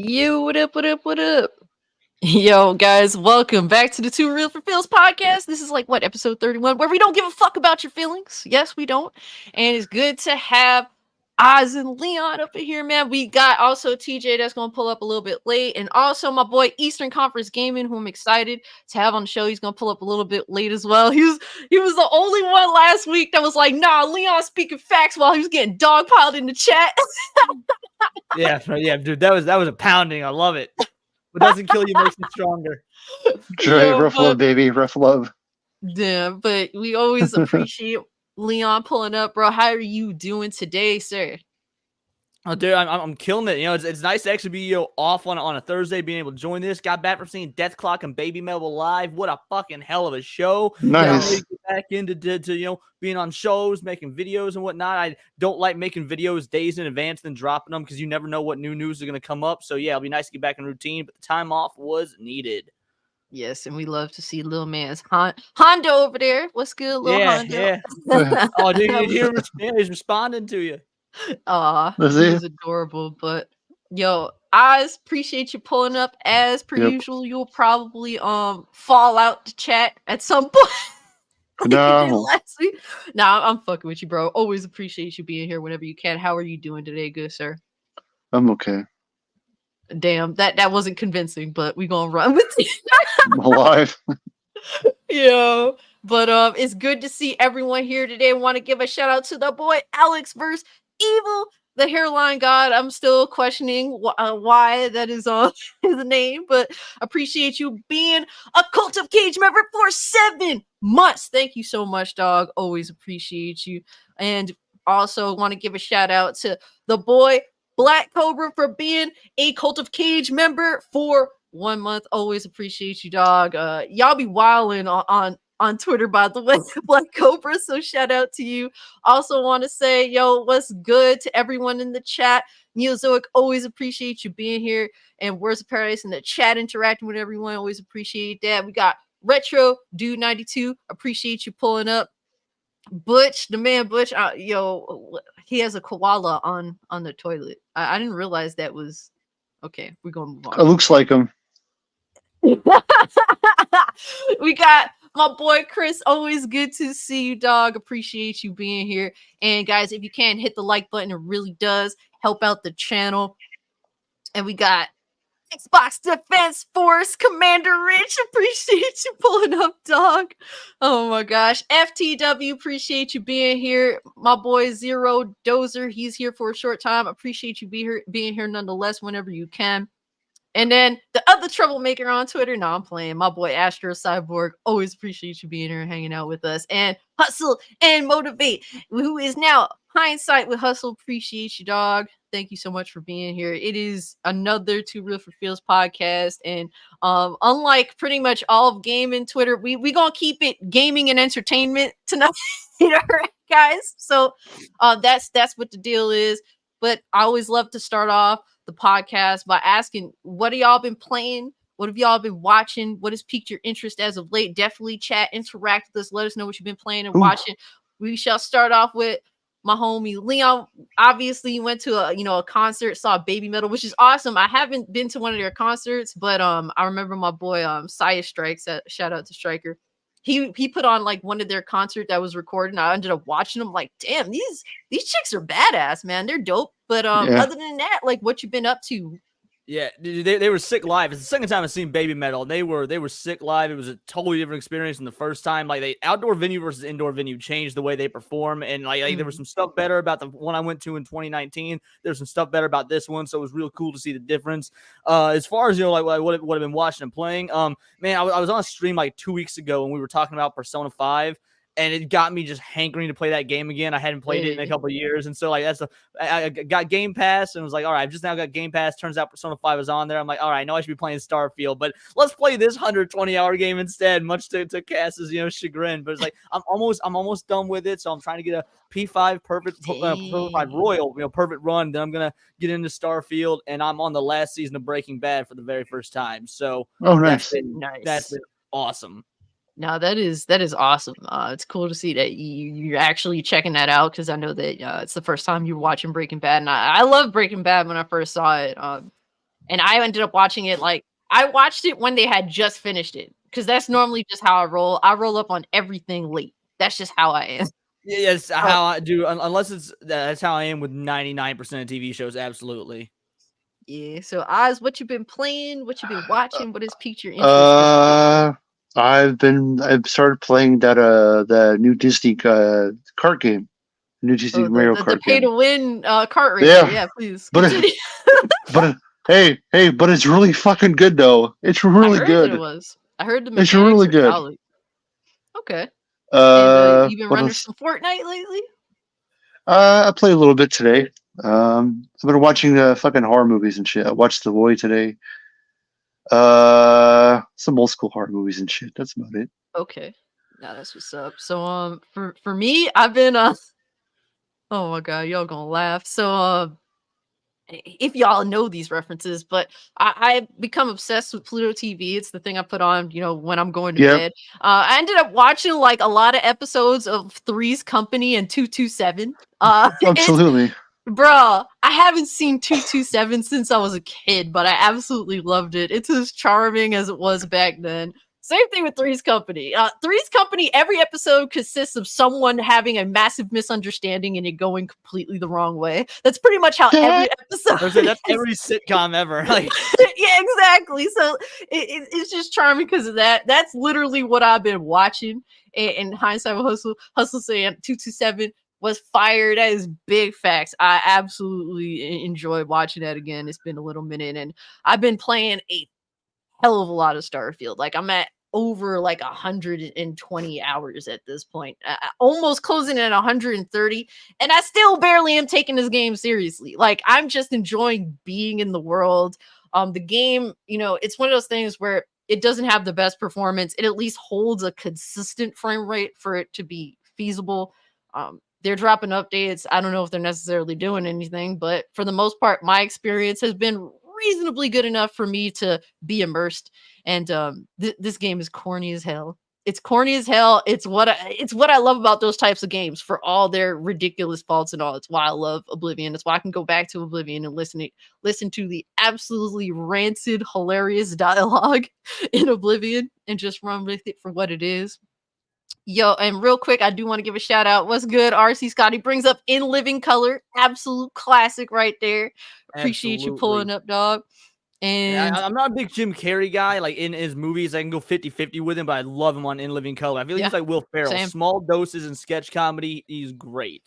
Yo, what up, what up, what up? Yo, guys, welcome back to the 2REAL4FEELS podcast. This is like, what, episode 31, where we don't give a fuck about your feelings. Yes, we don't. And it's good to have Oz and Leon up in here, man. We got also TJ that's going to pull up a little bit late. And also my boy Eastern Conference Gaming, who I'm excited to have on the show. He's going to pull up a little bit late as well. He was the only one last week that was like, nah, Leon speaking facts while he was getting dogpiled in the chat. Yeah, dude, that was a pounding. I love it. What doesn't kill you makes you stronger. Dre, rough love, baby, rough love. Damn, but we always appreciate Leon pulling up, bro. How are you doing today, sir? Oh, dude, I'm killing it. You know, it's nice to actually be off on a Thursday, being able to join this. Got back from seeing Death Clock and Baby Metal live. What a fucking hell of a show! Nice. Get back into being on shows, making videos and whatnot. I don't like making videos days in advance then dropping them because you never know what new news is going to come up. So yeah, it'll be nice to get back in routine. But the time off was needed. Yes, and we love to see little man's Hondo over there. What's good, little Hondo? Yeah. Oh, dude, he's responding to you. Aw, he's adorable. But yo, I appreciate you pulling up as per usual. You'll probably fall out the chat at some point. No. Nah, I'm fucking with you, bro. Always appreciate you being here whenever you can. How are you doing today, good sir? I'm okay. Damn, that wasn't convincing, but we gonna run with it. I'm alive. Yo, but it's good to see everyone here today. Want to give a shout out to the boy Alex versus Evil, the hairline god. I'm still questioning why that is on his name, but appreciate you being a Cult of Cage member for 7 months. Thank you so much, dog. Always appreciate you. And also want to give a shout out to the boy Black Cobra for being a Cult of Cage member for 1 month. Always appreciate you, dog. Y'all be wilding on Twitter, by the way, Black Cobra. So shout out to you. Also want to say, yo, what's good to everyone in the chat. Neozoic, always appreciate you being here. And Words of Paradise in the chat, interacting with everyone. Always appreciate that. We got Retro Dude 92. Appreciate you pulling up. Butch, the man Butch, yo, he has a koala on the toilet. I didn't realize that was okay. We're gonna move on. It looks like him. We got my boy Chris. Always good to see you, dog. Appreciate you being here. And guys, if you can hit the like button, it really does help out the channel. And we got Xbox Defense Force Commander Rich. Appreciate you pulling up, dog. Oh my gosh. FTW, appreciate you being here. My boy Zero Dozer, he's here for a short time. Appreciate you being here nonetheless whenever you can. And then the other troublemaker on Twitter, no, I'm playing. My boy Astro Cyborg, always appreciate you being here and hanging out with us. And Hustle and Motivate, who is now Hindsight with Hustle. Appreciate you, dog. Thank you so much for being here. It is another 2REAL4FEELS podcast. And unlike pretty much all of gaming Twitter, we gonna keep it gaming and entertainment tonight, guys. So that's what the deal is. But I always love to start off the podcast by asking, what have y'all been playing? What have y'all been watching? What has piqued your interest as of late? Definitely chat, interact with us. Let us know what you've been playing and watching. We shall start off with my homie Leon. Obviously, you went to a concert, saw Baby Metal, which is awesome. I haven't been to one of their concerts, but I remember my boy Saya Strikes. Shout out to Striker. He put on like one of their concerts that was recorded, and I ended up watching them. Like, damn, these chicks are badass, man. They're dope. But other than that, like, what you been up to? Yeah, they were sick live. It's the second time I've seen Baby Metal. They were sick live. It was a totally different experience than the first time. Like, they outdoor venue versus indoor venue changed the way they perform, and like there was some stuff better about the one I went to in 2019. There's some stuff better about this one, so it was real cool to see the difference. As far as like what I've been watching and playing, man, I was on a stream like 2 weeks ago and we were talking about Persona 5. And it got me just hankering to play that game again. I hadn't played it in a couple of years. And so, like, I got Game Pass and was like, all right, I've just now got Game Pass. Turns out Persona 5 is on there. I'm like, all right, I know I should be playing Starfield, but let's play this 120-hour game instead, much to Cass's, chagrin. But it's like, I'm almost done with it. So I'm trying to get a P5 perfect Royal, perfect run. Then I'm going to get into Starfield. And I'm on the last season of Breaking Bad for the very first time. So nice. That's been awesome. No, that is awesome. It's cool to see that you're actually checking that out, because I know that it's the first time you're watching Breaking Bad, and I love Breaking Bad when I first saw it. and I ended up watching it like I watched it when they had just finished it because that's normally just how I roll. I roll up on everything late. That's just how I am. Yeah, yes, how I do. Unless that's how I am with 99% of TV shows. Absolutely. Yeah. So Oz, what you been playing? What you been watching? What has piqued your interest? I've started playing the new Disney kart game, new Disney Mario The Kart pay game. to win kart racer. Yeah, Yeah, please but continue. but it's really fucking good though. It's I really heard that it good. was. I heard the It's mechanics really are good. solid. Okay. And you been What running else? some Fortnite lately? I played a little bit today. I've been watching fucking horror movies and shit. I watched The Void today. Some old school horror movies and shit. That's about it. Okay. Now that's what's up. So for me, I've been oh my god, y'all gonna laugh. So if y'all know these references, but I become obsessed with Pluto TV. It's the thing I put on, when I'm going to Yep, bed. I ended up watching like a lot of episodes of Three's Company and 227. It's absolutely. Bruh, I haven't seen 227 since I was a kid, but I absolutely loved it. It's as charming as it was back then. Same thing with Three's Company. Three's Company, every episode consists of someone having a massive misunderstanding and it going completely the wrong way. That's pretty much how every episode That's is. every sitcom ever. Like, Yeah, exactly. So it's just charming because of that. That's literally what I've been watching. And hindsight with Hustle saying 227 was fired. That is big facts. I absolutely enjoyed watching that again. It's been a little minute, and I've been playing a hell of a lot of Starfield. Like I'm at over like 120 hours at this point, almost closing at 130, and I still barely am taking this game seriously. Like I'm just enjoying being in the world. The game, it's one of those things where it doesn't have the best performance. It at least holds a consistent frame rate for it to be feasible. They're dropping updates. I don't know if they're necessarily doing anything, but for the most part, my experience has been reasonably good enough for me to be immersed. And this game is corny as hell. It's corny as hell. It's what I love about those types of games for all their ridiculous faults and all. It's why I love Oblivion. It's why I can go back to Oblivion and listen to the absolutely rancid, hilarious dialogue in Oblivion and just run with it for what it is. Yo, and real quick, I do want to give a shout out. What's good? RC Scotty brings up In Living Color. Absolute classic right there. Appreciate you pulling up, dog. And I'm not a big Jim Carrey guy. Like in his movies, I can go 50-50 with him, but I love him on In Living Color. I feel like he's like Will Ferrell. Same. Small doses and sketch comedy. He's great.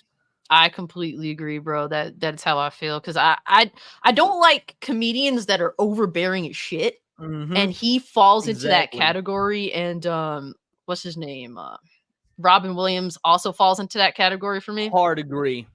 I completely agree, bro. That's how I feel. Cause I don't like comedians that are overbearing as shit. Mm-hmm. And he falls into that category. And what's his name? Robin Williams also falls into that category for me. Hard agree.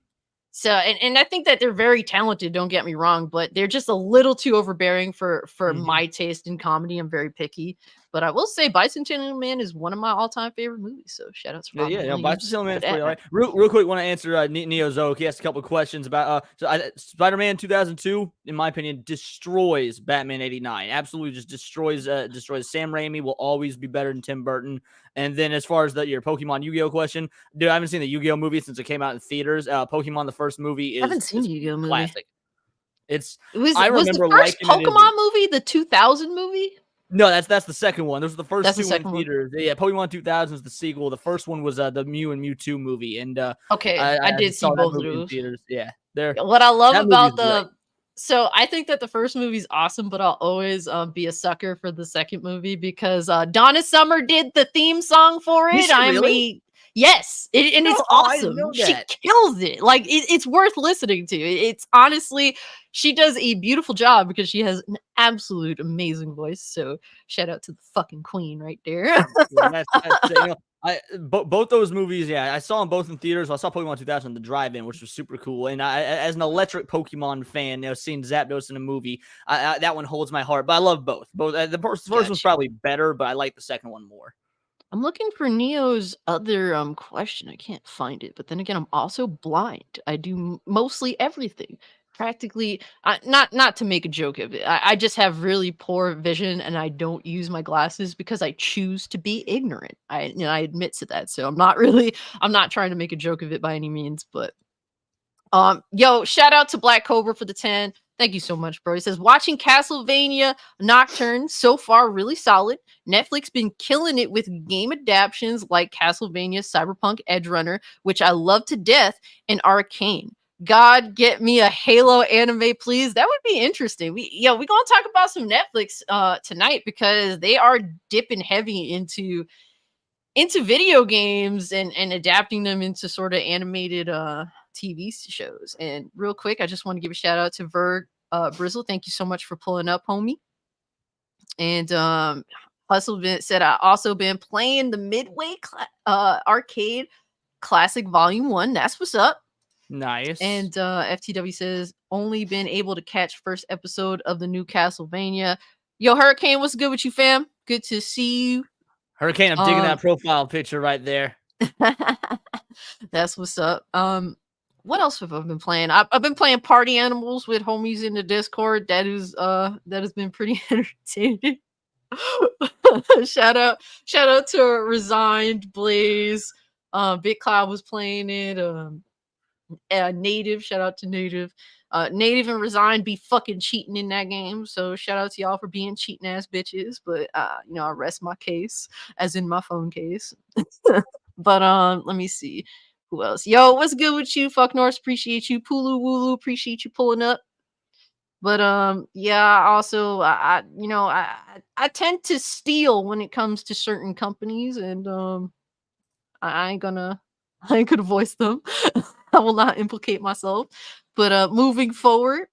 So, and I think that they're very talented, don't get me wrong, but they're just a little too overbearing for my taste in comedy. I'm very picky. But I will say Bicentennial Man is one of my all-time favorite movies. So shout out to Robin Williams. Bicentennial Man is pretty all right. Real quick, want to answer Neo Zoke. He asked a couple of questions about Spider-Man 2002, in my opinion, destroys Batman 89. Absolutely just destroys Sam Raimi will always be better than Tim Burton. And then as far as your Pokemon Yu-Gi-Oh question, dude, I haven't seen the Yu-Gi-Oh movie since it came out in theaters. Pokemon, the first movie, is I haven't seen the Yu-Gi-Oh movie. Classic. Was the first Pokemon movie the 2000 movie? No, that's the second one. Those are the first two in theaters. Yeah, Pokemon 2000 is the sequel. The first one was the Mew and Mewtwo movie, and okay, I did see both of those. Theaters. Yeah, what I love about so I think that the first movie's awesome, but I'll always be a sucker for the second movie because Donna Summer did the theme song for it. Yes, it's awesome. She kills it. Like it's worth listening to. It's honestly, she does a beautiful job because she has an absolute amazing voice. So shout out to the fucking queen right there. Both those movies, I saw them both in theaters. I saw Pokemon 2000 the drive-in, which was super cool. And I, as an electric Pokemon fan, seeing Zapdos in a movie, that one holds my heart. But I love both. The first one's probably better, but I like the second one more. I'm looking for Neo's other question. I can't find it, but then again, I'm also blind. I do mostly everything. Practically, not to make a joke of it. I just have really poor vision, and I don't use my glasses because I choose to be ignorant. I admit to that. So I'm not trying to make a joke of it by any means. But yo, shout out to Black Cobra for the 10. Thank you so much, bro. He says, watching Castlevania Nocturne so far really solid. Netflix been killing it with game adaptations like Castlevania Cyberpunk Edgerunner, which I love to death, and Arcane. God, get me a Halo anime, please. That would be interesting. We're gonna talk about some Netflix tonight because they are dipping heavy into video games and adapting them into sort of animated TV shows. And real quick, I just want to give a shout out to Verg Brizzle. Thank you so much for pulling up, homie. And Hustle said, I also been playing the Midway Arcade Classic Volume 1. That's what's up. Nice. And FTW says, only been able to catch first episode of the new Castlevania. Yo, Hurricane, what's good with you, fam? Good to see you. Hurricane, I'm digging that profile picture right there. That's what's up. What else have I been playing? I've been playing Party Animals with homies in the Discord. That has been pretty entertaining. shout out to Resigned Blaze. Big Cloud was playing it. Native, shout out to Native. Native and Resigned be fucking cheating in that game. So shout out to y'all for being cheating ass bitches. But I rest my case, as in my phone case. But let me see. Who else? Yo, what's good with you? Fuck Norse, appreciate you. Pulu Wulu, appreciate you pulling up. But also I tend to steal when it comes to certain companies, and I ain't gonna voice them. I will not implicate myself. But moving forward,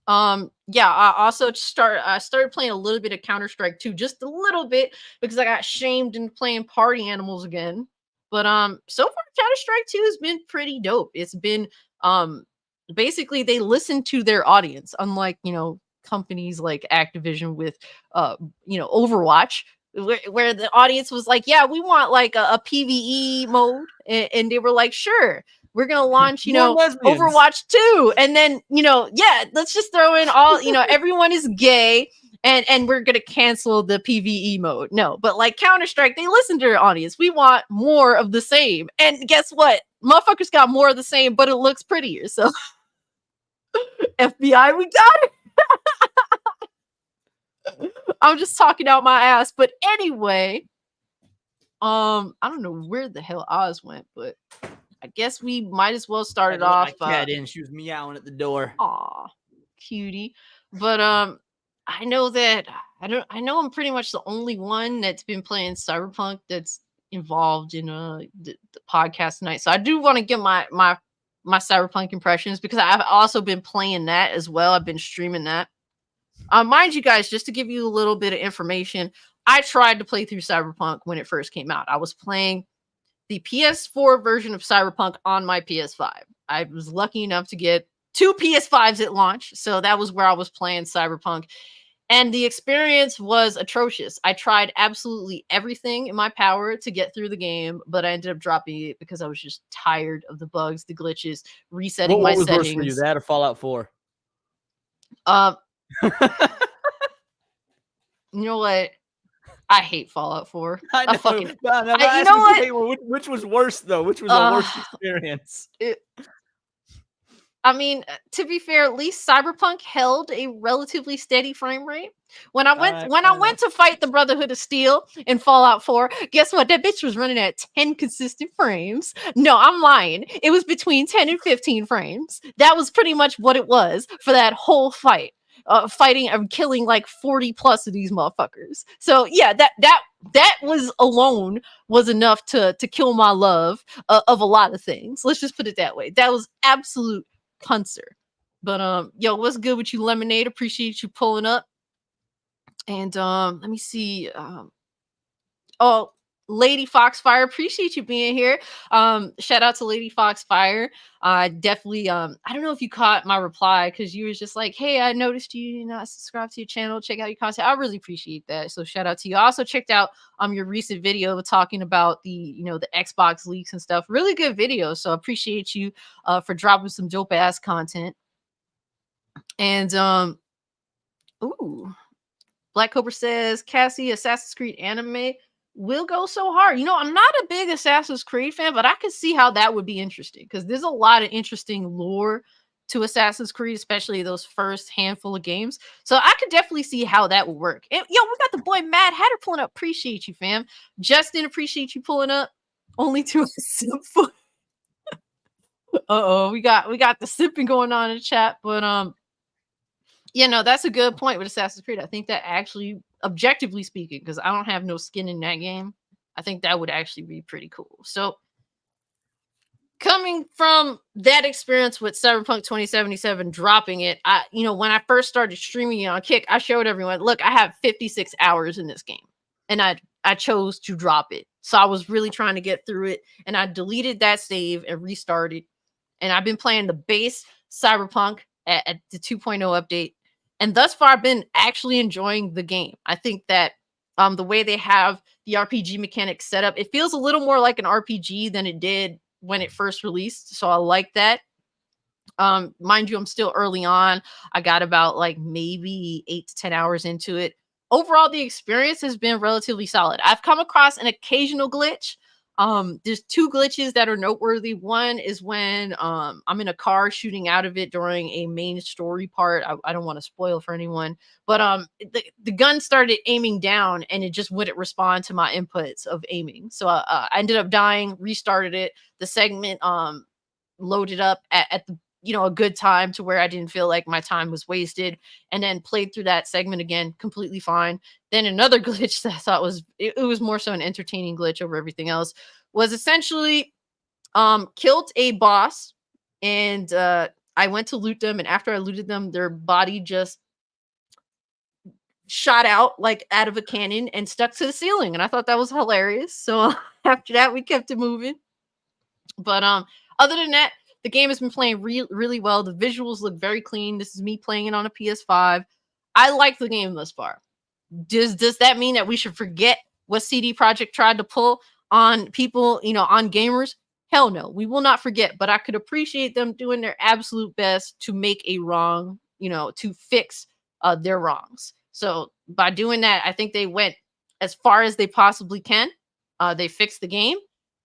I also started playing a little bit of Counter-Strike 2, just a little bit, because I got shamed into playing Party Animals again. But so far Counter-Strike 2 has been pretty dope. It's been basically they listen to their audience, unlike companies like Activision with Overwatch, where the audience was like, yeah, we want like a PvE mode, and they were like, sure, we're gonna launch Overwatch 2, and then let's just throw in all everyone is gay, and we're gonna cancel the PvE mode. No, but like Counter-Strike, they listen to their audience. We want more of the same, and guess what? Motherfuckers got more of the same, but it looks prettier. So FBI, we got it. I'm just talking out my ass, but anyway, I don't know where the hell Oz went, but I guess we might as well start it off. My cat in, she was meowing at the door. Aw, cutie. But I know I'm pretty much the only one that's been playing Cyberpunk that's involved in the podcast tonight. So I do want to get my Cyberpunk impressions, because I've also been playing that as well. I've been streaming that. Mind you guys, just to give you a little bit of information, I tried to play through Cyberpunk when it first came out. I was playing the PS4 version of Cyberpunk on my PS5. I was lucky enough to get 2 PS5s at launch, so that was where I was playing Cyberpunk. And the experience was atrocious. I tried absolutely everything in my power to get through the game, but I ended up dropping it because I was just tired of the bugs, the glitches, resetting my settings. What was worse for you, that or Fallout 4? You know what? I hate Fallout 4. I know. You know what? Which was worse though? Which was a worse experience? I mean, to be fair, at least Cyberpunk held a relatively steady frame rate. When I went to fight the Brotherhood of Steel in Fallout 4, guess what? That bitch was running at 10 consistent frames. No, I'm lying. It was between 10 and 15 frames. That was pretty much what it was for that whole fight. Fighting and killing like 40 plus of these motherfuckers. So yeah, that was alone was enough to kill my love of a lot of things. Let's just put it that way. That was absolute concert. But yo, what's good with you, Lemonade? Appreciate you pulling up. And let me see. Lady Foxfire, appreciate you being here. Shout out to Lady Foxfire. Definitely I don't know if you caught my reply, because you was just like, hey, I noticed you not subscribe to your channel, check out your content. I really appreciate that. So shout out to you. I also checked out your recent video talking about the the Xbox leaks and stuff. Really good video. So appreciate you for dropping some dope ass content. And Black Cobra says, Cassie, Assassin's Creed anime will go so hard. I'm not a big Assassin's Creed fan, but I could see how that would be interesting, because there's a lot of interesting lore to Assassin's Creed, especially those first handful of games. So I could definitely see how that would work. And yo, we got the boy Mad Hatter pulling up. Appreciate you, fam. Justin, appreciate you pulling up. Only to a simple. We got the sipping going on in the chat, but that's a good point with Assassin's Creed. I think that actually, objectively speaking, because I don't have no skin in that game, I think that would actually be pretty cool. So coming from that experience with Cyberpunk 2077 dropping it, when I first started streaming it on Kick, I showed everyone, look, I have 56 hours in this game, and I chose to drop it. So I was really trying to get through it, and I deleted that save and restarted. And I've been playing the base Cyberpunk at the 2.0 update, and thus far I've been actually enjoying the game. I think that the way they have the RPG mechanics set up, it feels a little more like an RPG than it did when it first released. So I like that. Mind you, I'm still early on. I got about like maybe 8 to 10 hours into it. Overall, the experience has been relatively solid. I've come across an occasional glitch. There's 2 glitches that are noteworthy. One is when I'm in a car shooting out of it during a main story part. I don't want to spoil for anyone, but the gun started aiming down and it just wouldn't respond to my inputs of aiming. So I ended up dying, restarted it. The segment loaded up at the a good time to where I didn't feel like my time was wasted, and then played through that segment again completely fine. Then another glitch that I thought was it was more so an entertaining glitch over everything else was essentially killed a boss, and I went to loot them, and after I looted them, their body just shot out like out of a cannon and stuck to the ceiling, and I thought that was hilarious. So after that, we kept it moving. But other than that, the game has been playing really well. The visuals look very clean. This is me playing it on a PS5. I like the game thus far. Does that mean that we should forget what CD Projekt tried to pull on people, on gamers? Hell no, we will not forget. But I could appreciate them doing their absolute best to make a wrong, to fix their wrongs. So by doing that, I think they went as far as they possibly can. They fixed the game.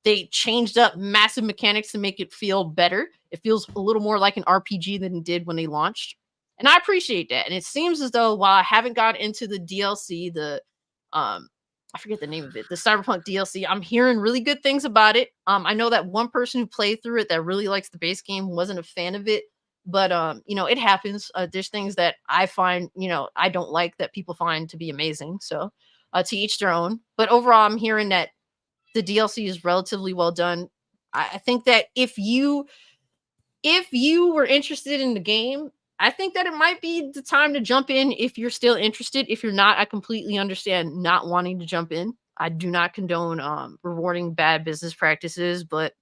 They changed up massive mechanics to make it feel better. It feels a little more like an RPG than it did when they launched. And I appreciate that. And it seems as though while I haven't got into the DLC, I forget the name of it, the Cyberpunk DLC, I'm hearing really good things about it. I know that one person who played through it that really likes the base game wasn't a fan of it. But, it happens. There's things that I find, I don't like that people find to be amazing. So to each their own. But overall, I'm hearing that the DLC is relatively well done. I think that if you were interested in the game, I think that it might be the time to jump in if you're still interested. If you're not, I completely understand not wanting to jump in. I do not condone rewarding bad business practices, but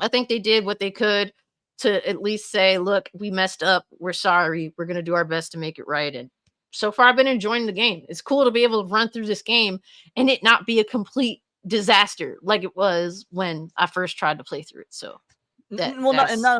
I think they did what they could to at least say, look, we messed up. We're sorry. We're going to do our best to make it right. And so far, I've been enjoying the game. It's cool to be able to run through this game and it not be a complete disaster like it was when I first tried to play through it. So not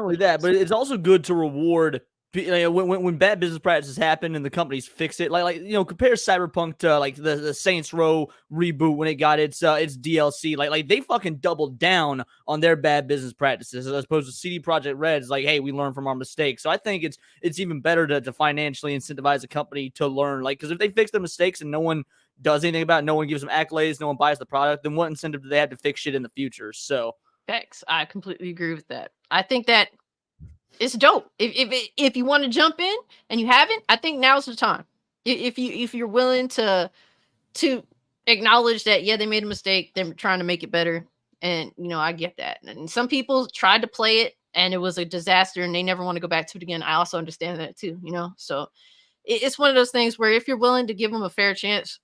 only that, but it's also good to reward when bad business practices happen and the companies fix it. Like compare Cyberpunk to like the Saints Row reboot when it got its DLC. Like they fucking doubled down on their bad business practices as opposed to CD Projekt Red's like, hey, we learn from our mistakes. So I think it's even better to financially incentivize a company to learn. Like, because if they fix their mistakes and no one does anything about it, no one gives them accolades, no one buys the product, then what incentive do they have to fix shit in the future? So thanks. I completely agree with that. I think that it's dope. If you want to jump in and you haven't, I think now's the time. If you're willing to acknowledge that, yeah, they made a mistake, they're trying to make it better, and I get that. And some people tried to play it and it was a disaster and they never want to go back to it again. I also understand that too, So it's one of those things where if you're willing to give them a fair chance,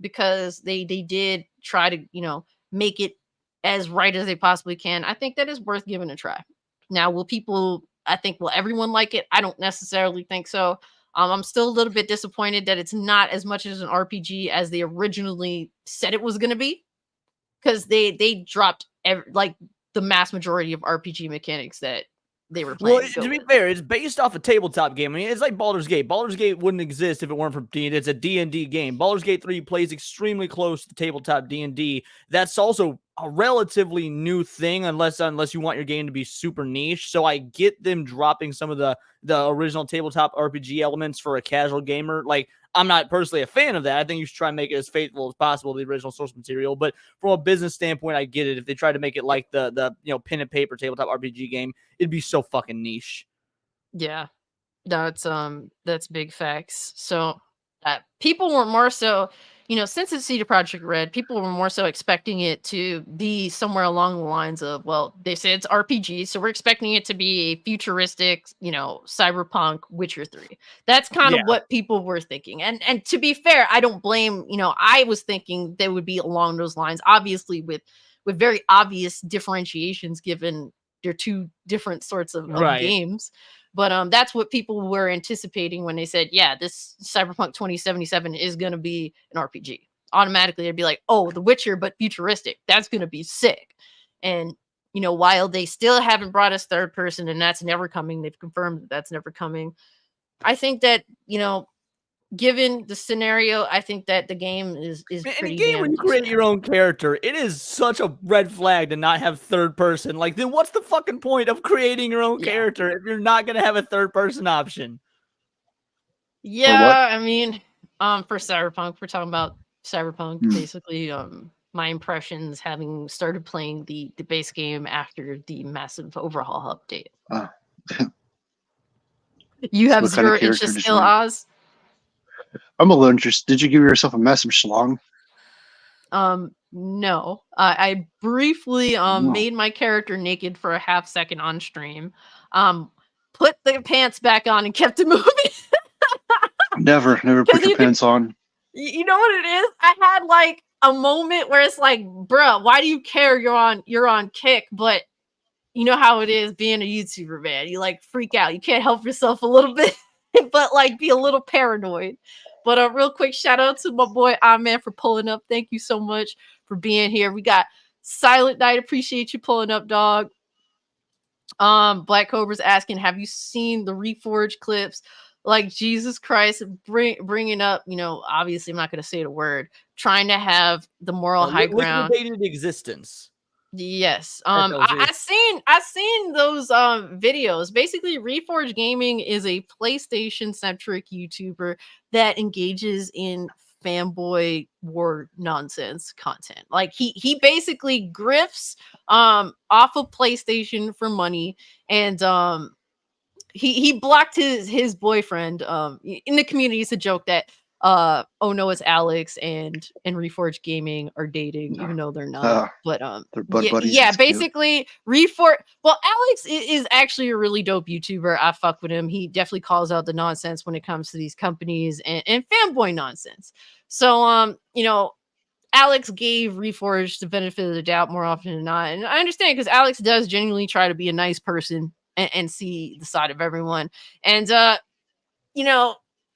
because they did try to make it as right as they possibly can, I think that is worth giving a try. Now, will everyone like it? I don't necessarily think so. I'm still a little bit disappointed that it's not as much as an RPG as they originally said it was going to be, because they dropped the mass majority of RPG mechanics that they were playing. Well, to be fair, it's based off a tabletop game. I mean, it's like Baldur's Gate. Baldur's Gate wouldn't exist if it weren't for D&D. It's a D&D game. Baldur's Gate 3 plays extremely close to tabletop D&D. That's also a relatively new thing, unless you want your game to be super niche. So I get them dropping some of the original tabletop RPG elements for a casual gamer. Like, I'm not personally a fan of that. I think you should try and make it as faithful as possible to the original source material. But from a business standpoint, I get it. If they try to make it like the pen and paper tabletop RPG game, it'd be so fucking niche. Yeah, that's big facts. So people were more so, since it's CD Projekt Red, people were more so expecting it to be somewhere along the lines of, well, they say it's RPG, so we're expecting it to be a futuristic, Cyberpunk Witcher 3. That's kind of what people were thinking. And to be fair, I don't blame, I was thinking they would be along those lines, obviously with very obvious differentiations given they're two different sorts of games. But that's what people were anticipating when they said, yeah, this Cyberpunk 2077 is going to be an RPG. Automatically, they'd be like, oh, The Witcher, but futuristic. That's going to be sick. And, while they still haven't brought us third person, and that's never coming, they've confirmed that that's never coming. I think that, given the scenario, I think that the game is pretty. In a game when you create your own character, it is such a red flag to not have third person. Like, then what's the fucking point of creating your own character if you're not gonna have a third person option? Yeah, I mean, for Cyberpunk, we're talking about Cyberpunk. Basically, my impressions having started playing the base game after the massive overhaul update. You have zero interest still, Oz? I'm a little interested. Did you give yourself a massive schlong? No. I briefly made my character naked for a half second on stream. Put the pants back on and kept it moving. Never put your pants on. You know what it is? I had like a moment where it's like, bruh, why do you care? You're on Kick, but you know how it is being a YouTuber, man. You like freak out. You can't help yourself a little bit, but like be a little paranoid. But real quick, shout out to my boy Man for pulling up. Thank you so much for being here. We got Silent Night. Appreciate you pulling up, dog. Black Cobra's asking, have you seen the Reforged clips? Like, Jesus Christ, bringing up, obviously I'm not going to say the word, trying to have the moral high ground. Liquidated existence. Yes. I seen those videos. Basically, Reforged Gaming is a PlayStation centric YouTuber that engages in fanboy war nonsense content. Like he basically grifts off of PlayStation for money, and he blocked his boyfriend. In the community, it's a joke that oh no, it's Alex and Reforged Gaming are dating, even though they're not. But they're buddies. Yeah, basically Reforged. Well, Alex is actually a really dope YouTuber. I fuck with him. He definitely calls out the nonsense when it comes to these companies and fanboy nonsense. So Alex gave Reforged the benefit of the doubt more often than not, and I understand because Alex does genuinely try to be a nice person and see the side of everyone. And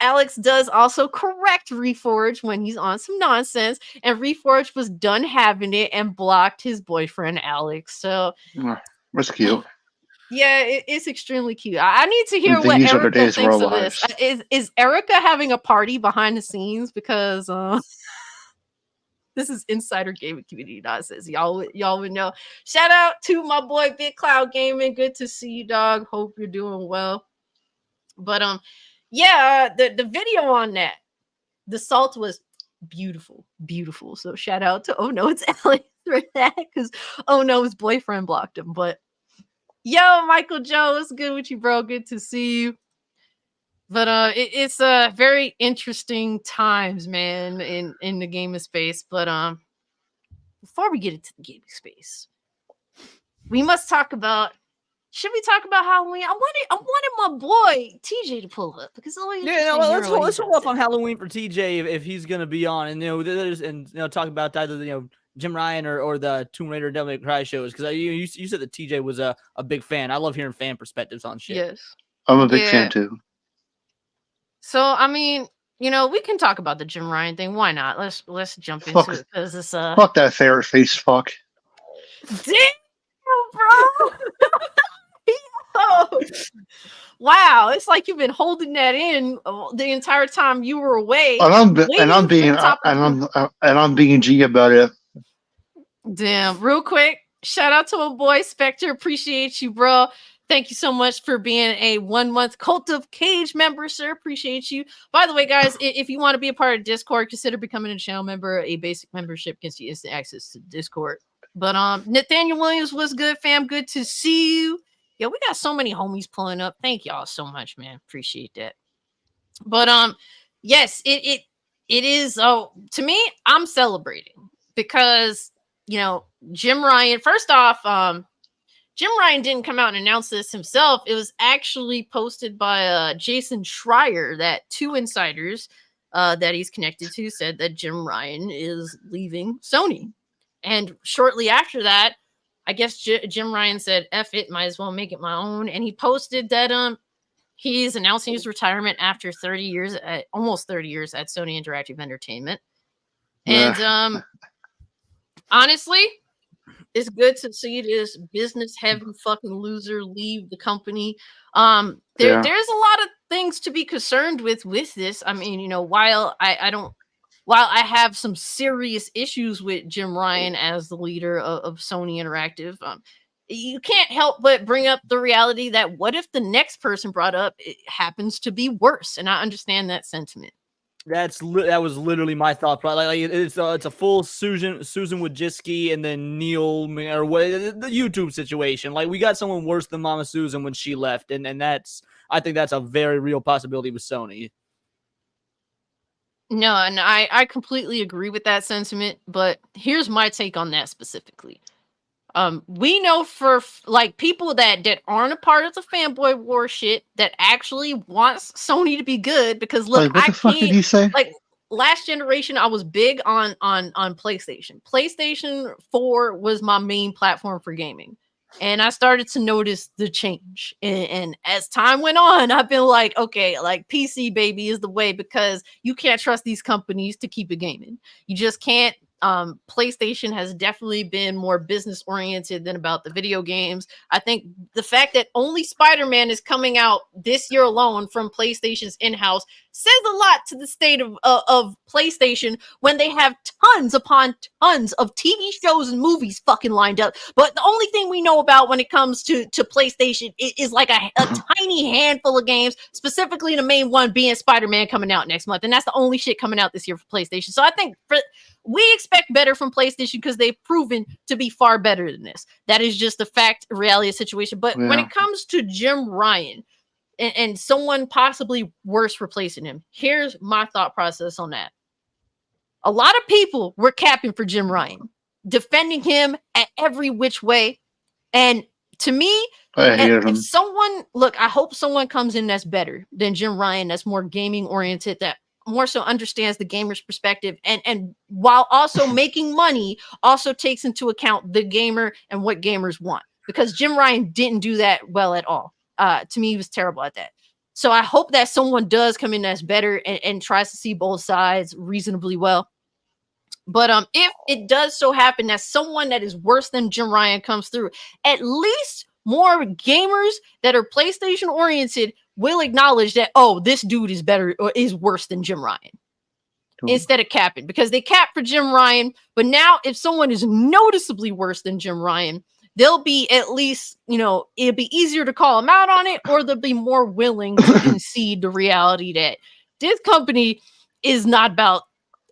Alex does also correct Reforged when he's on some nonsense, and Reforged was done having it and blocked his boyfriend Alex. So that's cute. Yeah, it's extremely cute. I need to hear what Erica thinks of this. Is Erica having a party behind the scenes? Because this is insider gaming community nonsense. Y'all would know. Shout out to my boy Big Cloud Gaming. Good to see you, dog. Hope you're doing well. But yeah, the video on that, the salt was beautiful. So shout out to Oh No, it's Alex for that, because Oh No, his boyfriend blocked him. But yo, Michael Joe, it's good with you, bro. Good to see you. But it's very interesting times, man, in the gaming space. But before we get into the gaming space, we must talk about. Should we talk about Halloween? I wanted my boy TJ to pull up because let's hold up on Halloween for TJ if he's gonna be on, and talk about either Jim Ryan or the Tomb Raider Devil May Cry shows, because you said that TJ was a big fan. I love hearing fan perspectives on shit. Yes, I'm a big fan too. So I mean, we can talk about the Jim Ryan thing. Why not? Let's jump into it because it's fuck that ferret face. Fuck. Damn, bro. Wow, it's like you've been holding that in the entire time you were away. And I'm being G about it. Damn. Real quick, shout out to my boy Spectre. Appreciate you, bro. Thank you so much for being a 1 month Cult of Cage member, sir. Appreciate you. By the way, guys, if you want to be a part of Discord, consider becoming a channel member. A basic membership gives you instant access to Discord. But Nathaniel Williams was good, fam. Good to see you. Yeah, we got so many homies pulling up. Thank y'all so much, man. Appreciate that. But yes, it is. Oh, to me, I'm celebrating because Jim Ryan. First off, Jim Ryan didn't come out and announce this himself. It was actually posted by Jason Schreier that two insiders that he's connected to said that Jim Ryan is leaving Sony. And shortly after that, I guess Jim Ryan said, "F it, might as well make it my own." And he posted that he's announcing his retirement after almost 30 years at Sony Interactive Entertainment. And honestly, it's good to see this business heavy fucking loser leave the company. There's a lot of things to be concerned with this. I mean, while I have some serious issues with Jim Ryan as the leader of Sony Interactive, you can't help but bring up the reality that what if the next person brought up it happens to be worse? And I understand that sentiment. That was literally my thought. Like it's a full Susan Wojcicki and then Neil or what the YouTube situation. Like we got someone worse than Mama Susan when she left, and I think that's a very real possibility with Sony. No, and I completely agree with that sentiment. But here's my take on that specifically. We know for people that aren't a part of the fanboy war shit that actually wants Sony to be good because look, what the fuck did you say? Like last generation, I was big on PlayStation. PlayStation 4 was my main platform for gaming, and I started to notice the change. And as time went on, I've been like, okay, like PC baby is the way because you can't trust these companies to keep it gaming. You just can't. PlayStation has definitely been more business oriented than about the video games. I think the fact that only Spider-Man is coming out this year alone from PlayStation's in-house says a lot to the state of PlayStation when they have tons upon tons of TV shows and movies fucking lined up. But the only thing we know about when it comes to PlayStation is like a tiny handful of games, specifically the main one being Spider-Man coming out next month. And that's the only shit coming out this year for PlayStation. So I think we expect better from PlayStation because they've proven to be far better than this. That is just a fact, reality of the situation. But when it comes to Jim Ryan and someone possibly worse replacing him, here's my thought process on that. A lot of people were capping for Jim Ryan, defending him at every which way. And to me, if someone, I hope someone comes in that's better than Jim Ryan, that's more gaming oriented, that more so understands the gamer's perspective, and while also making money, also takes into account the gamer and what gamers want. Because Jim Ryan didn't do that well at all. To me, he was terrible at that. So I hope that someone does come in that's better and tries to see both sides reasonably well. But if it does so happen that someone that is worse than Jim Ryan comes through, at least more gamers that are PlayStation oriented will acknowledge that, oh, this dude is better or is worse than Jim Ryan. Instead of capping, because they cap for Jim Ryan. But now if someone is noticeably worse than Jim Ryan, they'll be at least, it'll be easier to call them out on it, or they'll be more willing to concede the reality that this company is not about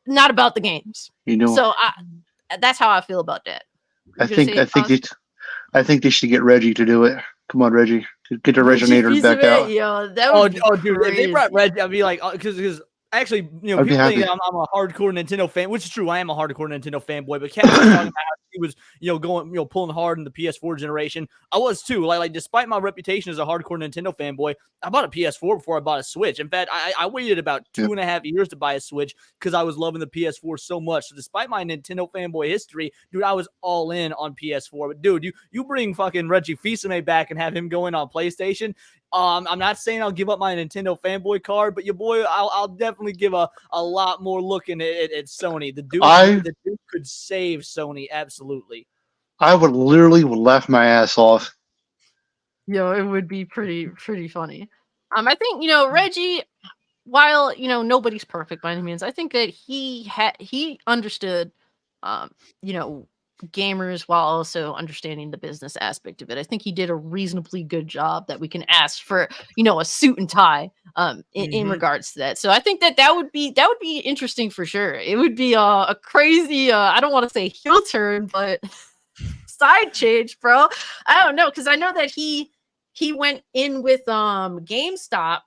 the games. So that's how I feel about that. I think they should get Reggie to do it. Come on, Reggie, get the Reginator back out. Yo, that was dude, if they brought Reggie, I'd be like, because actually, people think I'm a hardcore Nintendo fan, which is true. I am a hardcore Nintendo fanboy. But Captain was talking about how he was, going, pulling hard in the PS4 generation. I was too. Like, despite my reputation as a hardcore Nintendo fanboy, I bought a PS4 before I bought a Switch. In fact, I waited about 2.5 years to buy a Switch because I was loving the PS4 so much. So despite my Nintendo fanboy history, dude, I was all in on PS4. But dude, you bring fucking Reggie Fils-Aimé back and have him going on PlayStation. I'm not saying I'll give up my Nintendo fanboy card, but your boy, I'll definitely give a lot more looking at Sony. The dude could save Sony, absolutely. I would literally laugh my ass off. Yo, it would be pretty funny. I think Reggie, while nobody's perfect by any means, I think that he understood, gamers while also understanding the business aspect of it. I think he did a reasonably good job that we can ask for, a suit and tie in regards to that. So I think that would be interesting for sure. It would be a crazy I don't want to say heel turn, but side change, bro. I don't know, because I know that he went in with GameStop,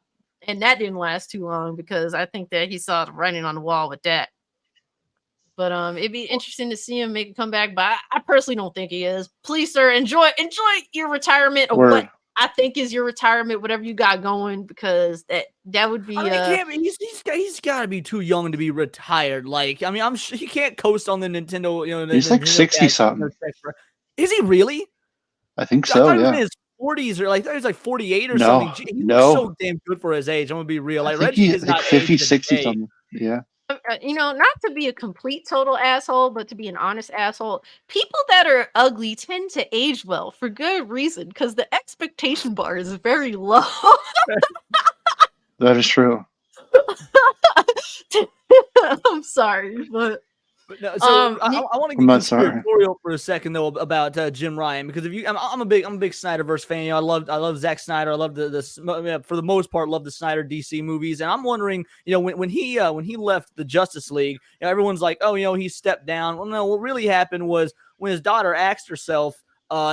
and that didn't last too long because I think that he saw the writing on the wall with that. But it'd be interesting to see him make a comeback. But I personally don't think he is. Please, sir, enjoy your retirement, or what I think is your retirement, whatever you got going, because that would be. I mean, he's got to be too young to be retired. Like, I mean, I'm sure he can't coast on the Nintendo. He's like 60 something. Is he really? I think so. I yeah. In his 40s, or like he's like 48 or no, something. He no, looks so damn good for his age. I'm gonna be real. Like Reggie is like 50, 60 something. Yeah. Not to be a complete total asshole, but to be an honest asshole, people that are ugly tend to age well for good reason, because the expectation bar is very low. That is true. I'm sorry, but no, so I want to get conspiratorial for a second though about Jim Ryan, because if I'm a big Snyderverse fan. I love Zack Snyder. I love the for the most part love the Snyder DC movies, and I'm wondering, when he left the Justice League, everyone's like, oh, he stepped down. Well, no, what really happened was when his daughter axed herself.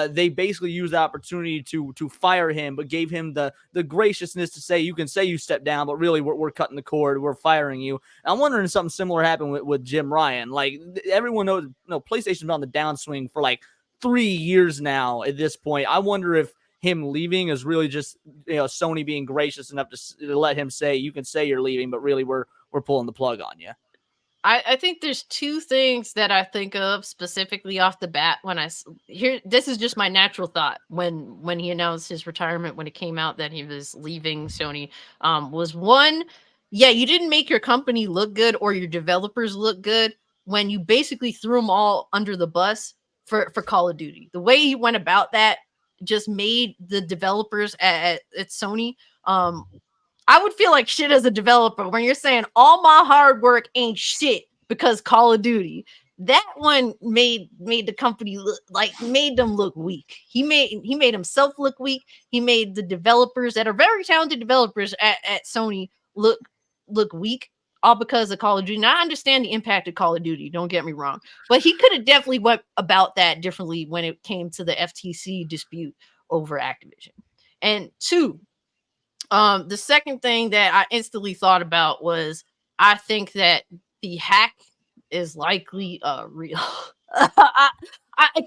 They basically used the opportunity to fire him, but gave him the graciousness to say, you can say you stepped down, but really we're cutting the cord, we're firing you. And I'm wondering if something similar happened with Jim Ryan. Like, everyone knows, PlayStation's been on the downswing for like 3 years now at this point. I wonder if him leaving is really just Sony being gracious enough to let him say, you can say you're leaving, but really we're pulling the plug on you. I think there's two things that I think of specifically off the bat when I hear this is just my natural thought when he announced his retirement, when it came out that he was leaving Sony, was one, yeah, you didn't make your company look good or your developers look good when you basically threw them all under the bus for Call of Duty. The way he went about that just made the developers at Sony, I would feel like shit as a developer when you're saying all my hard work ain't shit because Call of Duty. That one made the company made them look weak. He made himself look weak. He made the developers that are very talented developers at Sony look weak, all because of Call of Duty. Now, I understand the impact of Call of Duty, don't get me wrong, but he could have definitely went about that differently when it came to the FTC dispute over Activision. And two, the second thing that I instantly thought about was, I think that the hack is likely real. I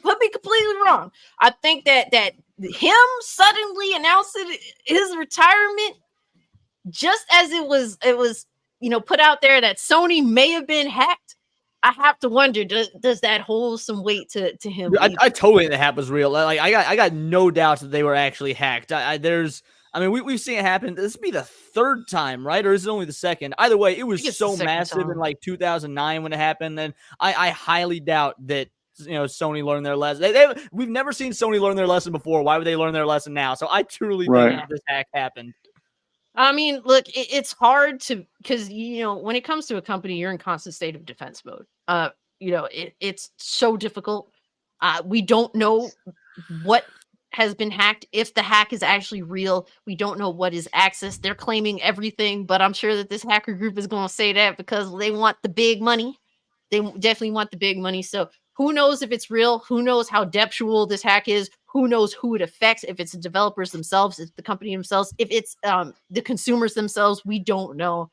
could be completely wrong. I think that him suddenly announcing his retirement, just as it was put out there that Sony may have been hacked, I have to wonder, does that hold some weight to him? I totally think the hack was real. Like, I got no doubts that they were actually hacked. We've seen it happen. This would be the third time, right? Or is it only the second? Either way, it was so massive in like 2009 when it happened. And I highly doubt that Sony learned their lesson. We've never seen Sony learn their lesson before. Why would they learn their lesson now? So I truly think this hack happened. I mean, look, it's hard to, because when it comes to a company, you're in constant state of defense mode. It's so difficult. We don't know what has been hacked, if the hack is actually real. We don't know what is accessed. They're claiming everything, but I'm sure that this hacker group is going to say that because they want the big money. They definitely want the big money. So who knows if it's real? Who knows how depthful this hack is? Who knows who it affects? If it's the developers themselves, if the company themselves, if it's the consumers themselves, we don't know.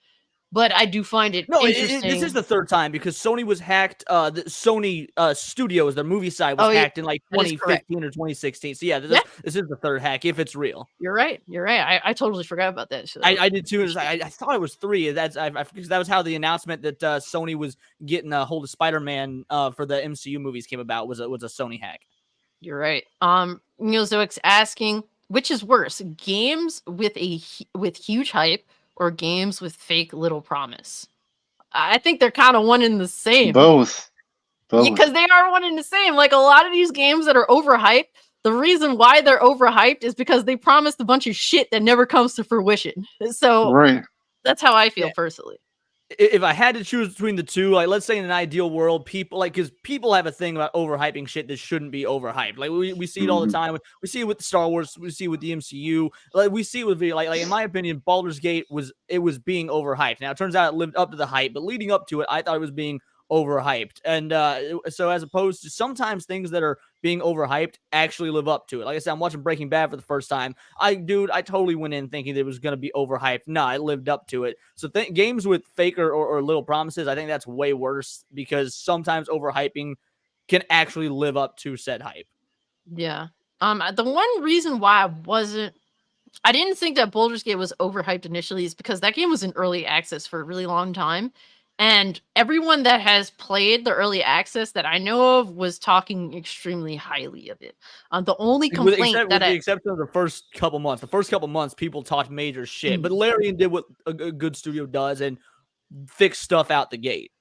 But I do find it interesting. This is the third time, because Sony was hacked. The Sony Studios, their movie side, was hacked in like 2015 or 2016. So this is the third hack, if it's real. You're right. I totally forgot about that. So I did too. I thought it was 3. Because that was how the announcement that Sony was getting a hold of Spider-Man for the MCU movies came about, was a Sony hack. You're right. Zoic's asking, which is worse, games with huge hype or games with fake little promise? I think they're kind of one and the same. Both. Because they are one and the same. Like, a lot of these games that are overhyped, the reason why they're overhyped is because they promised a bunch of shit that never comes to fruition. So that's how I feel personally. if I had to choose between the two, like let's say in an ideal world, people like because people have a thing about overhyping shit that shouldn't be overhyped. Like we see it all the time. We see it with Star Wars. We see it with the MCU. Like we see it with video. Like in my opinion, Baldur's Gate was being overhyped. Now it turns out it lived up to the hype, but leading up to it, I thought it was being overhyped. And so as opposed to sometimes things that are being overhyped actually live up to it. Like I said, I'm watching Breaking Bad for the first time. I totally went in thinking that it was going to be overhyped. Nah, it lived up to it. So games with fake or little promises, I think that's way worse because sometimes overhyping can actually live up to said hype. Yeah. The one reason why I didn't think that Baldur's Gate was overhyped initially is because that game was in early access for a really long time. And everyone that has played the early access that I know of was talking extremely highly of it. The only complaint with the exception of the first couple months, people talked major shit. But Larian did what a good studio does and fixed stuff out the gate.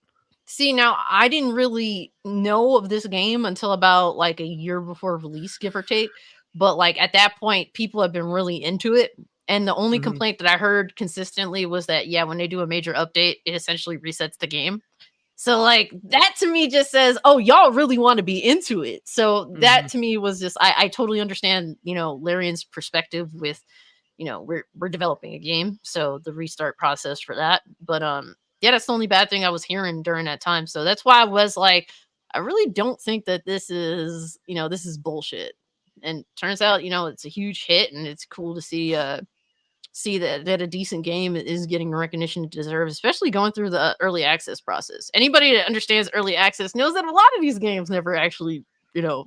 See, now I didn't really know of this game until about like a year before release, give or take. But like at that point, people have been really into it. And the only complaint that I heard consistently was that, yeah, when they do a major update, it essentially resets the game. So like that to me just says, oh, y'all really want to be into it. So that to me was just, I totally understand, Larian's perspective with, we're developing a game. So the restart process for that. But yeah, that's the only bad thing I was hearing during that time. So that's why I was like, I really don't think that this is, this is bullshit. And turns out, it's a huge hit and it's cool to see that a decent game is getting the recognition it deserves, especially going through the early access process. Anybody that understands early access knows that a lot of these games never actually, dude,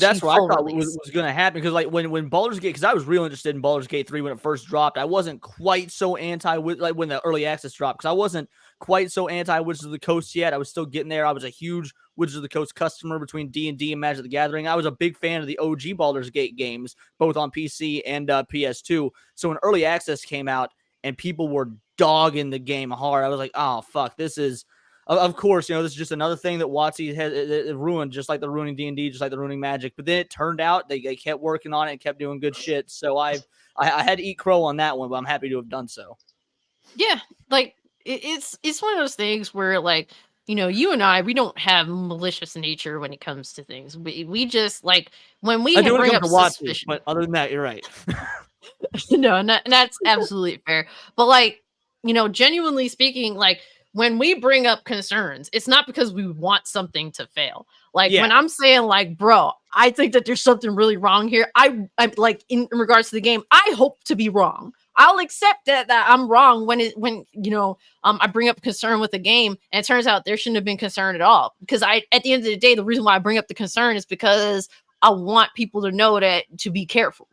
that's what I thought was going to happen. Because like when Baldur's Gate, because I was real interested in Baldur's Gate 3 when it first dropped. I wasn't quite so anti like when the early access dropped, because I wasn't quite so anti Wizards of the Coast yet. I was still getting there. I was a huge Wizards of the Coast customer between D&D and Magic the Gathering. I was a big fan of the OG Baldur's Gate games, both on PC and PS2. So when early access came out and people were dogging the game hard, I was like, oh fuck, this is. Of course, this is just another thing that WotC has ruined, just like they're ruining D&D, just like they're ruining Magic. But then it turned out they kept working on it and kept doing good shit. So I had to eat crow on that one, but I'm happy to have done so. Yeah, like it's one of those things where like, you and I, we don't have malicious nature when it comes to things. We just like when we bring up suspicion. But other than that, you're right. No, and that's absolutely fair. But like, genuinely speaking, like when we bring up concerns, it's not because we want something to fail. Like when I'm saying like, bro, I think that there's something really wrong here. I'm like in regards to the game, I hope to be wrong. I'll accept that I'm wrong when I bring up concern with the game and it turns out there shouldn't have been concern at all. Because at the end of the day, the reason why I bring up the concern is because I want people to know that to be careful.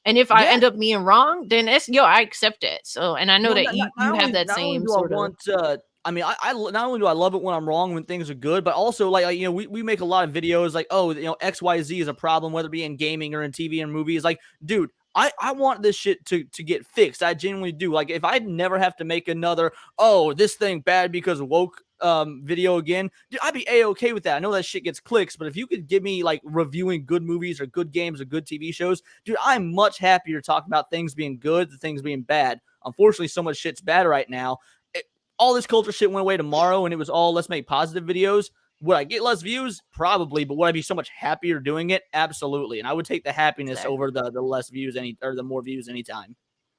And if I end up being wrong, then I accept it. So, and I know that you have that same sort of. I mean, I not only do I love it when I'm wrong when things are good, but also like we make a lot of videos like, oh, XYZ is a problem, whether it be in gaming or in TV and movies. Like, dude, I want this shit to get fixed. I genuinely do. Like, if I'd never have to make another, oh, this thing bad because of woke video again, dude, I'd be A-okay with that. I know that shit gets clicks, but if you could give me like reviewing good movies or good games or good TV shows, dude, I'm much happier talking about things being good than things being bad. Unfortunately, so much shit's bad right now. All this culture shit went away tomorrow and it was all let's make positive videos. Would I get less views? Probably, but would I be so much happier doing it? Absolutely. And I would take the happiness over the less views the more views anytime.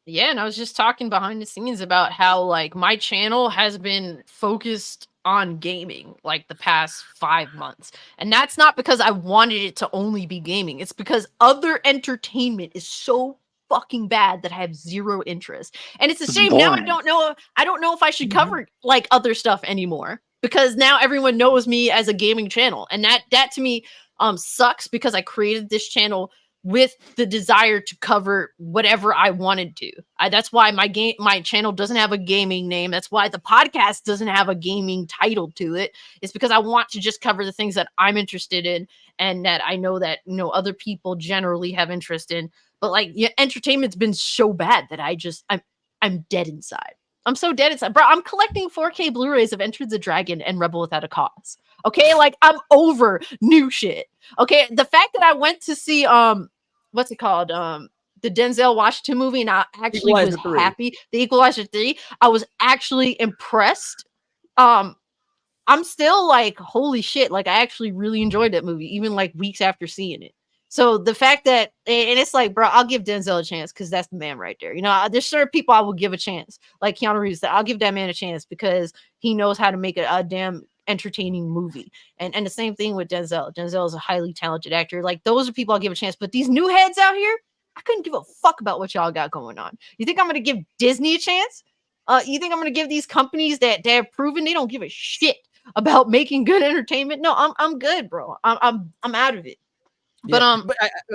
Yeah, and I was just talking behind the scenes about how like my channel has been focused on gaming like the past 5 months. And that's not because I wanted it to only be gaming. It's because other entertainment is so fucking bad that I have zero interest. And it's a shame. Now I don't know if I should cover like other stuff anymore because now everyone knows me as a gaming channel. And that to me sucks because I created this channel with the desire to cover whatever I wanted to. That's why my channel doesn't have a gaming name. That's why the podcast doesn't have a gaming title to it. It's because I want to just cover the things that I'm interested in and that I know that other people generally have interest in. But like entertainment's been so bad that I'm dead inside. I'm so dead inside. Bro, I'm collecting 4K Blu-rays of Enter the Dragon and Rebel Without a Cause. Okay, like I'm over new shit. Okay, the fact that I went to see what's it called? the Denzel Washington movie, and I actually was Equalizer 3. happy. The Equalizer 3, I was actually impressed. I'm still like, holy shit, like I actually really enjoyed that movie, even like weeks after seeing it. So the fact that, and it's like, bro, I'll give Denzel a chance because that's the man right there. You know, there's certain people I will give a chance, like Keanu Reeves. That I'll give that man a chance because he knows how to make a damn entertaining movie. And the same thing with Denzel. Denzel is a highly talented actor. Like those are people I'll give a chance. But these new heads out here, I couldn't give a fuck about what y'all got going on. You think I'm gonna give Disney a chance? You think I'm gonna give these companies that have proven they don't give a shit about making good entertainment? No, I'm good, bro. I'm out of it. But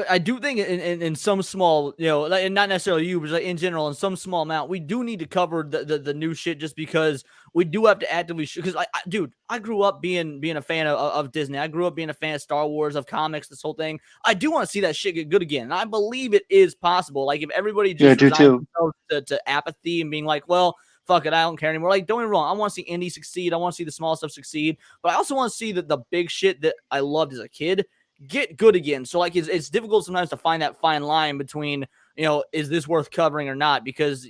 I do think in some small, you know, like, and not necessarily you, but like in general, in some small amount, we do need to cover the new shit just because we do have to actively because dude, I grew up being a fan of Disney. I grew up being a fan of Star Wars, of comics, this whole thing. I do want to see that shit get good again. And I believe it is possible. Like if everybody just resigns themselves to apathy and being like, well, fuck it, I don't care anymore. Like, don't get me wrong, I want to see indie succeed. I want to see the small stuff succeed, but I also want to see the big shit that I loved as a kid get good again. So like it's difficult sometimes to find that fine line between, you know, is this worth covering or not? Because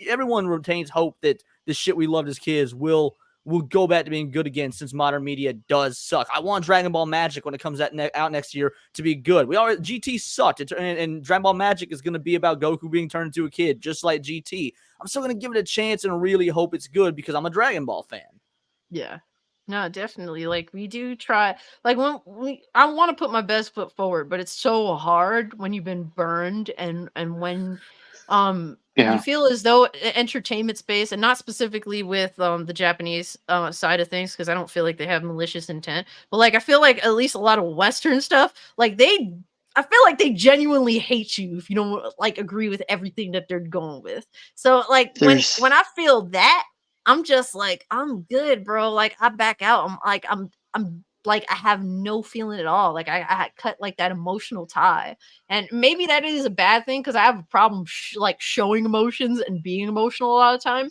everyone retains hope that the shit we loved as kids will go back to being good again since modern media does suck. I want Dragon Ball Magic when it comes out next year to be good. GT sucked, and Dragon Ball Magic is going to be about Goku being turned into a kid, just like GT. I'm still going to give it a chance and really hope it's good because I'm a Dragon Ball fan. Yeah. No, definitely. Like we do try, like I want to put my best foot forward, but it's so hard when you've been burned and when you feel as though entertainment space, and not specifically with the Japanese side of things, because I don't feel like they have malicious intent, but like I feel like at least a lot of Western stuff, like I feel like they genuinely hate you if you don't like agree with everything that they're going with. So like when I feel that, I'm just like, I'm good, bro. Like I back out. I'm like, I have no feeling at all. Like I cut like that emotional tie, and maybe that is a bad thing because I have a problem like showing emotions and being emotional a lot of time.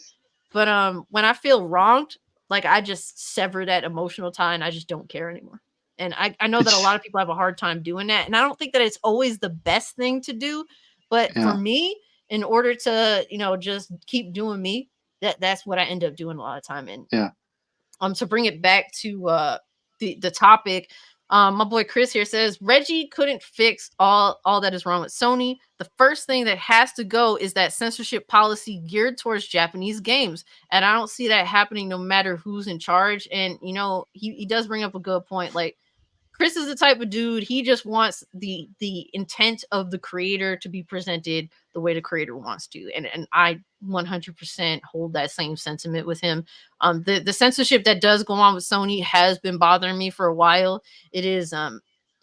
But when I feel wronged, like I just sever that emotional tie and I just don't care anymore. And I know that a lot of people have a hard time doing that, and I don't think that it's always the best thing to do. But for me, in order to, you know, just keep doing me, that's what I end up doing a lot of time. And to bring it back to the topic, my boy Chris here says Reggie couldn't fix all that is wrong with Sony. The first thing that has to go is that censorship policy geared towards Japanese games, and I don't see that happening no matter who's in charge. And you know, he does bring up a good point. Like Chris is the type of dude, he just wants the intent of the creator to be presented the way the creator wants to. And I 100% hold that same sentiment with him. The censorship that does go on with Sony has been bothering me for a while. It is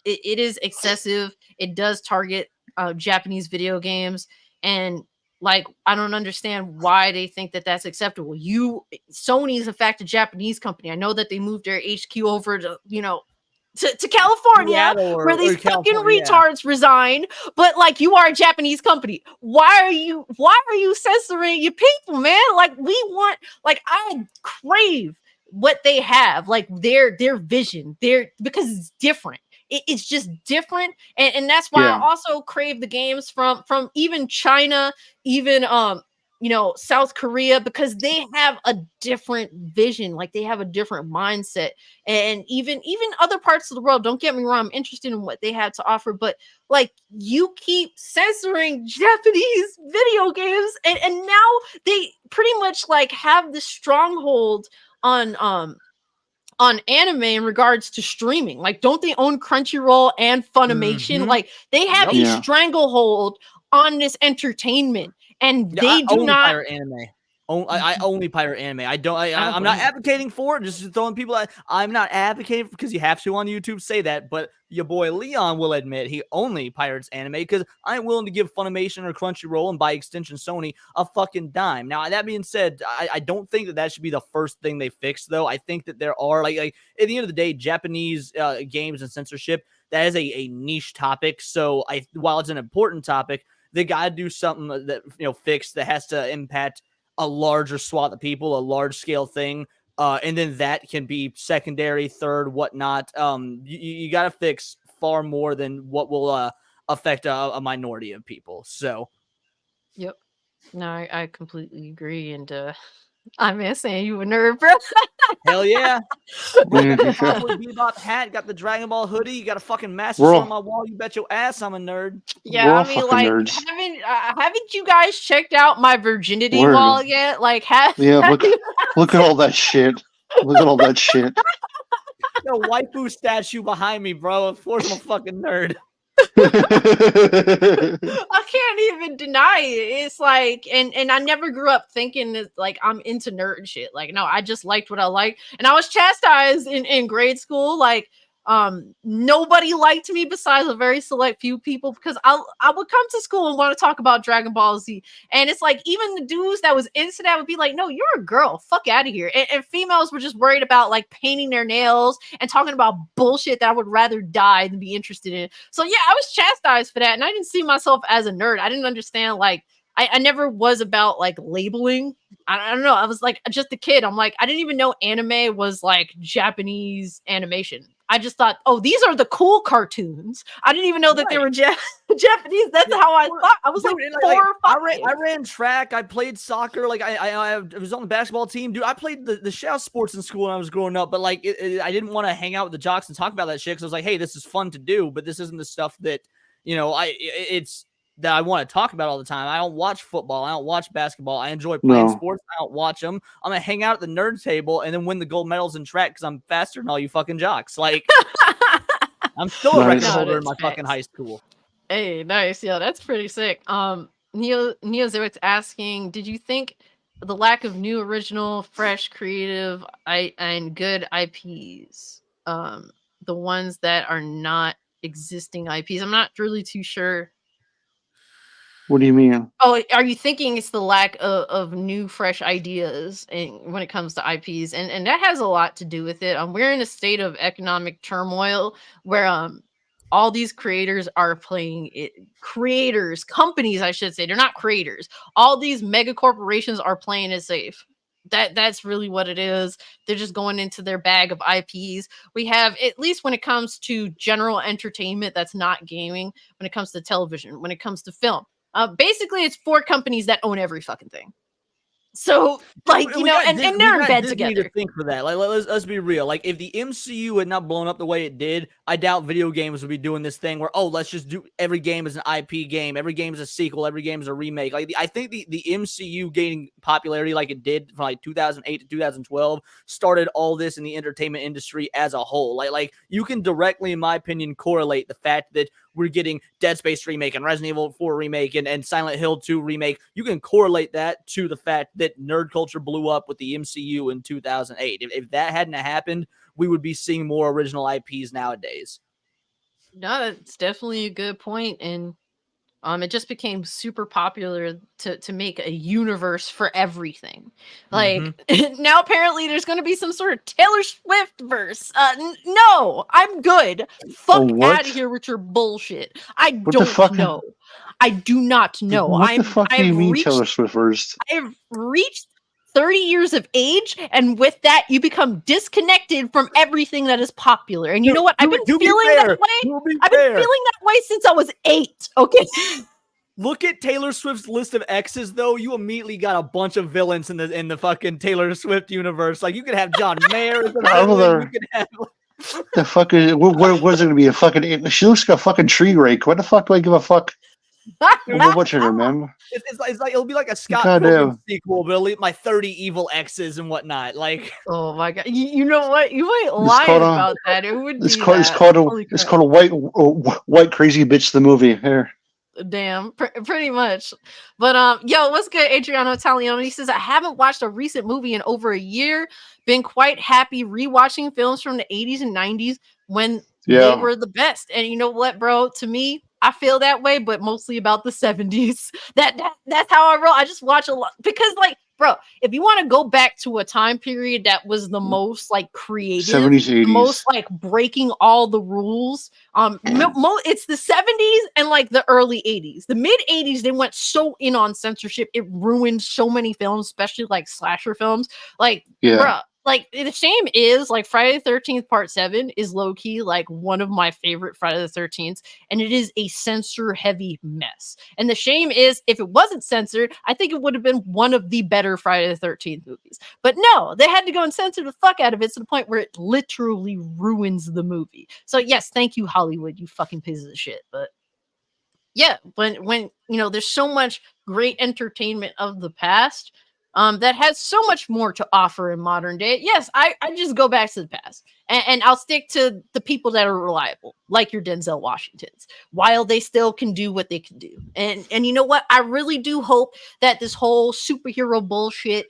it is excessive. It does target Japanese video games, and like I don't understand why they think that that's acceptable. Sony is in fact a Japanese company. I know that they moved their HQ over to, you know, to California, where these fucking retards resign, but like you are a Japanese company. Why are you censoring your people, man? Like we want, like I crave what they have, like their vision, because it's different. It's just different, and that's why I also crave the games from even China, even you know, South Korea, because they have a different vision, like they have a different mindset. And even other parts of the world, don't get me wrong, I'm interested in what they have to offer, but like you keep censoring Japanese video games, and now they pretty much like have this stronghold on anime in regards to streaming. Like, don't they own Crunchyroll and Funimation? Like they have a stranglehold on this entertainment. And they do not pirate anime. I only pirate anime. I'm not advocating for it. Just throwing people. I'm not advocating because you have to on YouTube say that. But your boy Leon will admit he only pirates anime because I ain't willing to give Funimation or Crunchyroll, and by extension Sony, a fucking dime. Now that being said, I don't think that should be the first thing they fix, though. I think that there are like at the end of the day, Japanese games and censorship, that is a niche topic. So while it's an important topic, they got to do something that, you know, fix that has to impact a larger swath of people, a large scale thing. And then that can be secondary, third, whatnot. You got to fix far more than what will affect a minority of people. So, Yep. No, I completely agree. And I'm saying you a nerd, bro. hell yeah. Yeah, for sure. Cowboy Bebop hat, got the Dragon Ball hoodie, you got a fucking Master We're Sword on all, my wall. You bet your ass I'm a nerd. Yeah, we're I all mean, fucking like, nerds. haven't you guys checked out my virginity Word. wall yet? Like, Yeah, have you? look at all that shit. Look at all that shit. The waifu statue behind me, bro. Of course I'm a fucking nerd. I can't even deny it. It's like, and I never grew up thinking that like I'm into nerd shit. Like, no, I just liked what I liked, and I was chastised in grade school. Like, nobody liked me besides a very select few people because I would come to school and want to talk about Dragon Ball Z, and it's like even the dudes that was into that would be like, no, you're a girl, fuck out of here. And females were just worried about like painting their nails and talking about bullshit that I would rather die than be interested in. So yeah, I was chastised for that, and I didn't see myself as a nerd. I didn't understand like I never was about like labeling. I don't know. I was like just a kid. I'm like I didn't even know anime was like Japanese animation. I just thought, oh, these are the cool cartoons. I didn't even know that they were Japanese. That's how I thought. I was Dude, like and, 4 or 5. I ran track. I played soccer. Like I was on the basketball team. Dude, I played the shout sports in school when I was growing up. But like I didn't want to hang out with the jocks and talk about that shit because I was like, hey, this is fun to do, but this isn't the stuff that it's that I want to talk about all the time. I don't watch football. I don't watch basketball. I enjoy playing sports. I don't watch them. I'm gonna hang out at the nerd table and then win the gold medals in track because I'm faster than all you fucking jocks. Like, I'm still a record holder in my fucking high school. Hey, nice. Yeah, that's pretty sick. Neozeric's asking, did you think the lack of new, original, fresh, creative, and good IPs, the ones that are not existing IPs? I'm not really too sure. What do you mean? Oh, are you thinking it's the lack of new, fresh ideas when it comes to IPs? And that has a lot to do with it. We're in a state of economic turmoil where all these creators are playing it. Creators, companies, I should say, they're not creators. All these mega corporations are playing it safe. That's really what it is. They're just going into their bag of IPs. We have, at least when it comes to general entertainment that's not gaming, when it comes to television, when it comes to film. Basically, it's 4 companies that own every fucking thing. So, like, you know, and they're in bed together. To think for that. Like, let's be real. Like, if the MCU had not blown up the way it did, I doubt video games would be doing this thing where, oh, let's just do every game as an IP game, every game is a sequel, every game is a remake. Like, I think the MCU gaining popularity like it did from like 2008 to 2012 started all this in the entertainment industry as a whole. Like you can directly, in my opinion, correlate the fact that we're getting Dead Space remake and Resident Evil 4 remake and Silent Hill 2 remake. You can correlate that to the fact that nerd culture blew up with the MCU in 2008. If that hadn't happened, we would be seeing more original IPs nowadays. No, that's definitely a good point. And it just became super popular to make a universe for everything. Like now, apparently, there's going to be some sort of Taylor Swift verse. No, I'm good. Fuck out of here with your bullshit. I don't know. I do not know. What the fuck do you mean Taylor Swift verse? I've reached 30 years of age, and with that, you become disconnected from everything that is popular. And you know what? I've been feeling that way. I've been feeling that way since I was 8. Okay. Look at Taylor Swift's list of exes, though. You immediately got a bunch of villains in the fucking Taylor Swift universe. Like, you could have John Mayer as a villain. You could have the fuck is what is it gonna be? A fucking? She looks like a fucking tree rake. What the fuck do I give a fuck? What's her name, man? It's like it'll be like a Scott Pilgrim sequel, but it'll leave my 30 evil exes and whatnot. Like, oh my god, you know what? You ain't lying about that. It would be. It's called a white crazy bitch. The movie here. Damn, pretty much. But yo, what's good, Adriano Italiano? He says, I haven't watched a recent movie in over a year. Been quite happy rewatching films from the 80s and 90s when they were the best. And you know what, bro? To me, I feel that way, but mostly about the 70s. That's how I roll. I just watch a lot because, like, bro, if you want to go back to a time period that was the most like creative, 70s, 80s. The most like breaking all the rules, it's the 70s and like the early 80s. The mid 80s, they went so in on censorship, it ruined so many films, especially like slasher films. Like, bro, like the shame is like Friday the 13th Part 7 is low key like one of my favorite Friday the 13th, and it is a censor heavy mess. And the shame is if it wasn't censored, I think it would have been one of the better Friday the 13th movies. But no, they had to go and censor the fuck out of it to the point where it literally ruins the movie. So yes, thank you Hollywood, you fucking pieces of shit. But yeah, when you know there's so much great entertainment of the past that has so much more to offer in modern day. Yes, I just go back to the past and I'll stick to the people that are reliable, like your Denzel Washingtons, while they still can do what they can do. And you know what? I really do hope that this whole superhero bullshit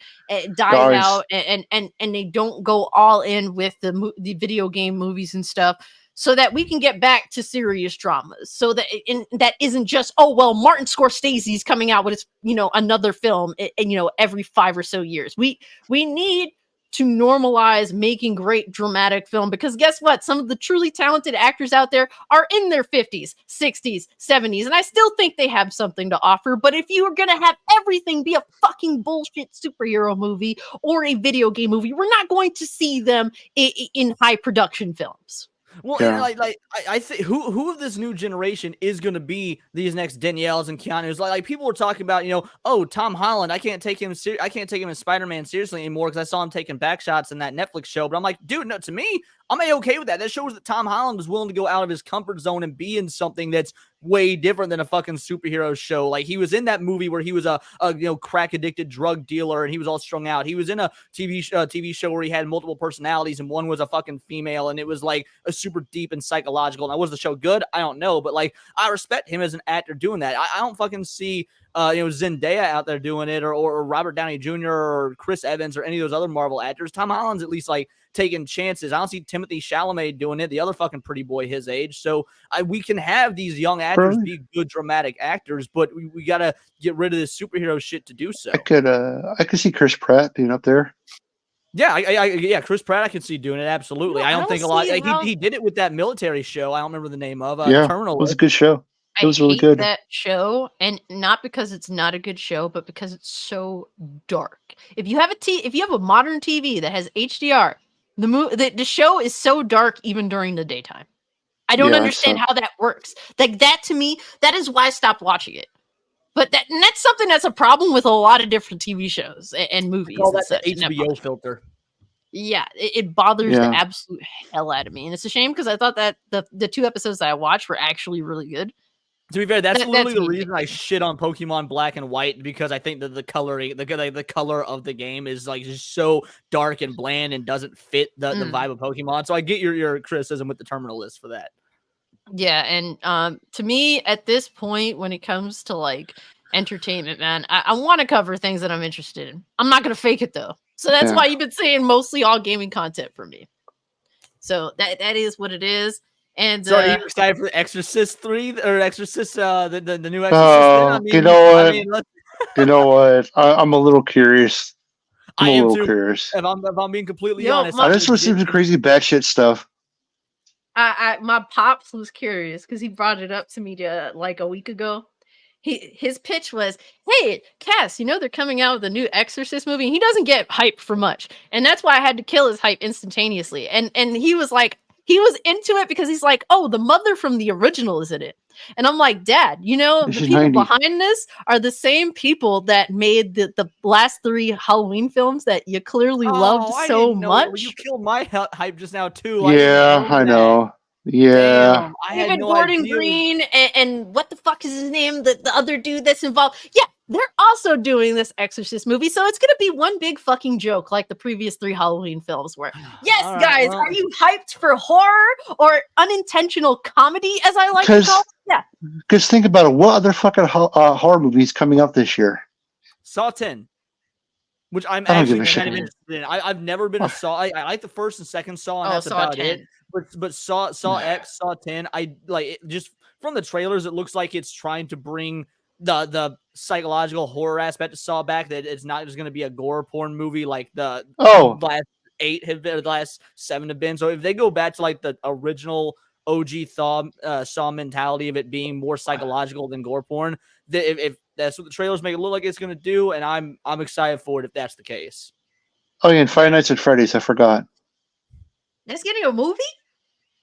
dies out and they don't go all in with the video game movies and stuff, so that we can get back to serious dramas. So that that isn't just, oh, well, Martin Scorsese's coming out with his, you know, another film and you know, every 5 or so years. We need to normalize making great dramatic film, because guess what? Some of the truly talented actors out there are in their 50s, 60s, 70s, and I still think they have something to offer. But if you are going to have everything be a fucking bullshit superhero movie or a video game movie, we're not going to see them in high production films. Well, Yeah. and I think who of this new generation is going to be these next Danielles and Keanu's? Like people were talking about, you know, oh, Tom Holland, I can't take him as Spider-Man seriously anymore because I saw him taking back shots in that Netflix show. But I'm like, dude, no, to me, I'm okay with that. That shows that Tom Holland was willing to go out of his comfort zone and be in something that's way different than a fucking superhero show. Like he was in that movie where he was a you know, crack addicted drug dealer and he was all strung out. He was in a TV show where he had multiple personalities and one was a fucking female and it was like a super deep and psychological. Now, was the show good? I don't know, but like I respect him as an actor doing that. I don't fucking see you know, Zendaya out there doing it, or Robert Downey Jr. or Chris Evans or any of those other Marvel actors. Tom Holland's at least like taking chances. I don't see Timothy Chalamet doing it, the other fucking pretty boy his age. So we can have these young actors be good dramatic actors, but we got to get rid of this superhero shit to do so. I could see Chris Pratt being up there. Yeah, yeah, Chris Pratt, I can see doing it, absolutely. No, I don't think a lot. Like, he did it with that military show. I don't remember the name of. Terminal. It was a good show. It was really good. That show, and not because it's not a good show, but because it's so dark. If you have a modern TV that has HDR, the show is so dark even during the daytime. I don't understand how that works. Like that, to me, that is why I stopped watching it. But that's something that's a problem with a lot of different TV shows and movies. Call that the HBO filter. Yeah, it bothers the absolute hell out of me, and it's a shame because I thought that the 2 episodes that I watched were actually really good. To be fair, that's literally the reason I shit on Pokemon Black and White, because I think that the coloring, the color of the game is like just so dark and bland and doesn't fit the vibe of Pokemon. So I get your criticism with the terminal list for that. Yeah, and to me, at this point, when it comes to like entertainment, man, I want to cover things that I'm interested in. I'm not gonna fake it though, so that's why you've been seeing mostly all gaming content from me. So that is what it is. And so are you excited for the Exorcist 3 or Exorcist the new Exorcist? I mean, you know what? I'm a little curious. I'm a little curious. If I'm being completely honest, I just received some crazy batshit stuff. My pops was curious because he brought it up to me like a week ago. His pitch was, hey, Cass, you know they're coming out with a new Exorcist movie. And he doesn't get hype for much, and that's why I had to kill his hype instantaneously. And he was like, he was into it because he's like, oh, the mother from the original is in it. And I'm like, Dad, you know, the people behind this are the same people that made the last 3 Halloween films that you clearly loved so much. You killed my hype just now too. I know. Yeah. Damn, I had no Gordon idea. Green and what the fuck is his name? The other dude that's involved. Yeah, they're also doing this Exorcist movie, so it's gonna be one big fucking joke, like the previous 3 Halloween films were. Yes, guys, are you hyped for horror or unintentional comedy, as I like to call it? Yeah. Because think about it, what other fucking horror movies coming up this year? Saw 10. Which I'm actually kind of interested in. I've never been a Saw. I like the first and second Saw, and that's about it. But Saw X, Saw 10, I like it. Just from the trailers, it looks like it's trying to bring the psychological horror aspect to Saw back. That it's not just going to be a gore porn movie like the last 8 have been, the last 7 have been. So if they go back to like the original OG Saw mentality of it being more psychological than gore porn, if that's what the trailers make it look like it's going to do, and I'm excited for it if that's the case. Oh yeah, and Five Nights at Freddy's. I forgot. It's getting a movie.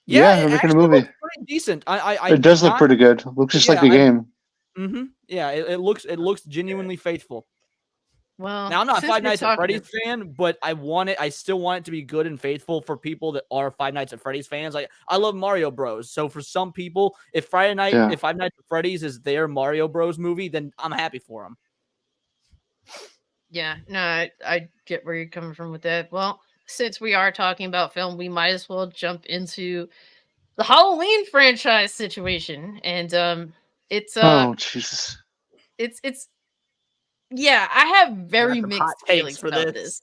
Yeah, it they're making a actually movie. looks pretty decent. It does look pretty good. Looks just like the game. Yeah, it looks genuinely faithful. Well, Now I'm not a since Five we're Nights at talking, Freddy's fan, but I still want it to be good and faithful for people that are Five Nights at Freddy's fans. Like I love Mario Bros. So for some people, if Five Nights at Freddy's is their Mario Bros movie, then I'm happy for them. Yeah, no, I get where you're coming from with that. Well, since we are talking about film, we might as well jump into the Halloween franchise situation. And it's Oh Jesus! it's yeah, I have very Got some hot mixed takes feelings for about this.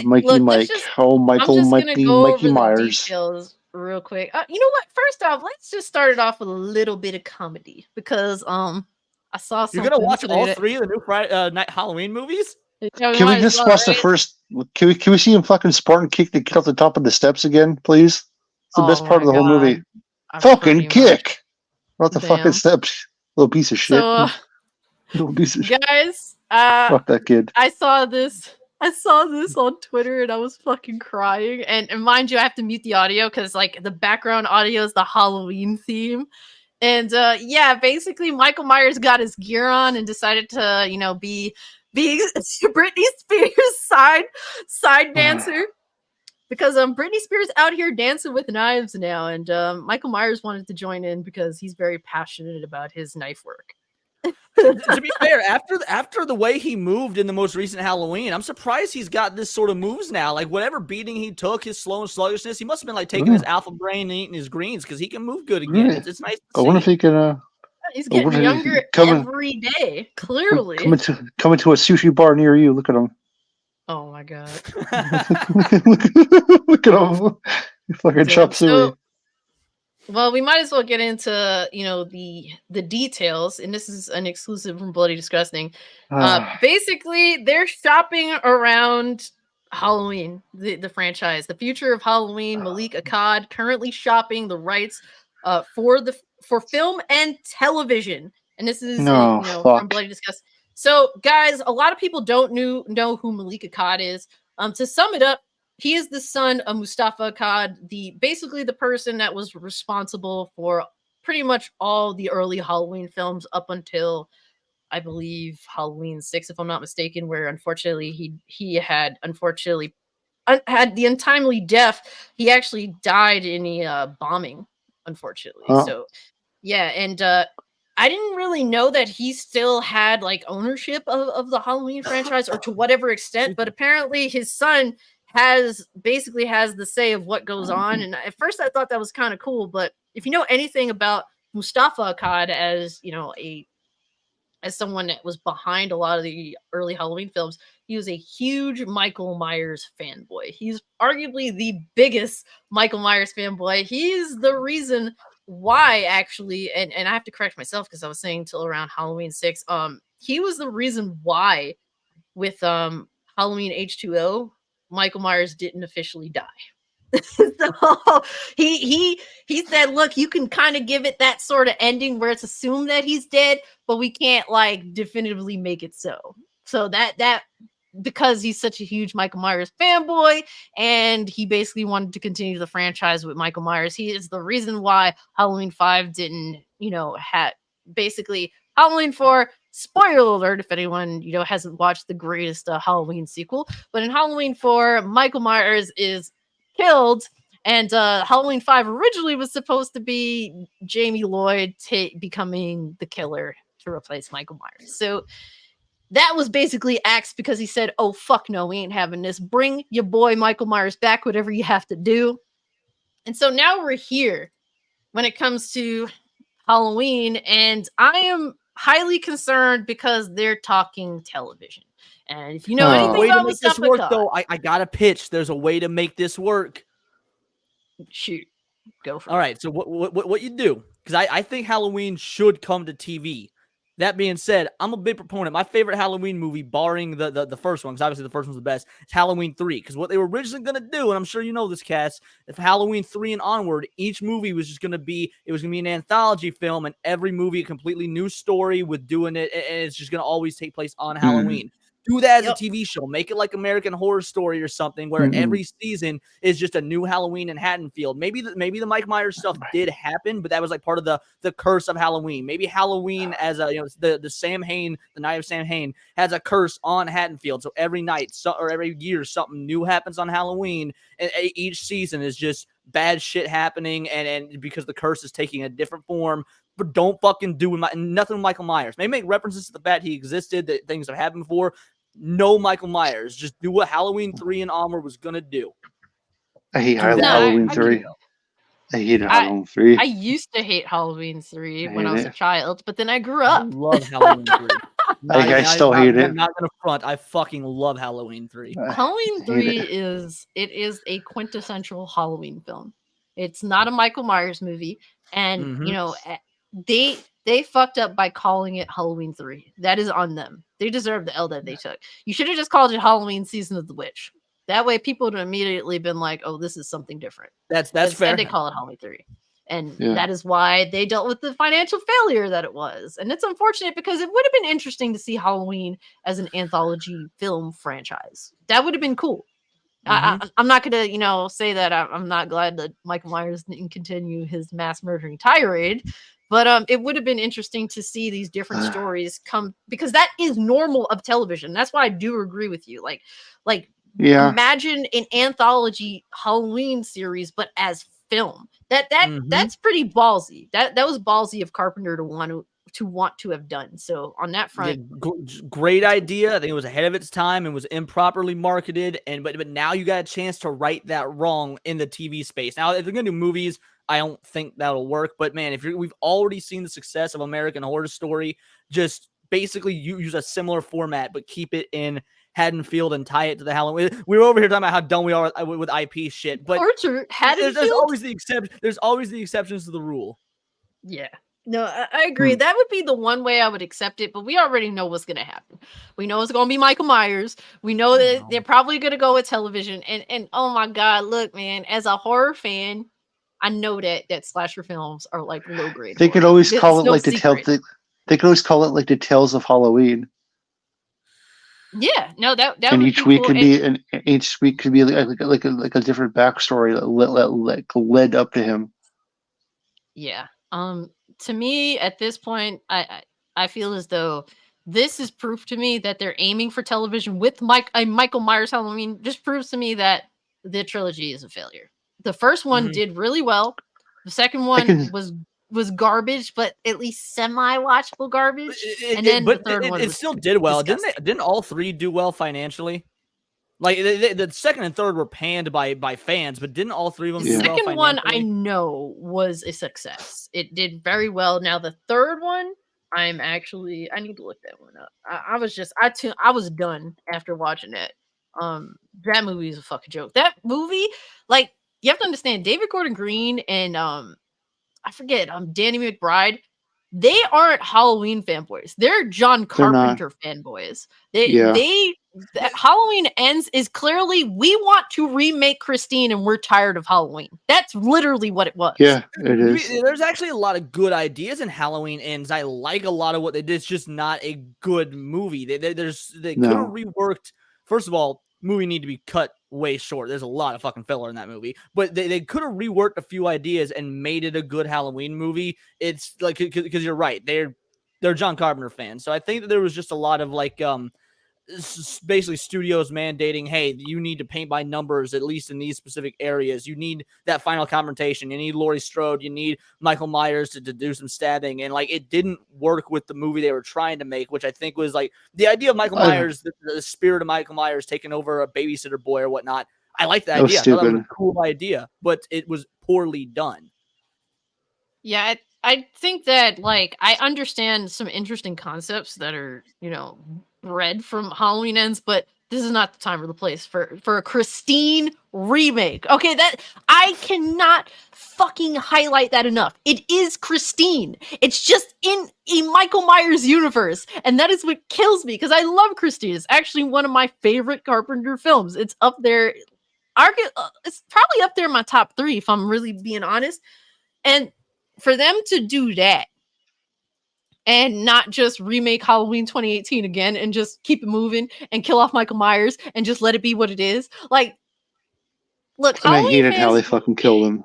Mikey Look, Mike. I'm just gonna go Mikey over the Myers. details real quick. You know what? First off, let's just start it off with a little bit of comedy because I saw You're something gonna watch today all that- 3 of the new Friday night Halloween movies? Yeah, Can we might as just well, watch the right? first? Can we see him fucking Spartan kick the kid off the top of the steps again, please? It's the best part of the whole movie. Fucking kick! Not the fucking steps, little piece of shit. So, Little piece of shit. guys, Fuck that kid. I saw this on Twitter and I was fucking crying. And mind you, I have to mute the audio because like the background audio is the Halloween theme. And yeah, basically Michael Myers got his gear on and decided to, be Britney Spears side dancer. Because Britney Spears out here dancing with knives now, and Michael Myers wanted to join in because he's very passionate about his knife work. To be fair, after the way he moved in the most recent Halloween, I'm surprised he's got this sort of moves now. Like whatever beating he took, his slow and sluggishness, he must have been like taking his alpha brain and eating his greens because he can move good again. It's nice. I wonder if he can. He's getting younger every day. Clearly, coming to a sushi bar near you. Look at him. Oh my god! Look at him. Fucking chop suey. Well, we might as well get into the details, and this is an exclusive from Bloody Disgusting. Basically, they're shopping around Halloween, the franchise, the future of Halloween. Malik Akkad currently shopping the rights for film and television, and this is from Bloody Disgusting. So, guys, a lot of people don't know who Malik Akkad is. To sum it up, he is the son of Mustafa Akkad, basically the person that was responsible for pretty much all the early Halloween films up until, I believe, Halloween 6, if I'm not mistaken, where unfortunately he had the untimely death. He actually died in a bombing, unfortunately. So, yeah, and I didn't really know that he still had like ownership of the Halloween franchise or to whatever extent, but apparently his son has the say of what goes on. And at first I thought that was kind of cool, but if you know anything about Mustafa Akkad as someone that was behind a lot of the early Halloween films, he was a huge Michael Myers fanboy. He's arguably the biggest Michael Myers fanboy. He's the reason why, actually, and I have to correct myself because I was saying till around Halloween 6. He was the reason why with Halloween H2O, Michael Myers didn't officially die. So he said, look, you can kind of give it that sort of ending where it's assumed that he's dead, but we can't like definitively make it so. So that because he's such a huge Michael Myers fanboy and he basically wanted to continue the franchise with Michael Myers, he is the reason why Halloween 5 didn't, basically Halloween 4, spoiler alert if anyone, hasn't watched the greatest Halloween sequel, but in Halloween 4, Michael Myers is killed, and Halloween 5 originally was supposed to be Jamie Lloyd becoming the killer to replace Michael Myers. So that was basically axed because he said, oh, fuck no, we ain't having this. Bring your boy Michael Myers back, whatever you have to do. And so now we're here when it comes to Halloween, and I am highly concerned because they're talking television. And if you know anything about this work, though, I got a pitch. There's a way to make this work. Shoot, go for it. All right, so what you do? Because I think Halloween should come to TV. That being said, I'm a big proponent. My favorite Halloween movie, barring the first one, because obviously the first one's the best, is Halloween 3. Because what they were originally going to do, and I'm sure you know this, Cass, if Halloween 3 and onward, each movie was just going to be, an anthology film, and every movie a completely new story with doing it, and it's just going to always take place on Halloween. Do that as a TV show. Make it like American Horror Story or something, where every season is just a new Halloween in Haddonfield. Maybe the Mike Myers stuff did happen, but that was like part of the curse of Halloween. Maybe Halloween as a the Sam Hain, the night of Sam Hain, has a curse on Haddonfield. So every night or every year something new happens on Halloween, and each season is just bad shit happening, and because the curse is taking a different form. But don't fucking do nothing with Michael Myers. Maybe make references to the fact he existed, that things have happened before. No Michael Myers. Just do what Halloween 3 and onward was gonna do. I hate Halloween 3. I hated Halloween 3. I used to hate Halloween 3 when I was a child, but then I grew up. I love Halloween 3. I still hate it. I'm not gonna front. I fucking love Halloween 3. Halloween 3 is a quintessential Halloween film. It's not a Michael Myers movie, and they fucked up by calling it Halloween 3. That is on them. They deserve the L that they took. You should have just called it Halloween Season of the Witch. That way people would have immediately been like, oh, this is something different. That's fair. They call it Halloween 3. And that is why they dealt with the financial failure that it was. And it's unfortunate because it would have been interesting to see Halloween as an anthology film franchise. That would have been cool. I'm not going to, say that I'm not glad that Michael Myers didn't continue his mass murdering tirade. But it would have been interesting to see these different stories come, because that is normal of television. That's why I do agree with you. Imagine an anthology Halloween series, but as film. That's pretty ballsy. That was ballsy of Carpenter to want to have done. So on that front, great idea. I think it was ahead of its time and was improperly marketed. But now you got a chance to right that wrong in the TV space. Now, if they're gonna do movies, I don't think that'll work. But man, we've already seen the success of American Horror Story. Just basically use a similar format, but keep it in Haddonfield and tie it to the Halloween. We were over here talking about how dumb we are with IP shit, but there's always the exception. There's always the exceptions to the rule. Yeah. No, I agree. That would be the one way I would accept it, but we already know what's going to happen. We know it's going to be Michael Myers. We know that they're probably going to go with television. And oh my God, look, man, as a horror fan, I know that slasher films are like low grade. They could always call it like the They could always call it like the Tales of Halloween. Yeah, no, that and would each be week cool. each week could be like a different backstory that led up to him. Yeah. To me, at this point, I feel as though this is proof to me that they're aiming for television with Michael Myers Halloween. Just proves to me that the trilogy is a failure. The first one did really well. The second one was garbage, but at least semi-watchable garbage. And then the third one still did well. Didn't all three do well financially? Like the second and third were panned by fans, but didn't all three of them do well financially? The second one I know was a success. It did very well. Now the third one, I need to look that one up. I was done after watching it. That movie is a fucking joke. That movie, like, you have to understand, David Gordon Green and I forget, Danny McBride, they aren't Halloween fanboys. They're John Carpenter fanboys. Halloween Ends is clearly, we want to remake Christine and we're tired of Halloween. That's literally what it was. Yeah, it is. There's actually a lot of good ideas in Halloween Ends. I like a lot of what they did. It's just not a good movie. They could have reworked. First of all, movie need to be cut way short. There's a lot of fucking filler in that movie, but they could have reworked a few ideas and made it a good Halloween movie. It's like, because you're right, they're John Carpenter fans, so I think that there was just a lot of like basically studios mandating, hey, you need to paint by numbers, at least in these specific areas. You need that final confrontation. You need Laurie Strode. You need Michael Myers to do some stabbing. And like, it didn't work with the movie they were trying to make, which I think was like the idea of Michael Myers, the spirit of Michael Myers taking over a babysitter boy or whatnot. I like that idea. I thought that was a cool idea, but it was poorly done. Yeah, I think that, like, I understand some interesting concepts that are, bred from Halloween Ends, but this is not the time or the place for a Christine remake. Okay, that I cannot fucking highlight that enough. It is Christine. It's just in a Michael Myers universe, and that is what kills me, because I love Christine. It's actually one of my favorite Carpenter films. It's up there. It's probably up there in my top 3 if I'm really being honest. And for them to do that and not just remake Halloween 2018 again and just keep it moving and kill off Michael Myers and just let it be what it is. Like, look, And I Halloween hated how fans, they fucking killed him.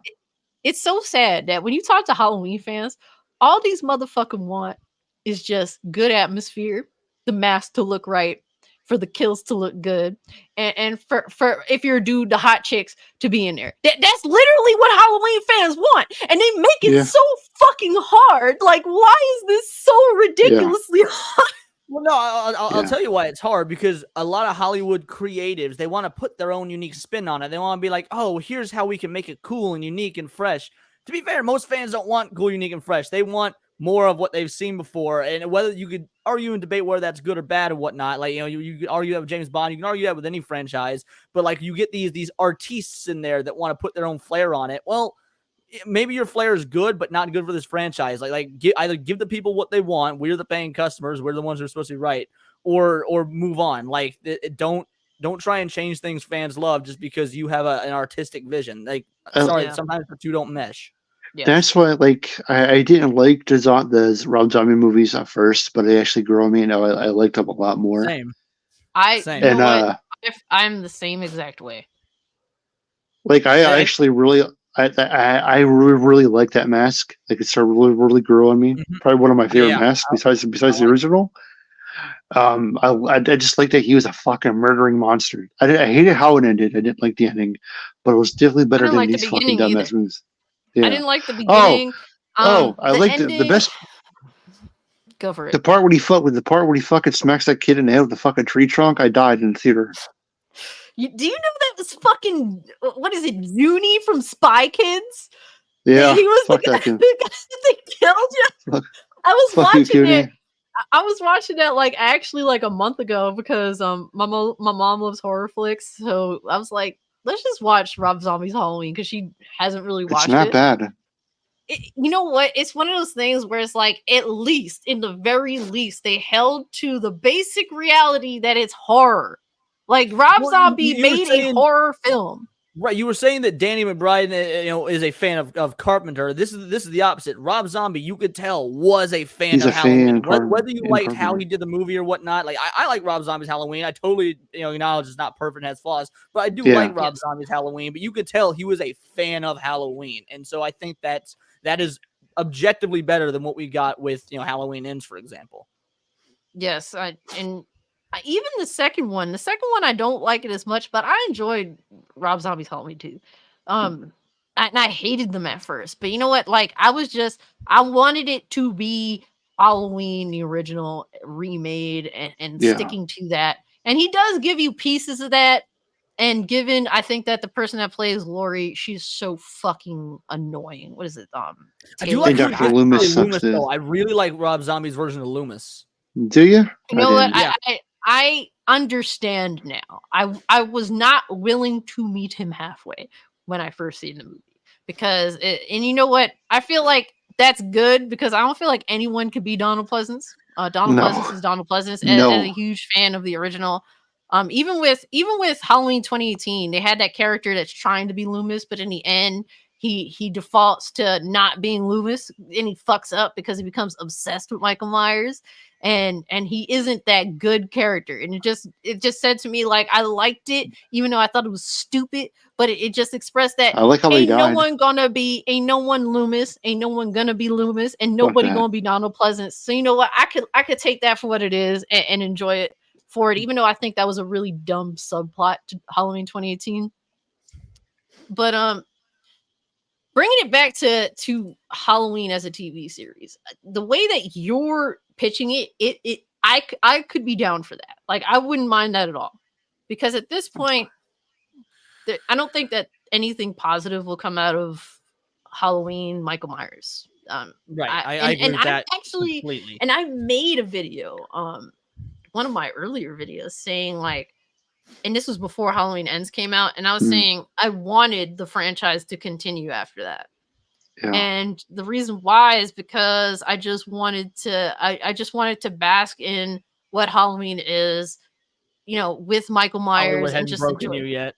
it's so sad that when you talk to Halloween fans, all these motherfucking want is just good atmosphere, the mask to look right, for the kills to look good, and for if you're a dude, the hot chicks to be in there. That's literally what Halloween fans want, and they make it so fucking hard. Like, why is this so ridiculously hard? Well, no, I'll tell you why it's hard, because a lot of Hollywood creatives, they want to put their own unique spin on it. They want to be like, oh, here's how we can make it cool and unique and fresh. To be fair, most fans don't want cool, unique, and fresh. They want more of what they've seen before. And whether you could argue and debate whether that's good or bad or whatnot, like, you know, you could argue that with James Bond, you can argue that with any franchise, but like, you get these artistes in there that want to put their own flair on it. Well, maybe your flair is good, but not good for this franchise. Either give the people what they want. We're the paying customers. We're the ones who are supposed to be right, or move on. Like, don't try and change things fans love just because you have an artistic vision. Like, sometimes the two don't mesh. Yeah. That's why, like, I didn't like the Rob Zombie movies at first, but they actually grew on me, and I liked them a lot more. Same. You know what? I'm the same exact way. Like, I actually really. I really like that mask. Like, it started really grew on me. Mm-hmm. Probably one of my favorite masks besides the original. I just like that he was a fucking murdering monster. I hated how it ended. I didn't like the ending, but it was definitely better than these fucking dumbass movies. Yeah. I didn't like the beginning. I liked the best. Go for it. The part where he fucking smacks that kid in the head with the fucking tree trunk. I died in the theater. Do you know that was fucking, what is it, Uni from Spy Kids? Yeah, he was the guy that killed you. I was watching it. I was watching that actually a month ago because my mom loves horror flicks, so I was like, let's just watch Rob Zombie's Halloween because she hasn't really watched it. It's not bad. You know what? It's one of those things where it's like, at least, in the very least, they held to the basic reality that it's horror. Like, Rob Zombie made a horror film. Right, you were saying that Danny McBride, is a fan of Carpenter. This is the opposite. Rob Zombie, you could tell, was a fan of Halloween. Whether you liked how he did the movie or whatnot, like I like Rob Zombie's Halloween. I totally acknowledge it's not perfect and has flaws, but I do like Rob Zombie's Halloween. But you could tell he was a fan of Halloween, and so I think that is objectively better than what we got with Halloween Ends, for example. Yes, even the second one I don't like it as much, but I enjoyed Rob Zombie's Halloween too. And I hated them at first, but you know what? Like, I wanted it to be Halloween, the original, remade, and sticking to that. And he does give you pieces of that. And given, I think that the person that plays Laurie, she's so fucking annoying. What is it? I do like Dr. Loomis. I really like Rob Zombie's version of Loomis. Do you? You know what? I understand now. I was not willing to meet him halfway when I first seen the movie because and you know what? I feel like that's good because I don't feel like anyone could be Donald Pleasence. Pleasence is Donald Pleasence, as a huge fan of the original. Even with Halloween 2018, they had that character that's trying to be Loomis, but in the end, he defaults to not being Loomis, and he fucks up because he becomes obsessed with Michael Myers, and he isn't that good character. And it just said to me, like, I liked it, even though I thought it was stupid, but it just expressed that I like how ain't no one Loomis, ain't no one gonna be Loomis, and nobody gonna be Donald Pleasence. So you know what? I could take that for what it is and enjoy it for it, even though I think that was a really dumb subplot to Halloween 2018. But bringing it back to Halloween as a TV series, the way that you're pitching it, I could be down for that. Like, I wouldn't mind that at all, because at this point, I don't think that anything positive will come out of Halloween Michael Myers. Right, I agree with that completely. And I made a video, one of my earlier videos, saying like, and this was before Halloween Ends came out, and I was saying I wanted the franchise to continue after that. Yeah. And the reason why is because I just wanted to bask in what Halloween is, with Michael Myers, and just enjoy you yet.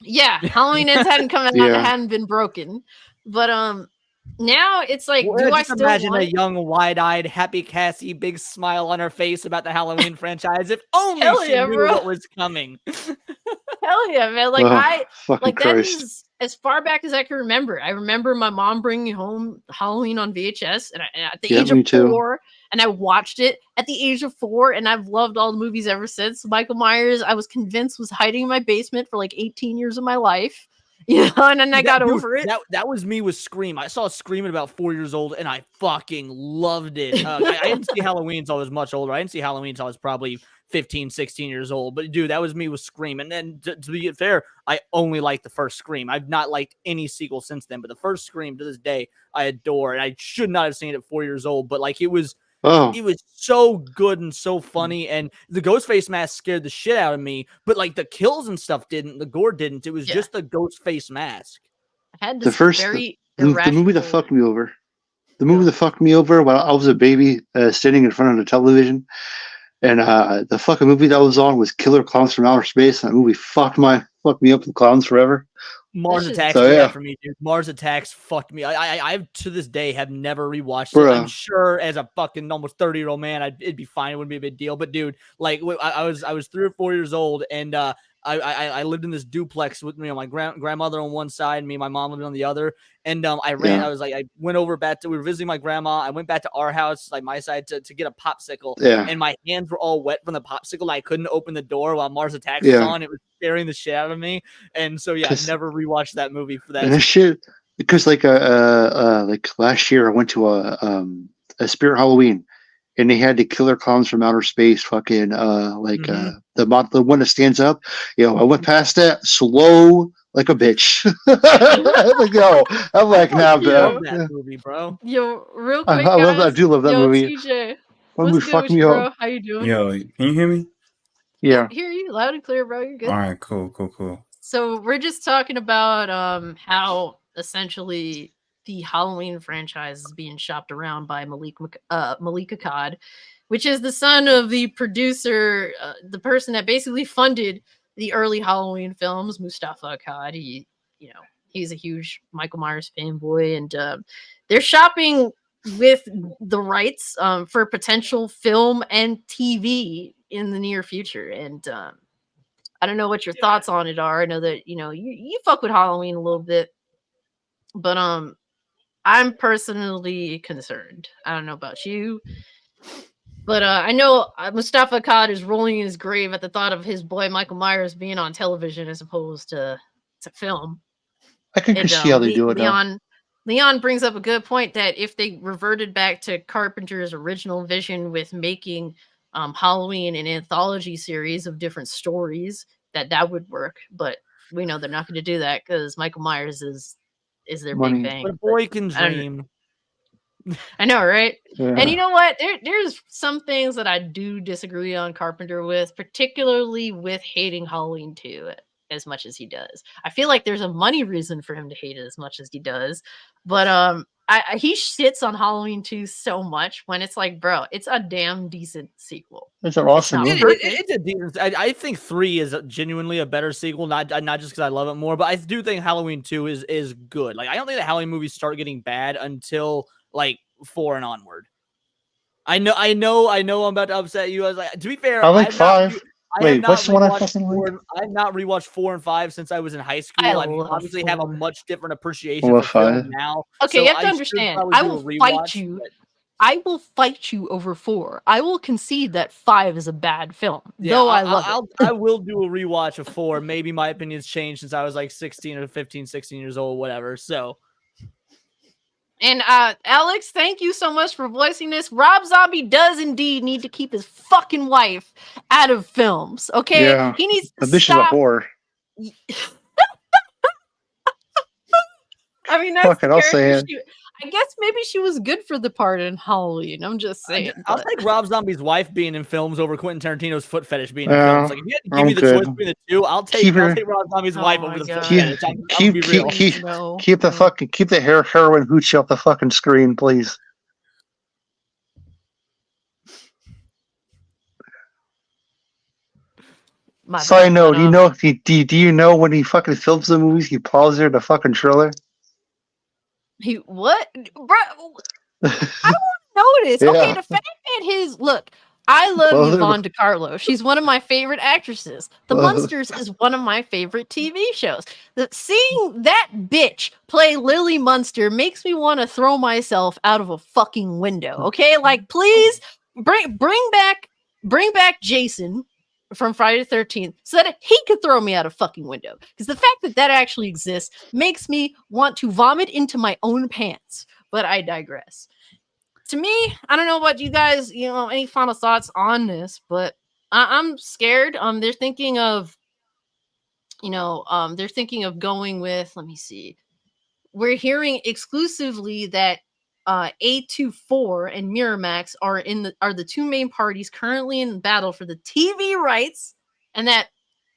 Yeah, Halloween Ends hadn't come out, it hadn't been broken. But now it's like, Well, do I just still imagine want a it? young, wide-eyed, happy Cassie, big smile on her face about the Halloween franchise. If only Hell she yeah, knew bro. what was coming. Hell yeah, man. Oh, fucking That Christ. is as far back as I can remember. I remember my mom bringing home Halloween on VHS and at the age me of too. 4, and I watched it at the age of 4, and I've loved all the movies ever since. Michael Myers, I was convinced, was hiding in my basement for like 18 years of my life. You know, and then I got over it. That was me with Scream. I saw Scream at about 4 years old, and I fucking loved it. I didn't see Halloween until I was much older. I didn't see Halloween until I was probably 15, 16 years old. But dude, that was me with Scream. And then to be fair, I only liked the first Scream. I've not liked any sequel since then. But the first Scream to this day, I adore. And I should not have seen it at 4 years old. But like it was so good and so funny. And the Ghostface mask scared the shit out of me. But like the kills and stuff didn't. The gore didn't. It was just the Ghostface mask. I had The this first, very the movie that irrational- fucked me over. The movie that fucked me over while I was a baby, standing in front of the television, and the fucking movie that was on was Killer Clowns from Outer Space. And that movie fucked me up with clowns forever. Mars Attacks did that for me, dude. Mars Attacks fucked me. I to this day have never rewatched it. I'm sure as a fucking almost 30-year-old man, it'd be fine. It wouldn't be a big deal. But dude, like I was 3 or 4 years old, and I lived in this duplex with my grandmother on one side, me and my mom lived on the other. And I went over back to, we were visiting my grandma. I went back to our house, like my side, to get a popsicle. Yeah. And my hands were all wet from the popsicle. I couldn't open the door while Mars Attacks was on. It was scaring the shit out of me. And so I never rewatched that movie for that. And that shit, because like last year I went to a Spirit Halloween, and they had the Killer Clowns from Outer Space fucking the one that stands up. I went past that slow like a bitch. I'm like, nah, bro. That movie, bro. Yo, real quick, I love that. I do love that movie. TJ, One movie fucked me bro? up. How you doing? Yo, can you hear me? Yeah. I hear you loud and clear, bro. You're good. All right, cool. So we're just talking about how essentially the Halloween franchise is being shopped around by Malika Akkad, which is the son of the producer, the person that basically funded the early Halloween films, Mustafa Akkad. He's a huge Michael Myers fanboy, and they're shopping with the rights for potential film and TV in the near future. And I don't know what your thoughts on it are. I know that you fuck with Halloween a little bit, but I'm personally concerned. I don't know about you, but I know Mustafa Akkad is rolling in his grave at the thought of his boy Michael Myers being on television as opposed to film. I can see how they do it now. Leon brings up a good point that if they reverted back to Carpenter's original vision with making Halloween an anthology series of different stories, that would work. But we know they're not going to do that because Michael Myers is their big bang. But a boy can dream. I know, right? Yeah. And you know what? There's some things that I do disagree on Carpenter with, particularly with hating Halloween 2 as much as he does. I feel like there's a money reason for him to hate it as much as he does. But he shits on Halloween 2 so much when it's like, bro, it's a damn decent sequel. It's an awesome movie. It's a decent. I think 3 is genuinely a better sequel, not just because I love it more, but I do think Halloween 2 is good. Like I don't think the Halloween movies start getting bad until like 4 and onward. I know I'm about to upset you. I was like, to be fair, I like 5. Wait, what's the one I fucking like? I have not rewatched 4 and 5 since I was in high school. I obviously have a much different appreciation for film now. Okay, so you have to understand. I will fight you. I will fight you over 4. I will concede that 5 is a bad film, though I love it. I will do a rewatch of 4. Maybe my opinion's changed since I was like 16 or 15, 16 years old, whatever. So. And Alex, thank you so much for voicing this. Rob Zombie does indeed need to keep his fucking wife out of films. Okay, yeah. He needs to this stop. Is a whore. I mean, that's fucking. I'll say it. I guess maybe she was good for the part in Halloween. I'm just saying. I'll take Rob Zombie's wife being in films over Quentin Tarantino's foot fetish being in films. Like if you had to give me the choice between the two, I'll take Rob Zombie's wife over the foot fetish. Keep the heroin hoochie off the fucking screen, please. Side note, do you know when he fucking films the movies, he pauses there the fucking trailer? He what, bro? I don't want to notice. Yeah. Okay, the fact that look. I love Well, Yvonne DiCarlo. She's one of my favorite actresses. The Munsters is one of my favorite TV shows. Seeing that bitch play Lily Munster makes me want to throw myself out of a fucking window. Okay, like please bring back Jason from Friday the 13th so that he could throw me out a fucking window. Because the fact that that actually exists makes me want to vomit into my own pants. But I digress. To me, I don't know about you guys, any final thoughts on this, but I'm scared. They're thinking of, they're thinking of going with, let me see. We're hearing exclusively that A24 and Miramax are the two main parties currently in battle for the TV rights, and that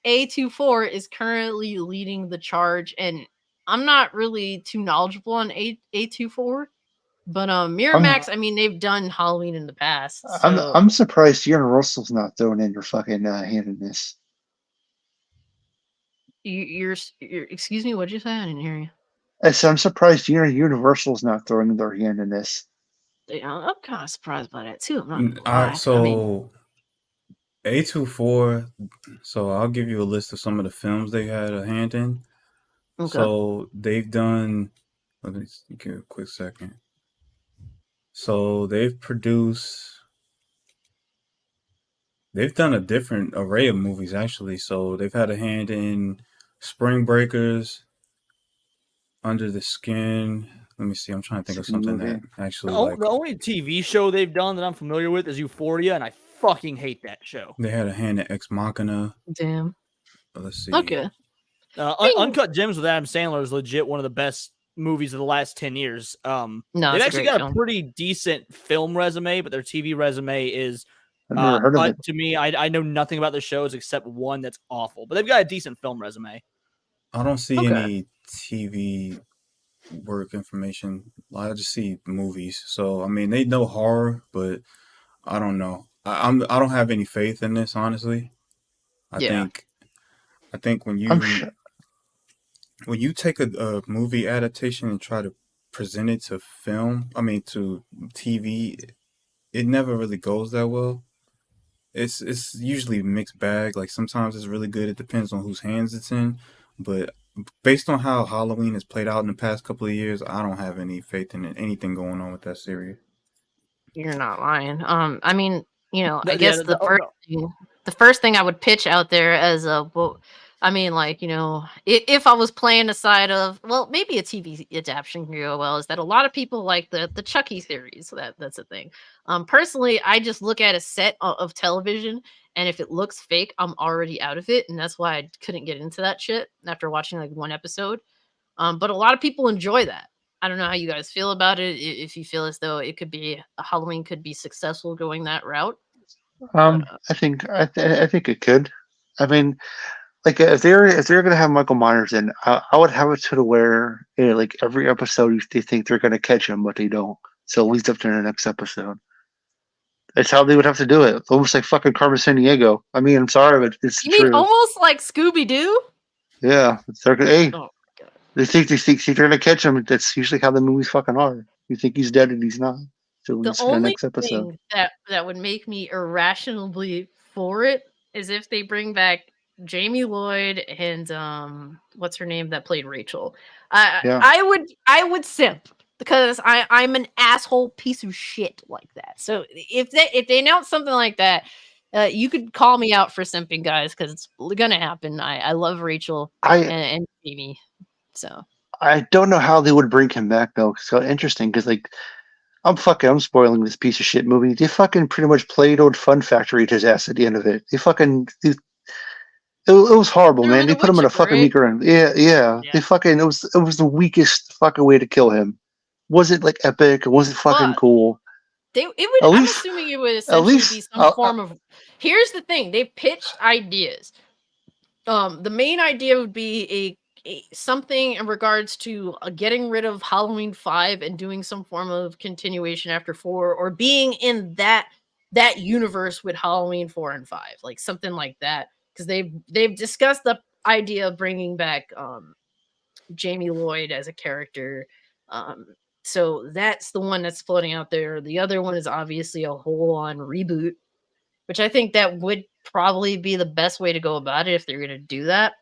A24 is currently leading the charge. And I'm not really too knowledgeable on A24. But Miramax, I mean, they've done Halloween in the past. So I'm surprised Universal's not throwing in your fucking hand in this. you're excuse me, what'd you say? I didn't hear you. I said I'm surprised Universal's not throwing their hand in this. I'm kind of surprised by that too. I'm not gonna All lie. right, so A24. So I'll give you a list of some of the films they had a hand in. Okay. So they've done. Let me give a quick second. So they've done a different array of movies actually. So they've had a hand in Spring Breakers, Under the Skin. Let me see. I'm trying to think of something that actually the only TV show they've done that I'm familiar with is Euphoria, and I fucking hate that show. They had a hand in Ex Machina. Damn. Let's see. Okay. Uncut Gems with Adam Sandler is legit one of the best movies of the last 10 years. They've actually got a pretty decent film resume, but their TV resume is I've never heard of it. to me. I know nothing about the shows except one that's awful, but they've got a decent film resume. I don't see any TV work information. I just see movies. So I mean, they know horror, but I don't know. I don't have any faith in this, honestly. I think when you take a movie adaptation and try to present it to to TV, it never really goes that well. It's usually a mixed bag. Like sometimes it's really good. It depends on whose hands it's in. But based on how Halloween has played out in the past couple of years, I don't have any faith in anything going on with that series. You're not lying. I mean, I guess the first thing I would pitch out there as I mean, like, if I was playing the side of, well, maybe a TV adaptation can go well, is that a lot of people like the Chucky series. So that's a thing. Personally, I just look at a set of television, and if it looks fake, I'm already out of it. And that's why I couldn't get into that shit after watching like one episode. But a lot of people enjoy that. I don't know how you guys feel about it. If you feel as though Halloween could be successful going that route. I think it could. I mean, like if they're gonna have Michael Myers in, I would have it to where like every episode they think they're gonna catch him, but they don't. So it leads up to the next episode. That's how they would have to do it. Almost like fucking Carmen Sandiego. I mean, I'm sorry, but it's you mean almost like Scooby Doo? Yeah, they think they're gonna catch him. That's usually how the movies fucking are. You think he's dead and he's not. So the only thing that would make me irrationally for it is if they bring back Jamie Lloyd and what's her name that played Rachel. I would simp because I'm an asshole piece of shit like that. So if they announce something like that, you could call me out for simping, guys, because it's gonna happen. I love Rachel and Jamie. So I don't know how they would bring him back though. So interesting because like I'm spoiling this piece of shit movie. They fucking pretty much played old Fun Factory to his ass at the end of it. It was horrible, man. They put him in a fucking meeker. Yeah. They fucking it was the weakest fucking way to kill him. Wasn't like epic. It wasn't fucking cool. I'm assuming it would essentially be some form of. Here's the thing: they pitched ideas. The main idea would be something in regards to getting rid of Halloween 5 and doing some form of continuation after 4, or being in that universe with Halloween 4 and 5, like something like that. Because they've discussed the idea of bringing back Jamie Lloyd as a character. So that's the one that's floating out there. The other one is obviously a whole-on reboot, which I think that would probably be the best way to go about it if they're going to do that.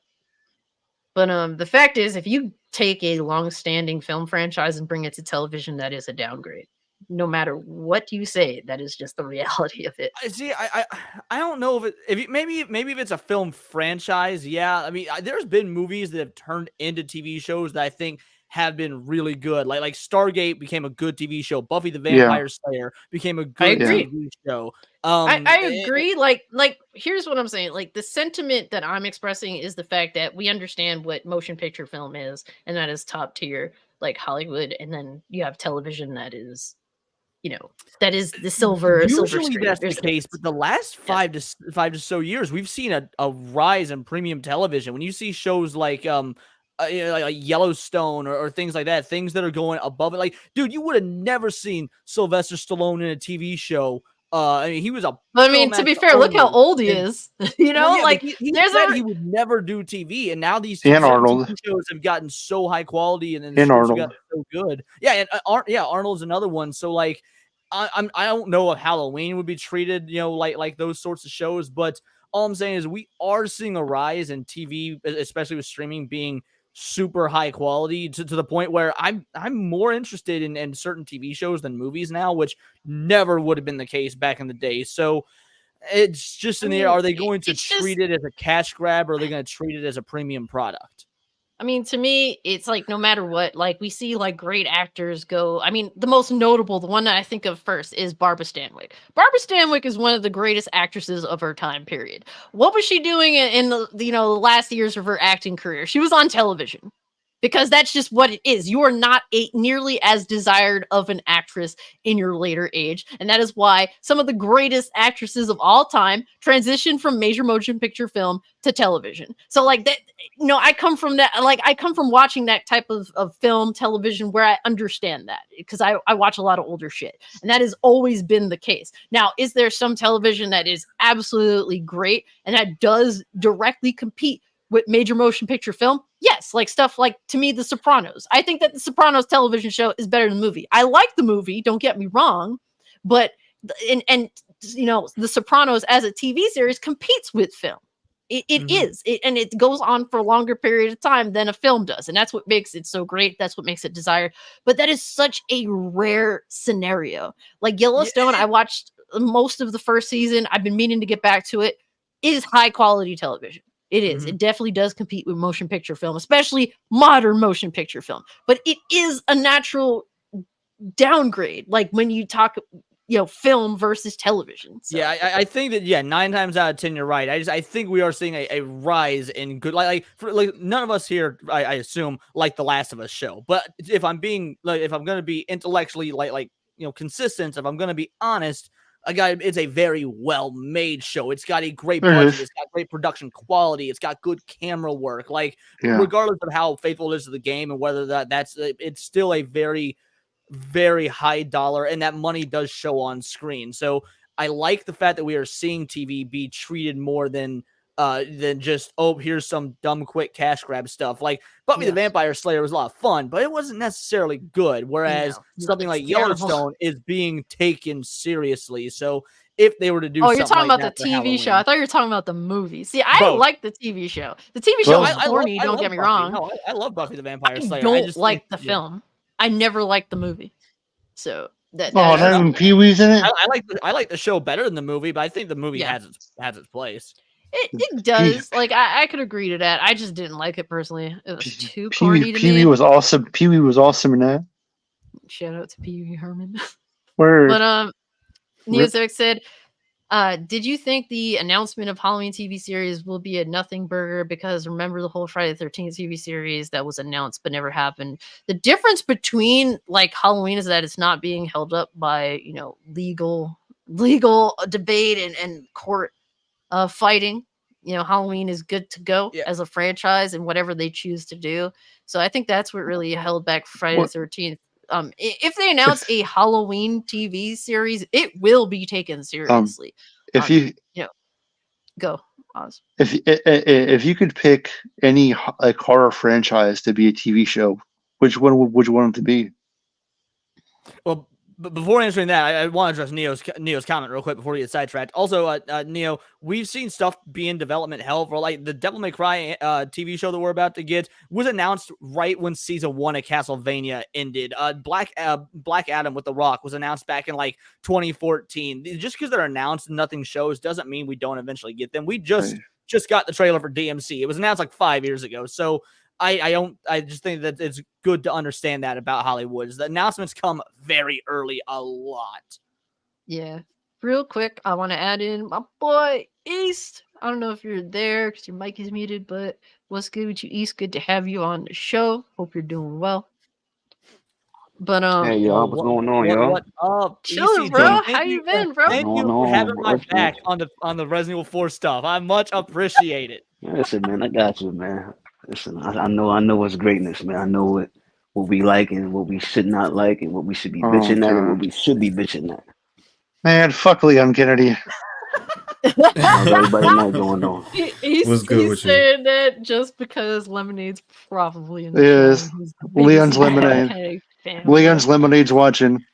But the fact is, if you take a long-standing film franchise and bring it to television, that is a downgrade. No matter what you say, that is just the reality of it. I see. I don't know if maybe if it's a film franchise. Yeah, I mean, there's been movies that have turned into TV shows that I think have been really good. Like Stargate became a good TV show. Buffy the Vampire Slayer became a good TV show. I agree. Like here's what I'm saying. Like the sentiment that I'm expressing is the fact that we understand what motion picture film is, and that is top tier, like Hollywood, and then you have television that is, that is the silver. Usually that's the case, but the last five to so years, we've seen a rise in premium television. When you see shows like like Yellowstone or things like that, things that are going above it. Like, dude, you would have never seen Sylvester Stallone in a TV show. I mean, he was a. But I mean, to be fair, look how old he is. Like he said he would never do TV, and now these Arnold TV shows have gotten so high quality, and then the scripts have gotten so good. Yeah, and Arnold's another one. So like, I don't know if Halloween would be treated, like those sorts of shows, but all I'm saying is we are seeing a rise in TV, especially with streaming being super high quality to the point where I'm more interested in certain TV shows than movies now, which never would have been the case back in the day. So it's just in the air. Are they going to treat it as a cash grab, or are they going to treat it as a premium product? I mean, to me, it's like no matter what, like we see like great actors go. I mean, the most notable, the one that I think of first is Barbara Stanwyck. Barbara Stanwyck is one of the greatest actresses of her time period. What was she doing in the last years of her acting career? She was on television. Because that's just what it is. You are not nearly as desired of an actress in your later age. And that is why some of the greatest actresses of all time transitioned from major motion picture film to television. So like that, I come from that. Like I come from watching that type of film, television, where I understand that because I watch a lot of older shit. And that has always been the case. Now, is there some television that is absolutely great and that does directly compete with major motion picture film? Yes, like stuff like, to me, The Sopranos. I think that The Sopranos television show is better than the movie. I like the movie, don't get me wrong, but The Sopranos as a TV series competes with film. It is, and it goes on for a longer period of time than a film does, and that's what makes it so great. That's what makes it desired. But that is such a rare scenario. Like Yellowstone, I watched most of the first season. I've been meaning to get back to it. It is high quality television. It is. It definitely does compete with motion picture film, especially modern motion picture film. But it is a natural downgrade, like when you talk, film versus television. So. Yeah, I think that 9 times out of 10 you're right. I think we are seeing a rise in good, like none of us here, I assume, like the Last of Us show. But if I'm being if I'm going to be intellectually consistent, if I'm going to be honest. It's a very well-made show. It's got a great budget. It's got great production quality. It's got good camera work. Regardless of how faithful it is to the game and whether it's still a very, very high dollar, and that money does show on screen. So I like the fact that we are seeing TV be treated more than just, here's some dumb quick cash grab stuff. Like Buffy the Vampire Slayer was a lot of fun, but it wasn't necessarily good. Whereas something like Yellowstone is being taken seriously. So if they were to do, you're talking about the TV show. I thought you were talking about the movie. See, I like the TV show. The TV show is corny. Don't get me wrong. No, I love Buffy the Vampire Slayer. I don't like the film. I never liked the movie. So that. Not even Pee-wee's in it. I like the show better than the movie, but I think the movie has its place. It does. Like I could agree to that. I just didn't like it personally. It was too corny to me. Pee-wee was awesome. Pee-wee was awesome in that. Shout out to Pee-wee Herman. Word. But Neozerk said, did you think the announcement of Halloween TV series will be a nothing burger? Because remember the whole Friday the 13th TV series that was announced but never happened. The difference between like Halloween is that it's not being held up by legal debate and court fighting. Halloween is good to go as a franchise and whatever they choose to do. So I think that's what really held back Friday the 13th. If they announce a Halloween TV series, it will be taken seriously. If you go, Oz. If you could pick any like horror franchise to be a TV show, Which one would you want it to be? Well, but before answering that, I want to address Neo's comment real quick before we get sidetracked. Also, Neo, we've seen stuff be in development hell for like the Devil May Cry TV show that we're about to get was announced right when season 1 of Castlevania ended. Black Adam with The Rock was announced back in like 2014. Just because they're announced and nothing shows doesn't mean we don't eventually get them. We just got the trailer for DMC. It was announced like 5 years ago. So I just think that it's good to understand that about Hollywood is the announcements come very early a lot. Yeah. Real quick, I want to add in my boy East. I don't know if you're there because your mic is muted, but what's good with you, East? Good to have you on the show. Hope you're doing well. But hey y'all, what's going on, y'all? What up, chilling, EC, bro? Thank How you been, bro? Thank you for having my back on the Resident Evil 4 stuff. I much appreciate it. Listen, man, I got you, man. Listen, I know what's greatness, man. I know what we like and what we should not like, and what we should be bitching at, and what we should be bitching at. Man, fuck Leon Kennedy. How's everybody night going on? What's good with you? saying that just because Lemonade's probably in the Yes, show. He's the Leon's biggest Lemonade. okay fan. Leon's Lemonade's watching.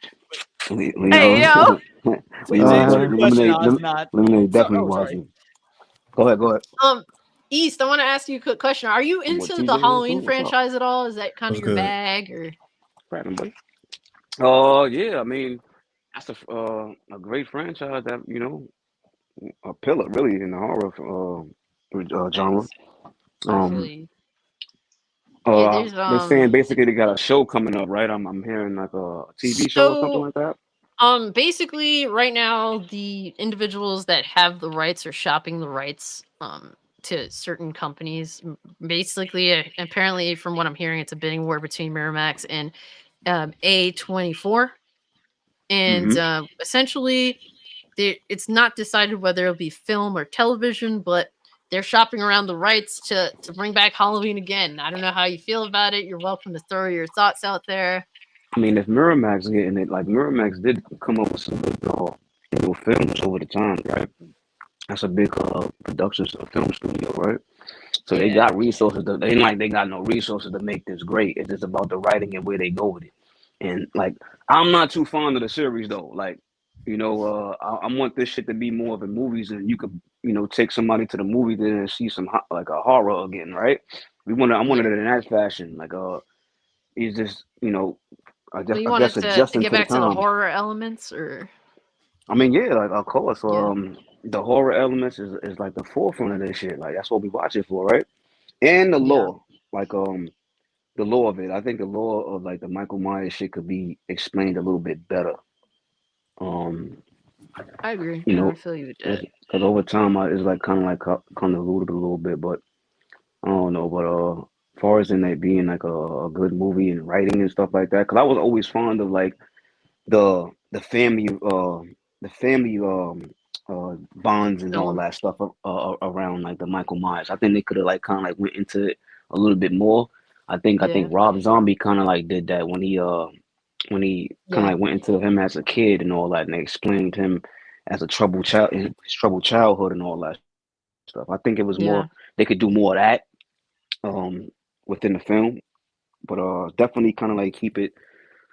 Leon, Hey, yo. Lemonade definitely watching. Go ahead. East, I want to ask you a quick question. Are you into the Halloween franchise at all? Is that kind of your bag, or? Oh yeah, I mean that's a great franchise that a pillar really in the horror genre. They're saying basically they got a show coming up, right? I'm hearing like a TV show or something like that. Basically, right now the individuals that have the rights are shopping the rights to certain companies. Basically, apparently, from what I'm hearing, it's a bidding war between Miramax and A24, and essentially, it's not decided whether it'll be film or television, but they're shopping around the rights to bring back Halloween again. I don't know how you feel about it. You're welcome to throw your thoughts out there. I mean, if Miramax getting it, like Miramax did come up with some good films over the time, right? That's a big production film studio, right? So they got resources. They got no resources to make this great. It's just about the writing and where they go with it. And like, I'm not too fond of the series though. Like, I want this shit to be more of a movies, and you could, take somebody to the movie theater and see some like a horror again, right? I wanted it in that fashion. Like, it's just, I guess to get back to the horror elements, or. I mean, yeah, like of course. The horror elements is like the forefront of this shit. Like that's what we watch it for, right? And the lore, like the lore of it. I think the lore of like the Michael Myers shit could be explained a little bit better. I agree. I feel you with that. Because over time, it's like kind of convoluted a little bit, but I don't know. But as far as in it being like a good movie and writing and stuff like that, because I was always fond of like the family bonds and all that stuff around like the Michael Myers. I think they could have like kind of like went into it a little bit more. I think Rob Zombie kind of like did that when he kind of like went into him as a kid and all that, and they explained him as a troubled child, his troubled childhood and all that stuff. I think it was more they could do more of that within the film, but definitely kind of like keep it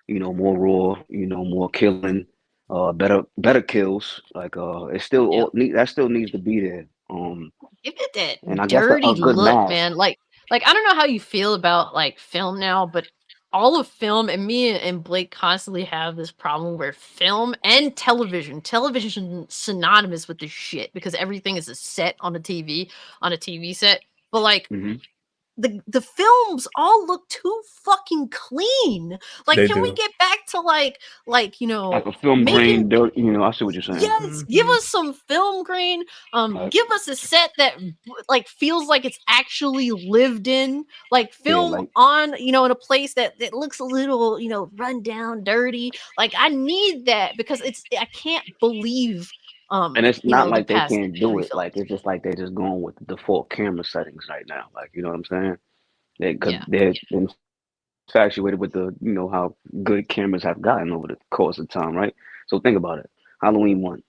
more raw, more killing. Better kills. Like it still that still needs to be there. Give it that and I dirty guess a good look, mask. man. Like I don't know how you feel about like film now, but all of film, and me and Blake constantly have this problem where film and television synonymous with this shit because everything is a set on a TV set. But like the films all look too fucking clean. Like, can we get back to like a film grain dirt? I see what you're saying. Yes, give us some film grain. Give us a set that like feels like it's actually lived in. Like film on, in a place that looks a little, run down, dirty. Like I need that because I can't believe. And it's not like they can't do it. Like it's just like they're just going with the default camera settings right now. Like you know what I'm saying? They're infatuated with the how good cameras have gotten over the course of time, right? So think about it. Halloween 1,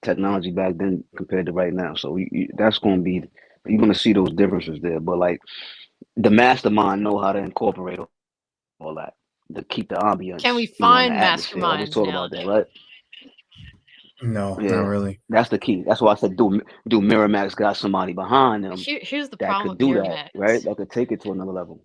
technology back then compared to right now. So that's going to be you're going to see those differences there. But like the mastermind know how to incorporate all that to keep the ambiance. Can we The find atmosphere. Always masterminds talk about nowadays? that, right? No, Yeah, not really. that's the key. That's why I said do Miramax got somebody behind them Here's the that problem could with do that, right? Miramax. That could take it to another level.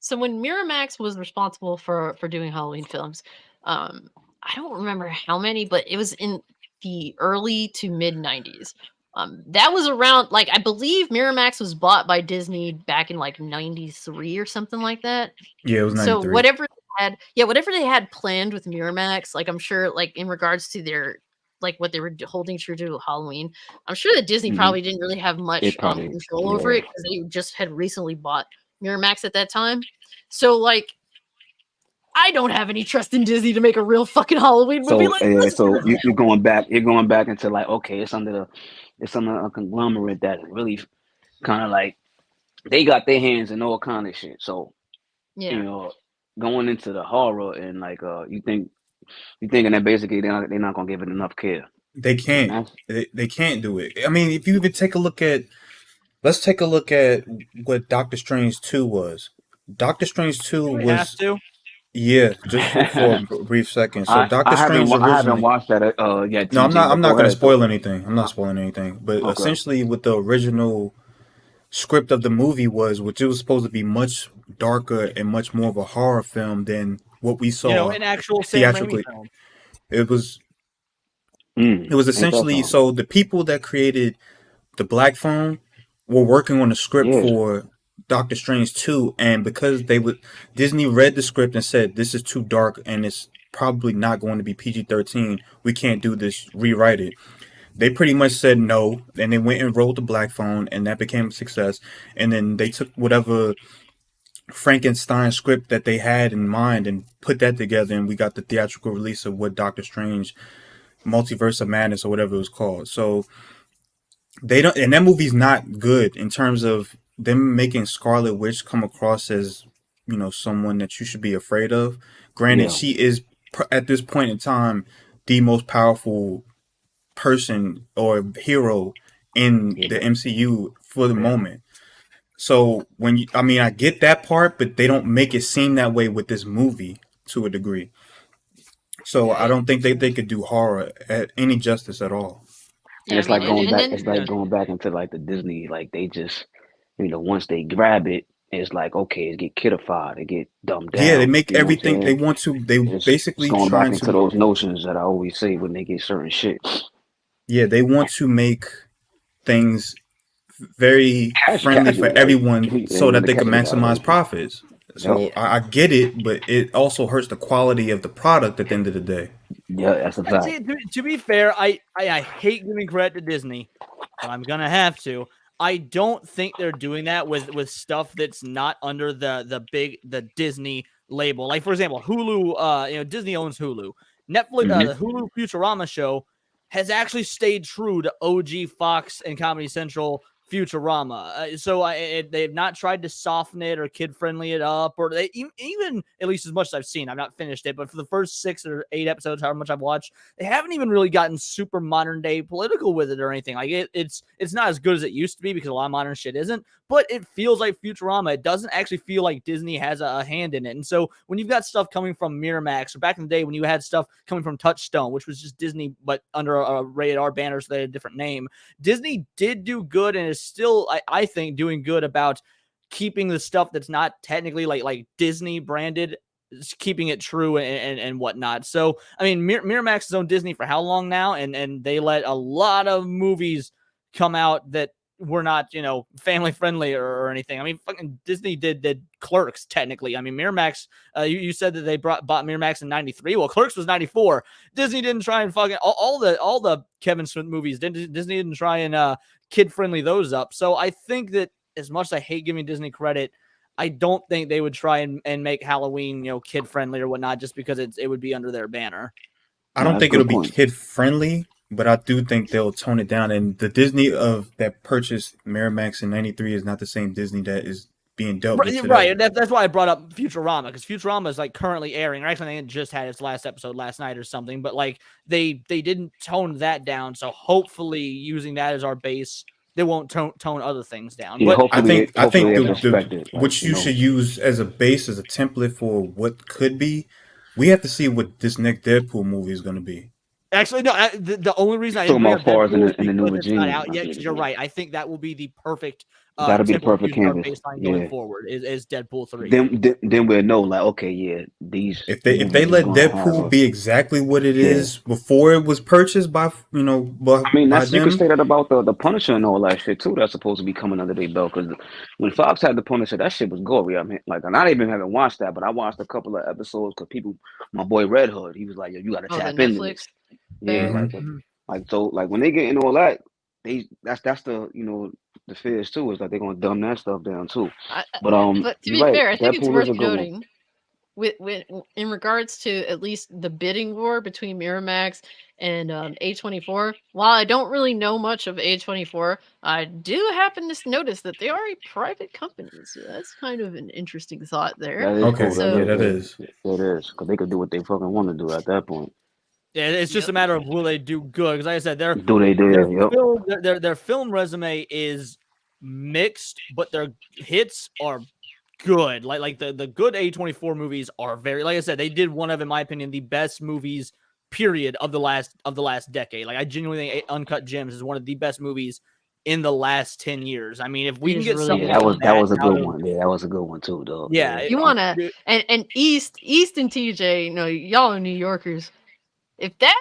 So when Miramax was responsible for doing Halloween films, I don't remember how many, but it was in the early to mid 90s. That was around, like, I believe Miramax was bought by Disney back in like 93 or something like that. Yeah, it was So 93. whatever they had planned with Miramax, like, I'm sure, like, in regards to their, like, what they were holding true to Halloween, I'm sure that Disney probably didn't really have much probably, control over it because they just had recently bought Miramax at that time. So, like, I don't have any trust in Disney to make a real fucking Halloween movie. So you're going back into like, okay, it's under a conglomerate that really kind of like they got their hands in all kind of shit. So yeah, going into the horror and like you thinking that basically they're not gonna give it enough care. They can't. They can't do it. I mean, if you even take a look at, let's take a look at what Doctor Strange 2 was. Doctor Strange 2 we was. have to. Yeah, just for a brief second. So Doctor Strange I haven't originally. watched that yet. No, TJ, I'm not going to ahead, spoil anything. I'm not spoiling anything. But Okay. essentially, what the original script of the movie was, which it was supposed to be much darker and much more of a horror film than what we saw an actual theatrically. Sam Raimi film. It was essentially, so the people that created the Black Phone were working on the script for Doctor Strange 2, and because Disney read the script and said this is too dark and it's probably not going to be PG-13, we can't do this, rewrite it. They pretty much said no, and they went and wrote the Black Phone, and that became a success. And then they took whatever Frankenstein script that they had in mind and put that together, and we got the theatrical release of what Doctor Strange Multiverse of Madness or whatever it was called. So they don't, and that movie's not good in terms of them making Scarlet Witch come across as, someone that you should be afraid of. Granted, she is at this point in time the most powerful person or hero in the MCU for the moment. So I get that part, but they don't make it seem that way with this movie to a degree. So I don't think they could do horror at any justice at all. And it's like going back into like the Disney, like they just, once they grab it, it's like, okay, it get kidified, it get dumbed down. Yeah, they make everything they want to. They basically going trying back into those notions that I always say when they get certain shit. Yeah, they want to make things very friendly for everyone so that they can maximize profits. So I get it, but it also hurts the quality of the product at the end of the day. Yeah, that's a fact. To be fair, I hate giving credit to Disney, but I'm gonna have to. I don't think they're doing that with stuff that's not under the Disney label. Like, for example, Hulu. Disney owns Hulu. Netflix, the Hulu Futurama show has actually stayed true to OG Fox and Comedy Central Futurama. So they've not tried to soften it or kid-friendly it up, or they even, at least as much as I've seen, I've not finished it, but for the first 6 or 8 episodes, however much I've watched, they haven't even really gotten super modern-day political with it or anything. Like, it's not as good as it used to be because a lot of modern shit isn't, but it feels like Futurama. It doesn't actually feel like Disney has a hand in it. And so when you've got stuff coming from Miramax, or back in the day when you had stuff coming from Touchstone, which was just Disney, but under a rated R banner, so they had a different name, Disney did do good and is still, I think, doing good about keeping the stuff that's not technically like Disney branded, keeping it true and whatnot. So, I mean, Miramax has owned Disney for how long now? And they let a lot of movies come out that were not, family friendly or anything. I mean, fucking Disney did Clerks technically. I mean, Miramax, you said that they bought Miramax in 93. Well, Clerks was 94. Disney didn't try and fucking all the Kevin Smith movies. Disney didn't try and kid friendly those up. So I think that as much as I hate giving Disney credit, I don't think they would try and make Halloween, kid friendly or whatnot, just because it would be under their banner. I don't think it'll be kid friendly, but I do think they'll tone it down. And the Disney that purchased Miramax in 93 is not the same Disney that is being dealt with today. Right. That's why I brought up Futurama, because Futurama is like currently airing. Or actually, I think it just had its last episode last night or something. But like they didn't tone that down. So hopefully, using that as our base, tone other things down. Yeah, But I think what you should use as a base, as a template for what could be. We have to see what this next Deadpool movie is going to be. Actually, no. The only reason I didn't bring up Deadpool is because it's not out yet. Because you're right. I think that will be the perfect. That'll be the perfect canvas baseline going forward. Is Deadpool 3? Then we'll know, like, okay, yeah, these. If they let Deadpool be exactly what it is before it was purchased by I mean, you can say that about the Punisher and all that shit too. That's supposed to be coming under their belt, because when Fox had the Punisher, that shit was gory. I mean, like, and I even haven't watched that, but I watched a couple of episodes because my boy Red Hood, he was like, yo, you got to tap into this. Yeah, like when they get into all that, that's the the fears too, is that they're gonna dumb that stuff down too. But to be fair, I think it's worth noting with in regards to at least the bidding war between Miramax and A24. While I don't really know much of A24, I do happen to notice that they are a private company, so that's kind of an interesting thought there. Okay, so it is because they could do what they fucking want to do at that point. Yeah, it's just a matter of will they do good? Because like I said, their film resume is mixed, but their hits are good. Like the good A24 movies are very, like I said, they did one of, in my opinion, the best movies period of the last decade. Like I genuinely think Uncut Gems is one of the best movies in the last 10 years. I mean, if we can get something that was a good one. Yeah, that was a good one too, though. Yeah, you wanna and East and TJ, y'all are New Yorkers. If that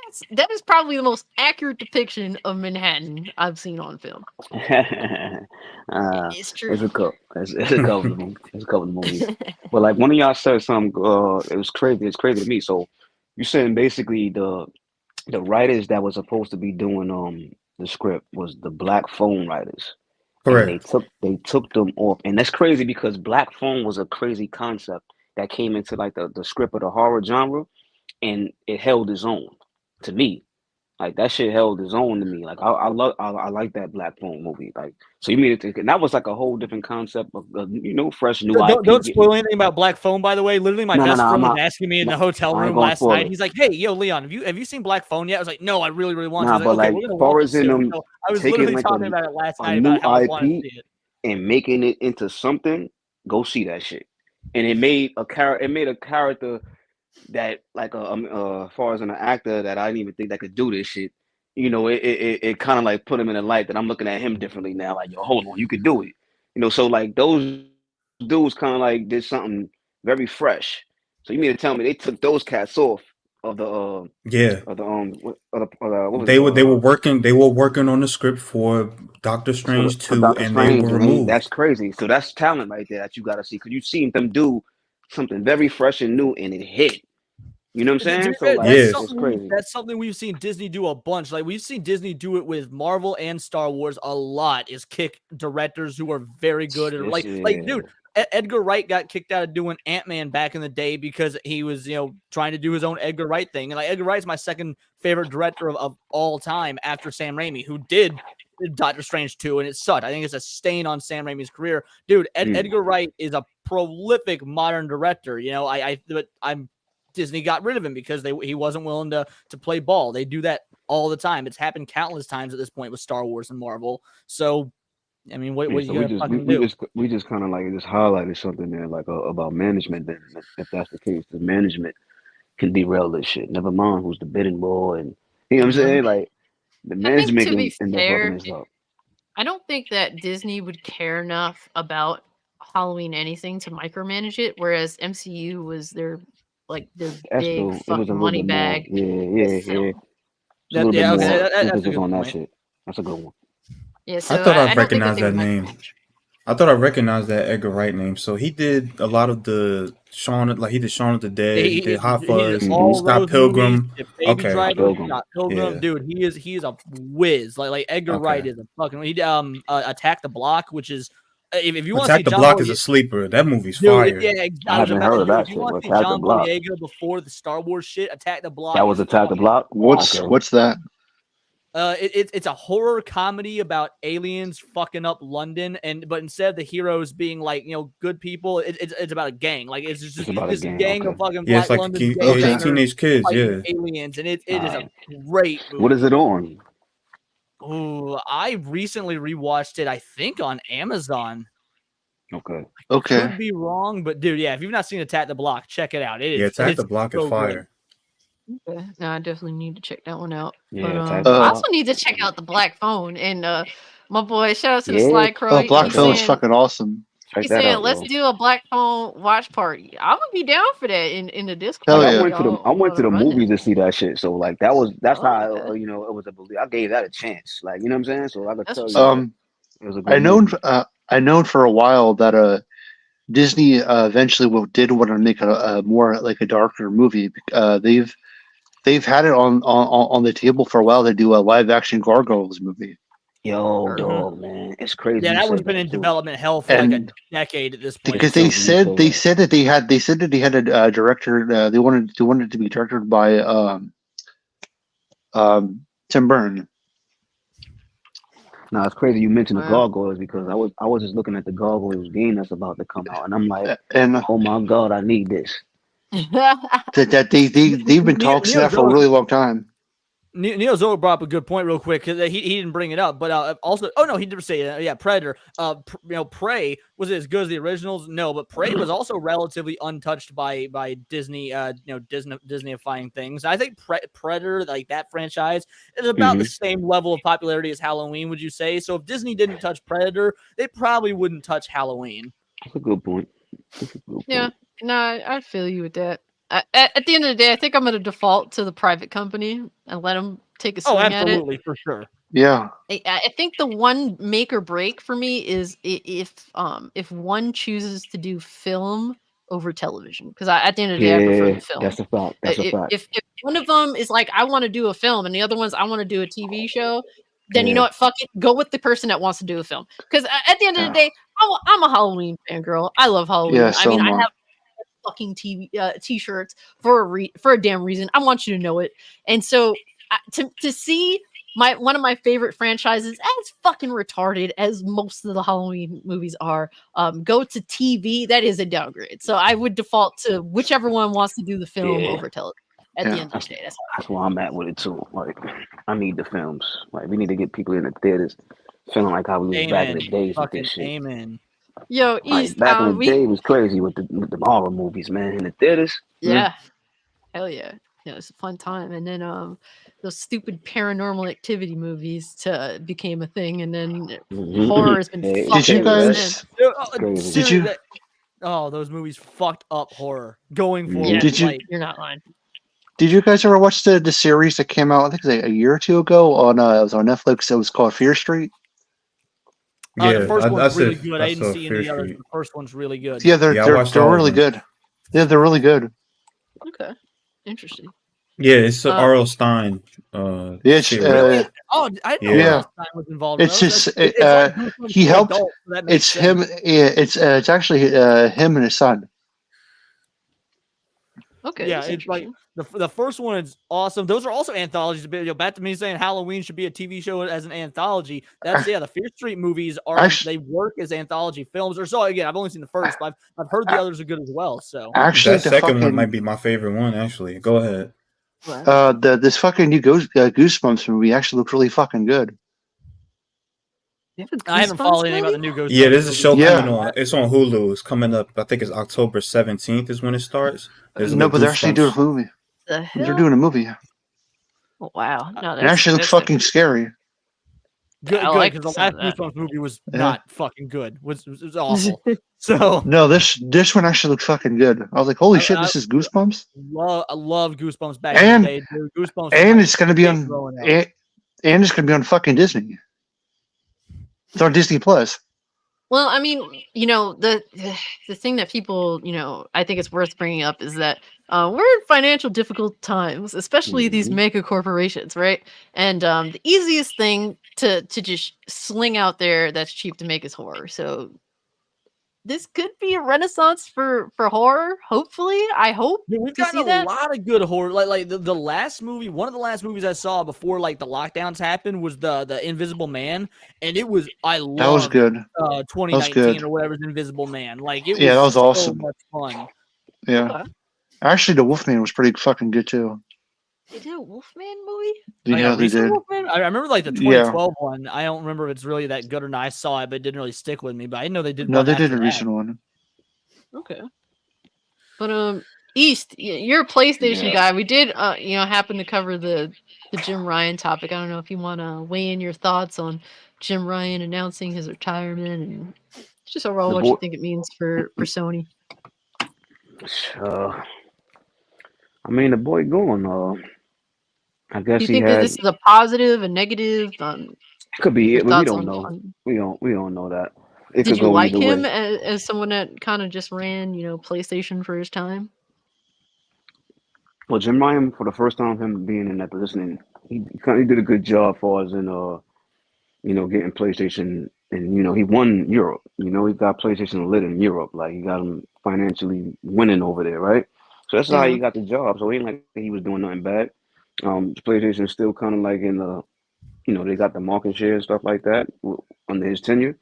is probably the most accurate depiction of Manhattan I've seen on film. It's true. It's a couple. It's a couple of them. It's a couple of movies. But like one of y'all said something. It was crazy. It's crazy to me. So you saying basically the writers that were supposed to be doing the script was the Black Phone writers. Correct. And they took them off, and that's crazy because Black Phone was a crazy concept that came into like the script of the horror genre. And it held its own to me. Like that shit held its own to me. Like I like that Black Phone movie. Like, so you mean it? And that was like a whole different concept of fresh new. Don't spoil anything about Black Phone, by the way. Literally, my best friend was asking me in the hotel room last night. He's like, "Hey, yo, Leon, have you seen Black Phone yet?" I was like, "No, I really want to." But like, as far as in them, I was literally talking about it last night about how I wanted to see it and making it into something. Go see that shit. And it made a character that like as far as an actor that I didn't even think that could do this shit, it kind of like put him in a light that I'm looking at him differently now. Like, yo, hold on, you could do it, So like those dudes kind of like did something very fresh. So you mean to tell me they took those cats off of the they were working on the script for Doctor Strange 2 and they were removed. That's crazy. So that's talent right there that you got to see, because you've seen them do something very fresh and new and it hit. You know what I'm saying? So like, that's something we've seen Disney do a bunch. Like we've seen Disney do it with Marvel and Star Wars a lot. Is kick directors who are very good at dude. Edgar Wright got kicked out of doing Ant-Man back in the day because he was trying to do his own Edgar Wright thing. And like Edgar Wright's my second favorite director of all time after Sam Raimi, who did Doctor Strange 2, and it sucked. I think it's a stain on Sam Raimi's career, dude. Edgar Wright is a prolific modern director. Disney got rid of him because he wasn't willing to play ball. They do that all the time. It's happened countless times at this point with Star Wars and Marvel. So, I mean, what you gonna fucking do? We just kind of like just highlighted something there, like about management. Then, if that's the case, the management can derail this shit. Never mind who's the bidding war, and you know what I'm saying. Like the management can end up fucking this up. I don't think that Disney would care enough about Halloween anything to micromanage it, whereas MCU was their big fucking money bag. Yeah. That's on that shit. That's a good one. Yeah, so I thought I recognized that name. I thought I recognized that Edgar Wright name. So he did a lot of the Shaun of the Dead. He did Hot Fuzz, Scott Pilgrim. Okay, Scott Pilgrim, dude. He is a whiz. Like Edgar Wright is a fucking. He Attack the Block, which is. If you want to see Attack the Block is a sleeper. That movie's fire. Yeah, I haven't heard of that shit. If you want to see John Boyega before the Star Wars shit, Attack the Block. That was Attack the Block. What's that? It's a horror comedy about aliens fucking up London, but instead of the heroes being like good people, it's about a gang. Like it's just this gang of fucking black London teenage kids, aliens, and it is a great movie. What is it on? Oh, I recently rewatched it. I think on Amazon. Okay. Could be wrong, but dude, yeah, if you've not seen Attack the Block, check it out. Attack the Block is fire. Okay. No, I definitely need to check that one out. Yeah, But I also need to check out the Black Phone. And my boy, shout out to the Sly Crow. Oh, Black Phone is fucking awesome. He's saying, let's do a Black Phone watch party. I'm gonna be down for that in the Discord. Hell yeah. I went to the movies to see that shit. So like that's how it was a belief. I gave that a chance. Like, you know what I'm saying? So I could tell you it was a good I known for a while that Disney eventually did want to make a more like a darker movie. They've had it on the table for a while to do a live action Gargoyles movie. Yo, dog, man, it's crazy. Yeah, that one's been in development hell for like a decade at this point. Because they said that they had a director. They wanted it to be directed by Tim Burton. No, it's crazy you mentioned the Gargoyles because I was just looking at the Gargoyles game that's about to come out, and I'm like, oh my god, I need this. that they've been talking that for a really long time. Neil Zoe brought up a good point real quick because he didn't bring it up, but also, oh no, he did say that. Yeah, Predator. Prey, was it as good as the originals? No, but Prey was also relatively untouched by Disney, Disneyifying things. I think Predator, like that franchise, is about the same level of popularity as Halloween. Would you say? So if Disney didn't touch Predator, they probably wouldn't touch Halloween. That's a good point. Yeah, no, I feel you with that. At the end of the day, I think I'm going to default to the private company and let them take a swing at it. Oh, absolutely, for sure. Yeah. I think the one make or break for me is if one chooses to do film over television. Because at the end of the day, I prefer the film. That's a fact. That's a fact. If one of them is like, I want to do a film, and the other one's, I want to do a TV show, then you know what? Fuck it. Go with the person that wants to do a film. Because at the end of the day, I'm a Halloween fan girl. I love Halloween. Yeah, so I have fucking t-shirts for a damn reason. I want you to know it. And so to see one of my favorite franchises, as fucking retarded as most of the Halloween movies are, go to TV, that is a downgrade. So I would default to whichever one wants to do the film over television. At the end of the day, that's where I'm at with it too. Like, I need the films. Like, we need to get people in the theaters feeling like how we was back in the days with this shit. Amen. Yo, East, back in the day was crazy with the horror movies, man, in the theaters. Yeah, hell yeah, it's a fun time. And then those stupid Paranormal Activity movies became a thing, and then horror has been. Did you guys? Those movies fucked up horror going forward. Yeah, did you? You're not lying. Did you guys ever watch the series that came out? I think it was like a year or two ago on it was on Netflix. It was called Fear Street. The first one's really good. I didn't see any others. The first one's really good. Yeah, they're really good. Yeah, they're really good. Okay, interesting. Yeah, it's R.L. Stein. I didn't know R.L. Stein was involved. It's just he helped. It's him. Yeah, it's actually him and his son. Okay. Yeah, it's like the first one is awesome. Those are also anthologies. Back to me saying Halloween should be a TV show as an anthology. That's the Fear Street movies they work as anthology films. Or so again, I've only seen the first, but I've heard the others are good as well. So actually, that second one might be my favorite one. Actually, go ahead. This fucking new Goosebumps movie actually looked really fucking good. I haven't followed anything about the new Goosebumps. Yeah, there's a show coming on. It's on Hulu. It's coming up. I think it's October 17th is when it starts. No, but they're actually doing a movie. They're doing a movie. Oh, wow. No, it actually looks fucking scary. Good, because the last Goosebumps movie was not fucking good. It was awful. So no, this one actually looked fucking good. I was like, holy shit, this is Goosebumps. I love Goosebumps back in the day. Dude. Goosebumps, and it's gonna be on, and it's gonna be on fucking Disney. It's on Disney Plus. Well, I mean, the thing that people, I think it's worth bringing up is that we're in financial difficult times, especially these mega corporations, right? And the easiest thing to just sling out there that's cheap to make is horror. So this could be a renaissance for horror. Hopefully, I hope. Dude, we've gotten a lot of good horror. Like the last movie, one of the last movies I saw before like the lockdowns happened was the Invisible Man, and it was that was good. 2019 or whatever's Invisible Man. Like it was that was awesome. So much fun. Yeah, actually, the Wolfman was pretty fucking good too. They did a Wolfman movie? Yeah, they did. Wolfman? I remember like the 2012 one. I don't remember if it's really that good or not. I saw it, but it didn't really stick with me. But I know they did. No, they did a recent one. Okay. But East, you're a PlayStation guy. We did happen to cover the Jim Ryan topic. I don't know if you want to weigh in your thoughts on Jim Ryan announcing his retirement and just overall what you think it means for Sony. I mean, the boy going. I guess do you think that this is a positive, a negative? Could be. We don't know. We don't know that. Did you like him as someone that kind of just ran, PlayStation for his time? Well, Jim Ryan, for the first time, him being in that position, he did a good job for us in getting PlayStation, and he won Europe. He got PlayStation lit in Europe. Like he got him financially winning over there, right? So that's how he got the job. So it ain't like he was doing nothing bad. PlayStation is still kind of like in the, they got the market share and stuff like that under his tenure.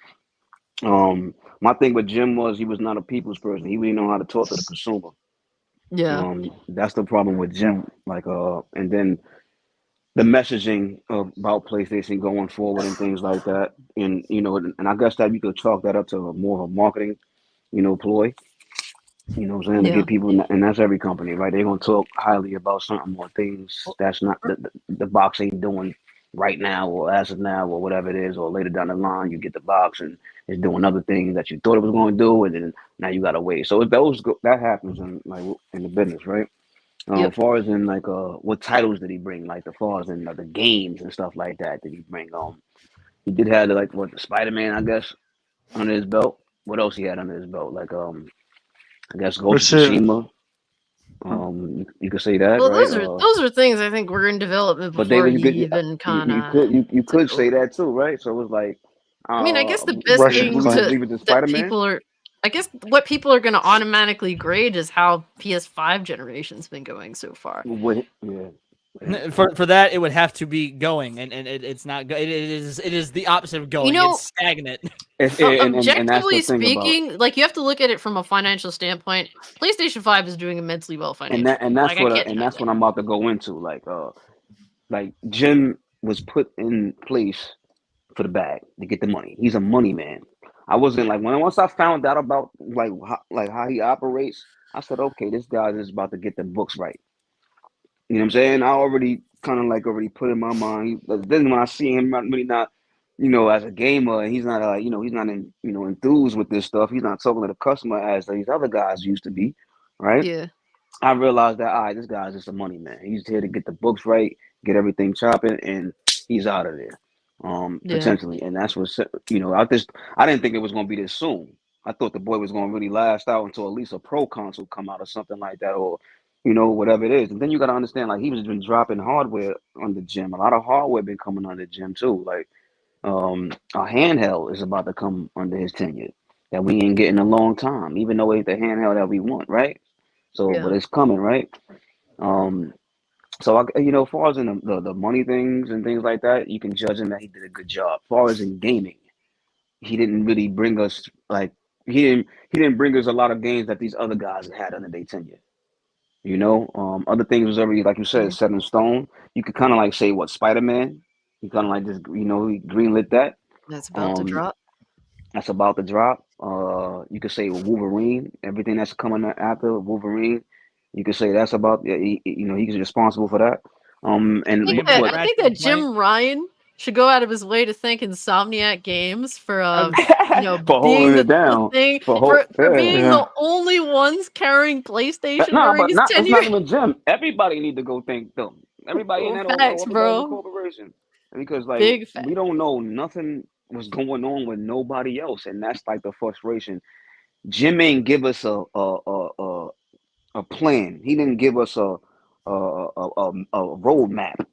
My thing with Jim was he was not a people's person. He didn't know how to talk to the consumer. Yeah. That's the problem with Jim. Like, and then the messaging about PlayStation going forward and things like that. And, and I guess that you could chalk that up to more of a marketing, ploy. You know what I'm saying? To get people, and that's every company, right? They're going to talk highly about something or things that's not the box ain't doing right now or as of now or whatever it is, or later down the line, you get the box and it's doing other things that you thought it was going to do, and then now you got to wait. So that happens in the business, right? As far as in what titles did he bring? Like as far as in the games and stuff like that, did he bring? He did have the Spider-Man, I guess, under his belt. What else he had under his belt? I guess Ghost of Tsushima. You could say that, well, right? Those are things I think were in development before you could say that too, right? So it was like, I mean, I guess the best thing that people are, I guess what people are going to automatically grade is how PS5 generation's been going so far. For that, it would have to be going, and it's not. It is the opposite of going. It's stagnant. Objectively speaking, you have to look at it from a financial standpoint. PlayStation 5 is doing immensely well financially, and that's what I'm about to go into. Like Jim was put in place for the bag to get the money. He's a money man. I wasn't once I found out about how he operates, I said, okay, this guy is about to get the books right. You know what I'm saying? I already kind of already put in my mind. Then when I see him really not, as a gamer, and he's not he's not enthused with this stuff. He's not talking to the customer as these other guys used to be, right? Yeah. I realized that this guy's just a money man. He's here to get the books right, get everything chopping, and he's out of there. Potentially, and that's what I didn't think it was going to be this soon. I thought the boy was going to really last out until at least a pro console come out or something like that, or whatever it is. And then you got to understand, he was been dropping hardware on the Gym. A lot of hardware been coming on the Gym too. A handheld is about to come under his tenure that we ain't getting a long time, even though it's the handheld that we want, right? So, but it's coming, right? So as far as in the money things and things like that, you can judge him that he did a good job. As far as in gaming, he didn't really bring us he didn't bring us a lot of games that these other guys had under their tenure. Other things was already, like you said, set in stone. You could kind of say what Spider-Man. He kind of just he greenlit that. That's about to drop. That's about to drop. You could say Wolverine. Everything that's coming after Wolverine, you could say that's about. He's responsible for that. I think that Jim Ryan should go out of his way to thank Insomniac Games for for holding it down, for being the only ones carrying PlayStation during his tenure. It's not even Jim. Everybody need to go thank them. Everybody in that corporation, because we don't know nothing was going on with nobody else, and that's the frustration. Jim ain't give us a plan. He didn't give us a roadmap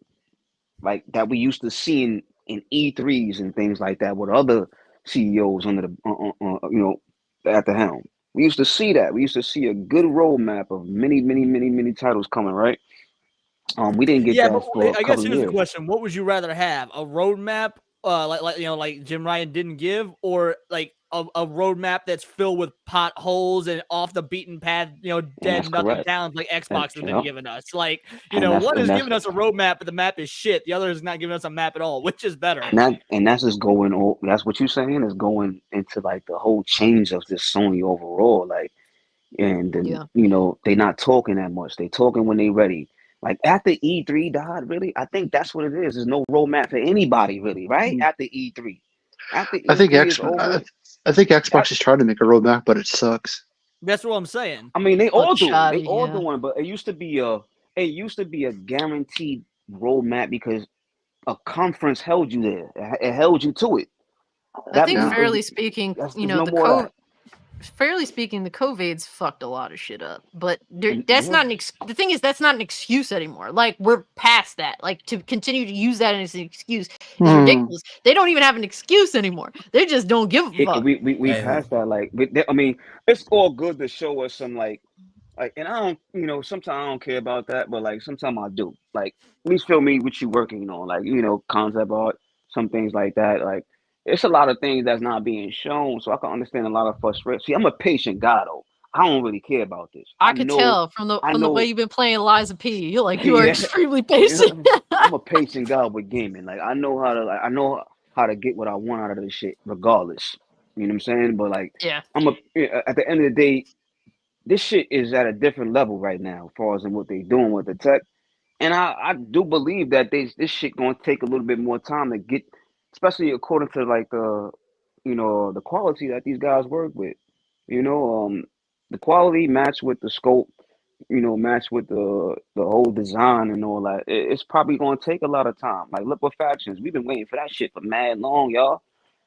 that we used to see in E3s and things like that with other CEOs under the at the helm. We used to see that. We used to see a good roadmap of many titles coming, right? We didn't get that for a couple I guess here's years. the question: what would you rather have? A roadmap, like Jim Ryan didn't give, or a roadmap that's filled with potholes and off the beaten path, dead nothing towns like Xbox has been giving us. Like, one is giving us a roadmap, but the map is shit. The other is not giving us a map at all, which is better. And that's just going. That's what you're saying is going into like the whole change of this Sony overall. Like, and then they're not talking that much. They talking when they ready. Like after E3 died, really, I think that's what it is. There's no roadmap for anybody, really, right? After E3. After E3 I think Xbox is trying to make a roadmap, but it sucks. That's what I'm saying. I mean, they all do. They all doing, but it used to be a guaranteed roadmap because a conference held you there. It held you to it. I think, fairly speaking, fairly speaking, the COVID's fucked a lot of shit up. But that's not the thing is that's not an excuse anymore. Like we're past that. Like to continue to use that as an excuse is ridiculous. They don't even have an excuse anymore. They just don't give a fuck. We passed that. Like, I mean, it's all good to show us some like, and I don't, sometimes I don't care about that, but like sometimes I do. Like, at least show me what you working on. Like, concept art, some things like that. Like. It's a lot of things that's not being shown, so I can understand a lot of frustration. See, I'm a patient guy, though. I don't really care about this. I could tell from the way you've been playing Liza P. You're like you are extremely patient. I'm a patient guy with gaming. Like I know how to get what I want out of this shit, regardless. You know what I'm saying? But like, at the end of the day, this shit is at a different level right now, as far as in what they're doing with the tech. And I do believe that this shit gonna take a little bit more time to get. Especially according to like the quality that these guys work with, the quality match with the scope, match with the whole design and all that. It's probably going to take a lot of time. Like look with Factions, we've been waiting for that shit for mad long, y'all.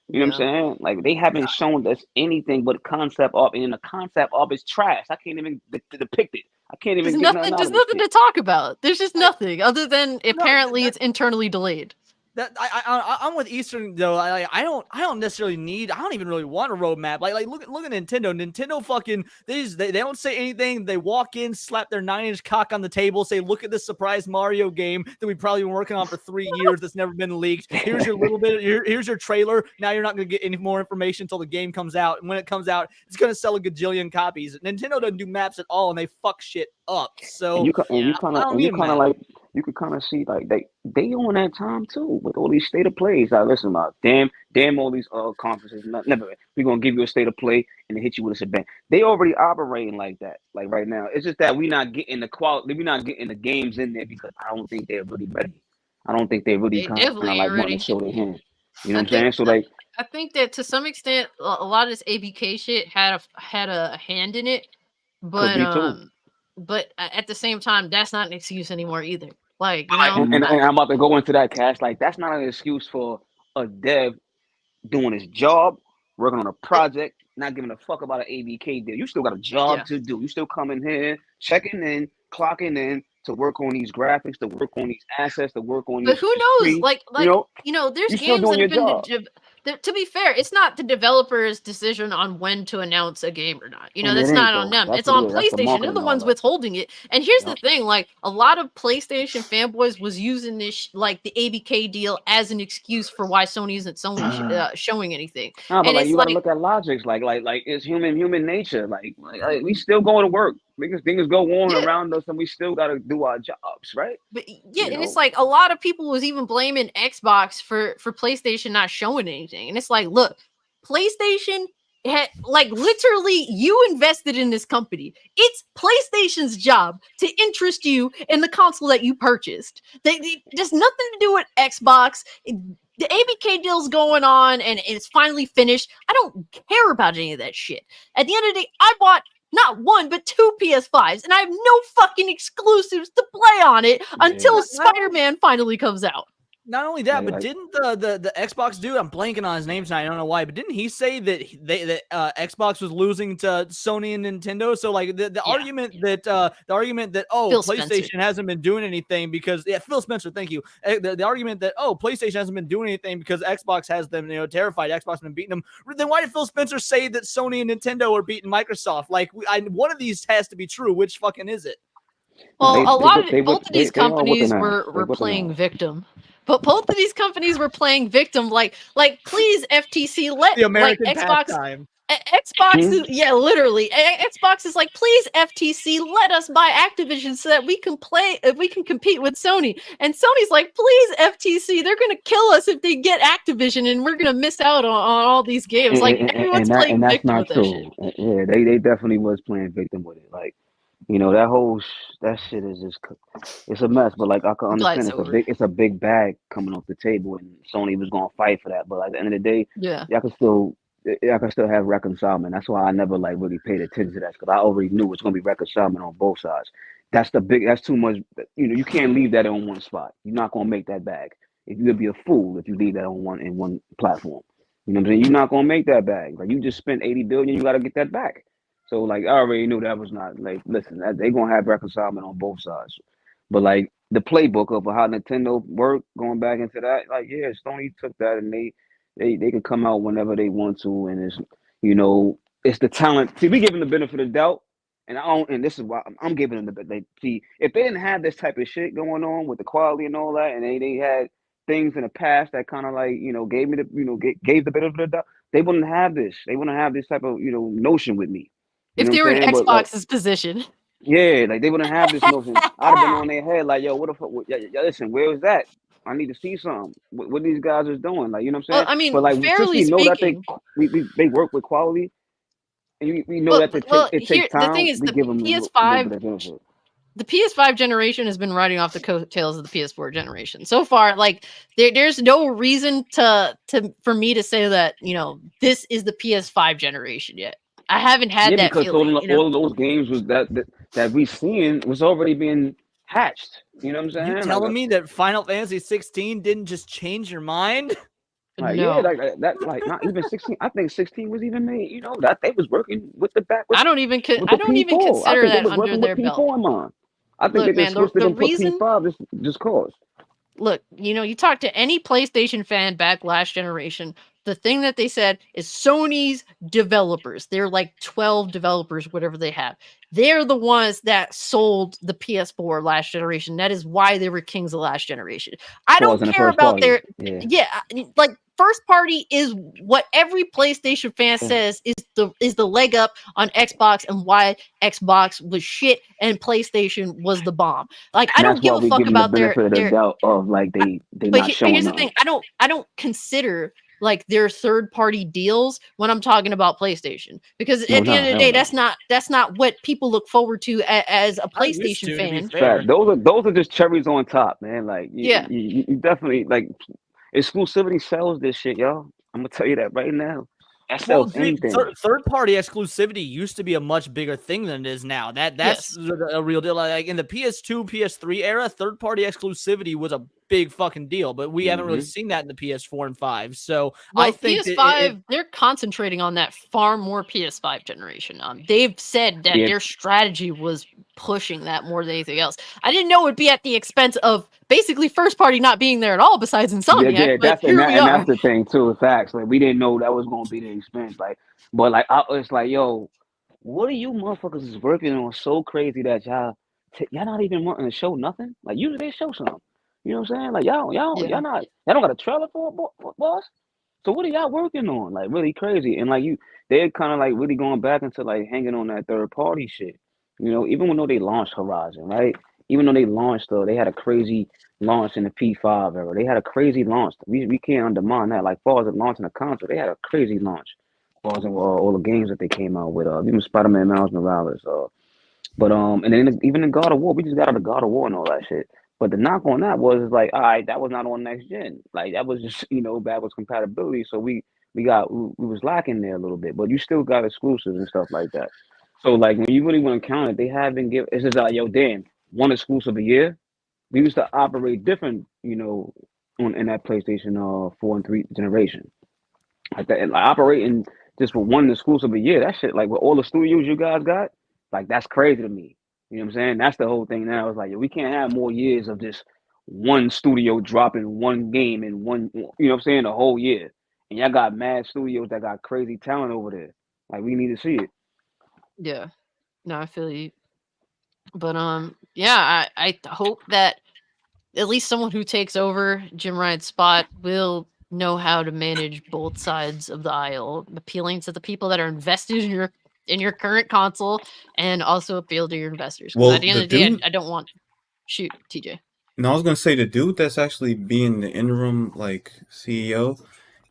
You know what I'm saying? Like they haven't shown us anything but concept art, and the concept art is trash. I can't even depict it. I can't even. There's nothing to talk about. There's just nothing other than apparently it's internally delayed. That I'm with Eastern though. I don't necessarily need. I don't even really want a roadmap. Like look at Nintendo. Nintendo fucking they don't say anything. They walk in, slap their 9-inch cock on the table, say, "Look at this surprise Mario game that we've probably been working on for 3 years that's never been leaked. Here's your little bit. Here's your trailer. Now you're not gonna get any more information until the game comes out. And when it comes out, it's gonna sell a gajillion copies. Nintendo doesn't do maps at all, and they fuck shit up. So you kind of like. You could kind of see like they on that time too with all these state of plays. Like listen, damn all these conferences. Never, we're gonna give you a state of play and then hit you with a shebang. They already operating like that. Like right now, it's just that we're not getting the quality. We're not getting the games in there because I don't think they're really ready. I don't think they really kind of like want to show their hand. You know what I'm saying? So like, I think that to some extent, a lot of this ABK shit had a hand in it, but at the same time, that's not an excuse anymore either. Like, and I'm about to go into that, Cash. Like, that's not an excuse for a dev doing his job, working on a project, not giving a fuck about an ABK deal. You still got a job to do. You still coming here, checking in, clocking in to work on these graphics, to work on these assets, to work on. But who knows? Like there's games that have been. To be fair, it's not the developer's decision on when to announce a game or not. That's not on them. It's on PlayStation. They're the ones withholding it. And here's the thing: like a lot of PlayStation fanboys was using this, like the ABK deal, as an excuse for why Sony isn't showing anything. No, but like, you gotta look at logics. Like it's human nature. Like we still going to work. Things go on around us, and we still gotta do our jobs, right? But it's like a lot of people was even blaming Xbox for PlayStation not showing anything. And it's like, look, PlayStation had literally you invested in this company. It's PlayStation's job to interest you in the console that you purchased. There's nothing to do with Xbox. The ABK deal's going on and it's finally finished. I don't care about any of that shit. At the end of the day, I bought not one, but 2 PS5s, and I have no fucking exclusives to play on it until Spider-Man finally comes out. Not only that, but didn't the Xbox dude, I'm blanking on his name tonight, I don't know why, but didn't he say that Xbox was losing to Sony and Nintendo? So like the argument that PlayStation hasn't been doing anything because Phil Spencer, thank you. The argument that PlayStation hasn't been doing anything because Xbox has them terrified. Xbox has been beating them. Then why did Phil Spencer say that Sony and Nintendo are beating Microsoft? Like one of these has to be true. Which fucking is it? Well, both of these companies were playing victim. But both of these companies were playing victim. Like please, FTC, let the American Xbox. pastime. Xbox is literally. Xbox is like, please, FTC, let us buy Activision so that we can play. We can compete with Sony. And Sony's like, please, FTC, they're gonna kill us if they get Activision, and we're gonna miss out on all these games. Like everyone's playing that's victim not with that true. shit. Yeah, they definitely was playing victim with it. Like, you know, that whole that shit is just it's a mess. But like I can I'm glad understand it's over. it's a big bag coming off the table, and Sony was gonna fight for that. But like, at the end of the day, Yeah. y'all can still have reconcilement. That's why I never like really paid attention to that, because I already knew it's gonna be reconcilement on both sides. That's too much. You know, you can't leave that on one spot. You're not gonna make that bag. If you'd be a fool if you leave that on one platform. You know what I'm saying? You're not gonna make that bag. Like, you just spent 80 billion, you gotta get that back. So like, I already knew that was not like, listen, they gonna have reconcilement on both sides. But like, the playbook of how Nintendo worked, going back into that, like, yeah, Sony took that, and they can come out whenever they want to, and it's, you know, it's the talent. See, we give them the benefit of the doubt, and I don't, and this is why I'm giving them see, if they didn't have this type of shit going on with the quality and all that, and they had things in the past that kind of like, you know, gave me the, you know, gave the benefit of the doubt, they wouldn't have this. They wouldn't have this type of, you know, notion with me. You If know they what were I'm in saying? But like, Xbox's position. yeah, like, they wouldn't have this notion. I'd have been on their head like, yo, what the fuck? Yeah, listen, where is that? I need to see something. What these guys is doing, like, you know what I'm Well, saying? I mean, But like, since fairly we know that speaking. they work with quality, and we know that it takes Here the thing time, is, we the give them a little PS5. bit of benefit. The PS5 generation has been riding off the coattails of the PS4 generation. So far, like there's no reason for me to say that, you know, this is the PS5 generation yet. I haven't had that Because feeling. all of those games was that we seen was already being hatched. You know what I'm saying? You telling me that Final Fantasy 16 didn't just change your mind? Like, No. yeah, like that, like, not even 16. I think 16 was even made. You know, that they was working with the backwards. I don't even with I the don't even P4. I consider think they that was under working their with belt. P4 in mind. I think Look, they man, just switched it the and put reason. P5 just cause. Look, you know, you talk to any PlayStation fan back last generation, the thing that they said is Sony's developers. They're like 12 developers, whatever they have. They're the ones that sold the PS4 last generation. That is why they were kings of last generation. I don't care about their like first party is what every PlayStation fan says is the leg up on Xbox, and why Xbox was shit and PlayStation was the bomb. Like, I don't give a fuck about the benefit of the their doubt of like they but not showing here's the up. thing. I don't consider like their third party deals when I'm talking about PlayStation, because at the end of the day, that's not what people look forward to as a PlayStation fan. Fact. Those are just cherries on top, man. Like, you definitely, like, exclusivity sells this shit, y'all. I'm gonna tell you that right now. That sells anything. Third party exclusivity used to be a much bigger thing than it is now. That's a real deal. Like in the PS2, PS3 era, third party exclusivity was a big fucking deal, but we haven't really seen that in the PS4 and 5. So I think PS5 they're concentrating on that far more. PS5 generation. They've said that their strategy was pushing that more than anything else. I didn't know it would be at the expense of basically first party not being there at all, besides Insomniac. But here we are. That's the thing too. Facts. Like, we didn't know that was gonna be the expense. Like, but like, it's like, yo, what are you motherfuckers is working on so crazy that y'all not even wanting to show nothing? Like, usually they show something. You know what I'm saying? Like, y'all don't got a trailer for boss. So what are y'all working on? Like, really crazy. And like, they're kind of like really going back into like hanging on that third party shit. You know, even though they launched Horizon, right? Even though they launched, they had a crazy launch in the P5 era. They had a crazy launch. We can't undermine that. Like, far as launching a console, they had a crazy launch. Far as all the games that they came out with, even Spider-Man Miles Morales. But and then even in God of War, we just got out of God of War and all that shit. But the knock on that was like, all right, that was not on next gen. Like, that was just, you know, backwards compatibility. So we was lacking there a little bit. But you still got exclusives and stuff like that. So like, when you really want to count it, they have been it's just like, yo, damn, one exclusive a year. We used to operate different, you know, in that PlayStation 4 and 3 generation. Like that, like, operating just for one exclusive a year. That shit, like, with all the studios you guys got, like, that's crazy to me. You know what I'm saying? That's the whole thing now. It's like, yo, we can't have more years of just one studio dropping one game in one, you know what I'm saying, the whole year. And y'all got mad studios that got crazy talent over there. Like, we need to see it. Yeah. No, I feel you. But yeah, I hope that at least someone who takes over Jim Ryan's spot will know how to manage both sides of the aisle, appealing to the people that are invested in your current console, and also appeal to your investors. Because Well, at the end the of the day, dude. I don't want shoot TJ. No, I was gonna say the dude that's actually being the interim like CEO,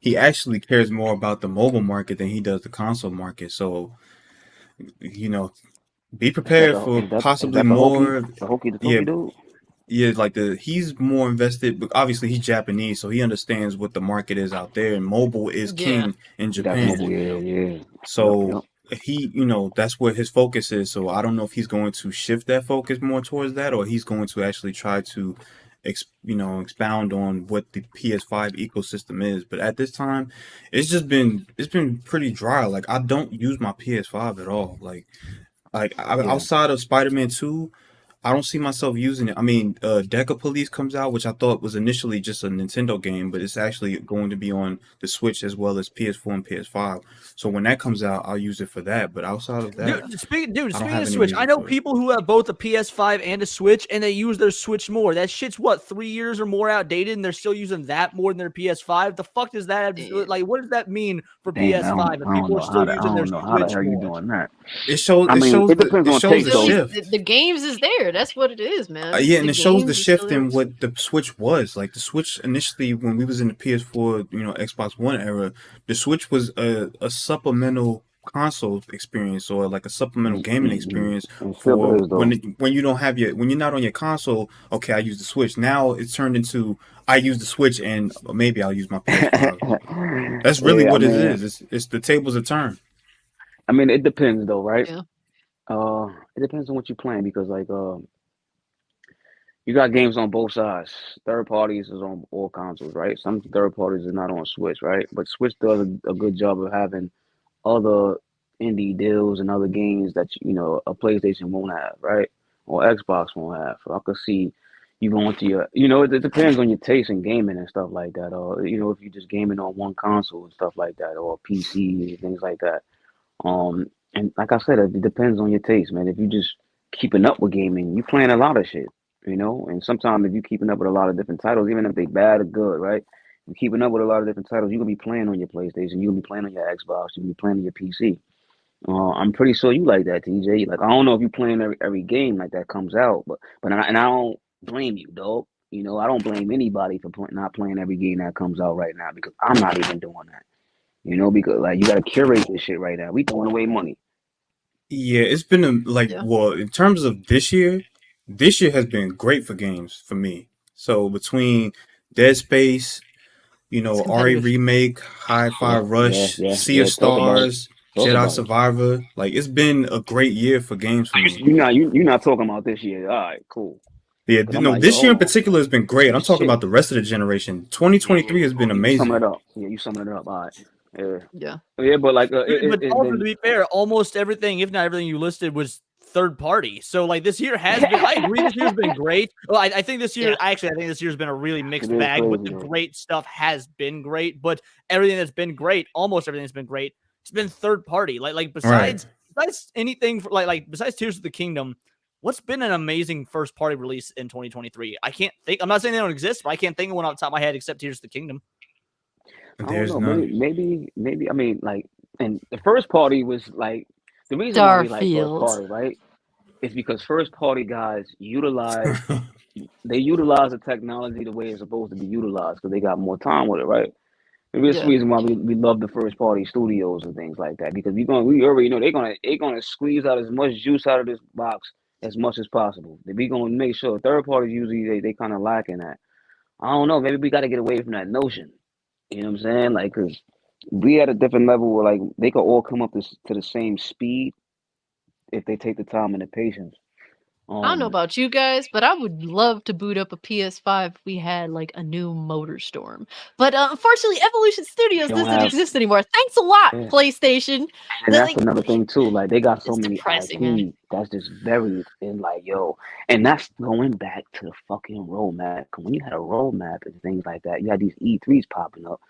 he actually cares more about the mobile market than he does the console market. So, you know, be prepared for Is possibly that the more. the Yeah, Toki dude? yeah, like he's more invested, but obviously he's Japanese, so he understands what the market is out there, and mobile is Yeah. king in That's Japan. mobile. Yeah. So Yep. he, that's where his focus is. So I don't know if he's going to shift that focus more towards that, or he's going to actually try to, expound on what the PS5 ecosystem is. But at this time, it's been pretty dry. Like I don't use my PS5 at all. Yeah. Outside of Spider-Man 2, I don't see myself using it. I mean, Deca Police comes out, which I thought was initially just a Nintendo game, but it's actually going to be on the Switch as well as PS4 and PS5. So when that comes out, I'll use it for that. But outside of that, Speaking I don't of have any Switch, I reason know for it. people who have both a PS5 and a Switch, and they use their Switch more. That shit's what, 3 years or more outdated, and they're still using that more than their PS5. The fuck does that have, like? What does that mean for Damn, PS5 if I don't people are know how still to, I using their don't know how the Switch hell you more? doing that. It shows. I It mean, shows it the. depends It on shows taste, the At though. least shift. the games is there. That's what it is, man. Yeah, and The it shows the games are still shift there. in what the Switch was. Like the Switch initially, when we was in the PS4, Xbox One era, the Switch was a supplemental console experience or like a supplemental gaming experience It still for is, though. when you don't have when you're not on your console. Okay, I use the Switch. Now it's turned into I use the Switch and maybe I'll use my PS5. That's really Yeah, what it is. It's the tables are turned. I mean, it depends, though, right? Yeah. It depends on what you're playing because, like, you got games on both sides. Third parties is on all consoles, right? Some third parties are not on Switch, right? But Switch does a good job of having other indie deals and other games that a PlayStation won't have, right? Or Xbox won't have. So I could see you going to your, it depends on your taste in gaming and stuff like that, or if you're just gaming on one console and stuff like that, or PC and things like that. And like I said, it depends on your taste, man. If you just keeping up with gaming, you playing a lot of shit, And sometimes if you keeping up with a lot of different titles, even if they bad or good, right? You're keeping up with a lot of different titles. You're gonna be playing on your PlayStation. You're gonna be playing on your Xbox. You're gonna be playing on your PC. I'm pretty sure you like that, TJ. Like I don't know if you're playing every game like that comes out, but I don't blame you, dog. I don't blame anybody for not playing every game that comes out right now because I'm not even doing that. Because like you gotta curate this shit right now. We throwing away money. Yeah, it's been Yeah. well, in terms of this year has been great for games for me. So between Dead Space, It's RE competitive. Remake, Hi-Fi Rush, Sea of Talk about it. Stars, Talk Jedi about it. Survivor, like it's been a great year for games for me. You're not talking about this year. All right, cool. Yeah, Because I'm no, like, yo, this year hold in on. particular has been great. I'm talking Shit. about the rest of the generation. Yeah, 2023 has been you summing it amazing. up. Yeah, you summing it up. All right. Yeah. Yeah, but like, But it's also, been. to be fair, almost everything, if not everything you listed, was third party. So like this year has been, I agree, this year's been great. Well, I think this year, Yeah. I think this year's been a really mixed It is bag, but crazy, the though. great stuff has been great. But everything that's been great, almost everything that's been great, it's been third party. Like besides anything for, like besides Tears of the Kingdom, what's been an amazing first party release in 2023? I can't think. I'm not saying they don't exist, but I can't think of one off the top of my head except Tears of the Kingdom. I don't There's know. none. Maybe. I mean, like, and the first party was like the reason why we like first party, right? Is because first party guys utilize the technology the way it's supposed to be utilized because they got more time with it, right? Maybe that's the reason why we love the first party studios and things like that because we already know they're gonna squeeze out as much juice out of this box as much as possible. We gonna make sure third parties usually they kind of lacking that. I don't know. Maybe we got to get away from that notion. You know what I'm saying? Like, cause we at a different level where like they could all come up to the same speed if they take the time and the patience. I don't know about you guys, but I would love to boot up a PS5 if we had like a new MotorStorm. But unfortunately, Evolution Studios doesn't exist anymore. Thanks a lot, PlayStation. And that's another thing too. Like they got so It's many depressing, IP man. that's just buried in like and that's going back to the fucking roadmap. 'Cause when you had a roadmap and things like that, you had these E3s popping up.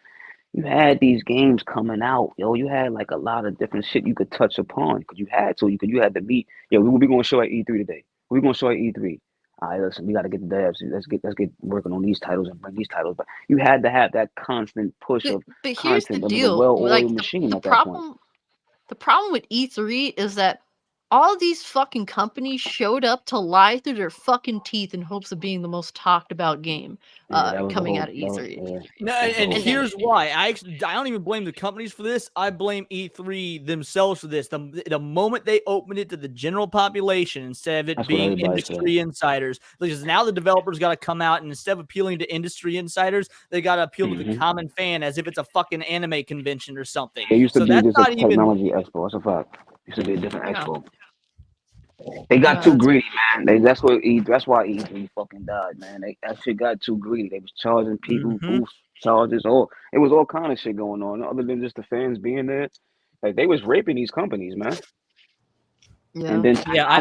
You had these games coming out, You had like a lot of different shit you could touch upon because you had to. You had to meet. We gonna show at E3 today. We gonna show at E3. all right, listen, we got to get the devs. Let's get working on these titles and bring these titles. But you had to have that constant push of But here's the content. It was a deal, like well-oiled machine at that point. The problem with E3 is that all these fucking companies showed up to lie through their fucking teeth in hopes of being the most talked about game coming out of E3. No, and here's why. I don't even blame the companies for this. I blame E3 themselves for this. The moment they opened it to the general population instead of it being industry insiders, because now the developers got to come out and instead of appealing to industry insiders, they got to appeal to the common fan as if it's a fucking anime convention or something. It used to be just a technology expo. That's a fact. It used to be a different expo. They got too greedy, man. That's why E3 fucking died, man. That shit got too greedy. They was charging people boost charges. It was all kind of shit going on, other than just the fans being there. Like they was raping these companies, man. Yeah, and then I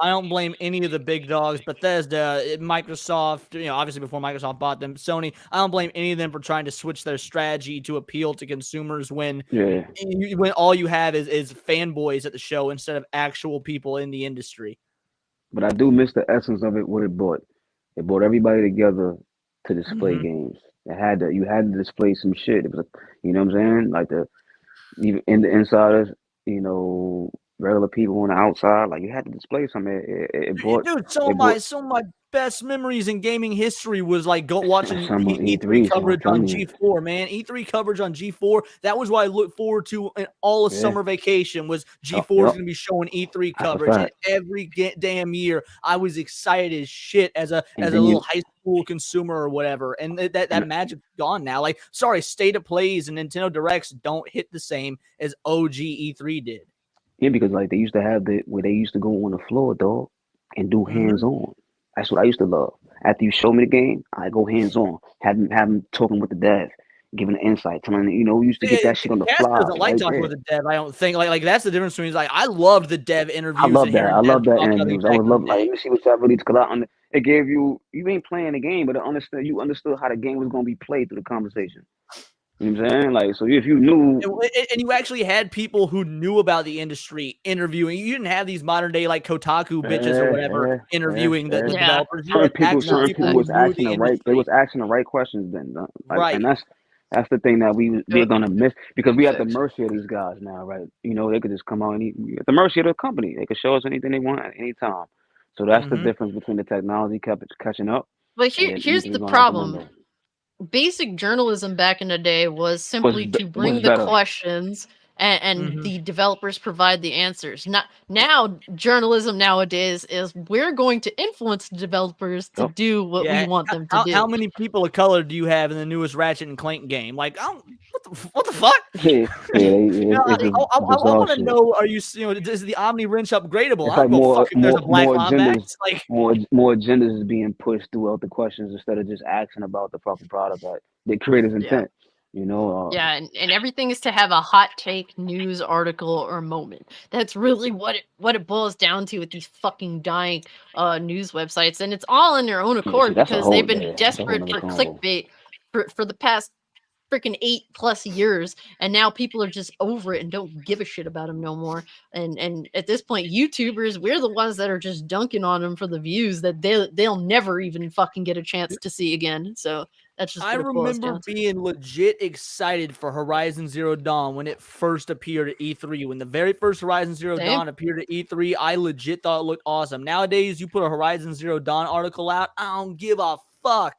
don't blame any of the big dogs. Bethesda, Microsoft, obviously before Microsoft bought them, Sony. I don't blame any of them for trying to switch their strategy to appeal to consumers when all you have is fanboys at the show instead of actual people in the industry. But I do miss the essence of it. What it brought. It brought everybody together to display games. You had to display some shit. It was, you know what I'm saying? Like even in the insiders, regular people on the outside, like you had to display something. It brought. Dude, some of my best memories in gaming history was like watching E3 coverage on G4, man. E3 coverage on G4. That was what I looked forward to in all of summer vacation. Was G4 is going to be showing E3 coverage, and every damn year I was excited as shit as a little high school consumer or whatever. And that magic's gone now. Like, sorry, State of Plays and Nintendo Directs don't hit the same as OG E3 did. Yeah, because like they used to have where they used to go on the floor, dog, and do hands-on. That's what I used to love. After you show me the game, I go hands-on. Have them talking with the dev, giving an insight, telling we used to get that shit on the fly. Doesn't like talking with the dev. I don't think like that's the difference between like I loved the dev interviews. I love that. I love that interviews. I would love like you see what's up with these because it gave you ain't playing the game, but you understood how the game was gonna be played through the conversation. You know what I'm saying? Like, so if you knew... And you actually had people who knew about the industry interviewing. You didn't have these modern-day, like, Kotaku bitches or whatever interviewing the developers. Certain people was asking the right questions then. Right. And that's the thing that we're going to miss because we at the mercy of these guys now, right? They could just come out and at the mercy of the company. They could show us anything they want at any time. So that's the difference between the technology catching up. But here's the problem. Basic journalism back in the day was simply to bring the questions and the developers provide the answers. Now journalism nowadays is we're going to influence the developers to do what we want them to do. How many people of color do you have in the newest Ratchet and Clank game? Like, what the fuck? I want to know. Are is the Omni wrench upgradable? It's like more agendas is being pushed throughout the questions instead of just asking about the fucking product that the creator's intent. And everything is to have a hot take news article or moment. That's really what it boils down to with these fucking dying news websites, and it's all in their own accord because they've been desperate for clickbait for the past freaking 8+ years, and now people are just over it and don't give a shit about them no more. And at this point, YouTubers, we're the ones that are just dunking on them for the views that they'll never even fucking get a chance to see again. So that's just. I remember being legit excited for Horizon Zero Dawn when it first appeared at E3. When the very first Horizon Zero Dawn appeared at E3, I legit thought it looked awesome. Nowadays, you put a Horizon Zero Dawn article out, I don't give a fuck.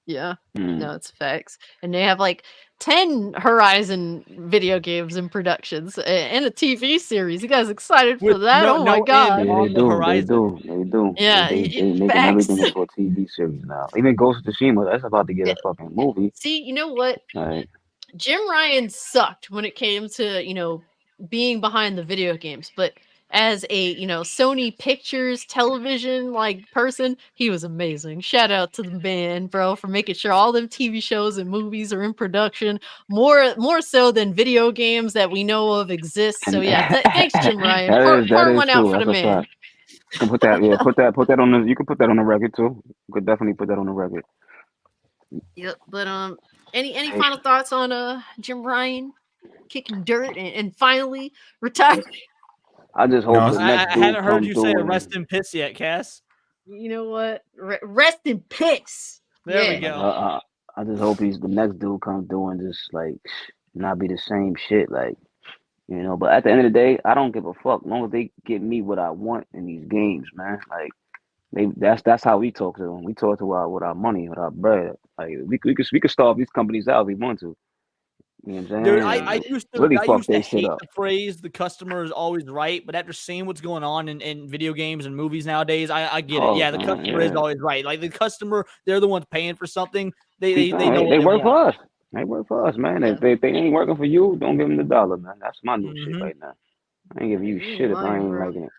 Yeah, no, it's facts. And they have like 10 Horizon video games in productions and a TV series. You guys excited for that? Oh my god! They do. Yeah, they making everything into a TV series now. Even Ghost of Tsushima, that's about to get a fucking movie. See, you know what? Right. Jim Ryan sucked when it came to being behind the video games, but as a Sony Pictures television person, he was amazing. Shout out to the man, bro, for making sure all them TV shows and movies are in production more so than video games that we know of exist. So yeah, thanks Jim Ryan. Pour one out for the man. You can put that on the. You can put that on the record too. You could definitely put that on the record. Yep, but any final thoughts on Jim Ryan kicking dirt and finally retiring? I just hope I haven't heard you say rest in piss yet, Cass. You know what? Rest in peace. There we go. I just hope the next dude comes through and just like not be the same shit. Like, you know, but at the end of the day, I don't give a fuck. As long as they give me what I want in these games, man. Like, that's how we talk to them. We talk to with our money, with our bread. Like, we could starve these companies out if we want to. You know what I'm saying? Dude, I used to really fuck hate shit up. the phrase "the customer is always right," but after seeing what's going on in video games and movies nowadays, I get it. Yeah, the customer is always right. Like the customer, they're the ones paying for something. They know they work for us. They work for us, man. If they ain't working for you, don't give them the dollar, man. That's my new shit right now. I ain't giving you shit if I ain't liking it.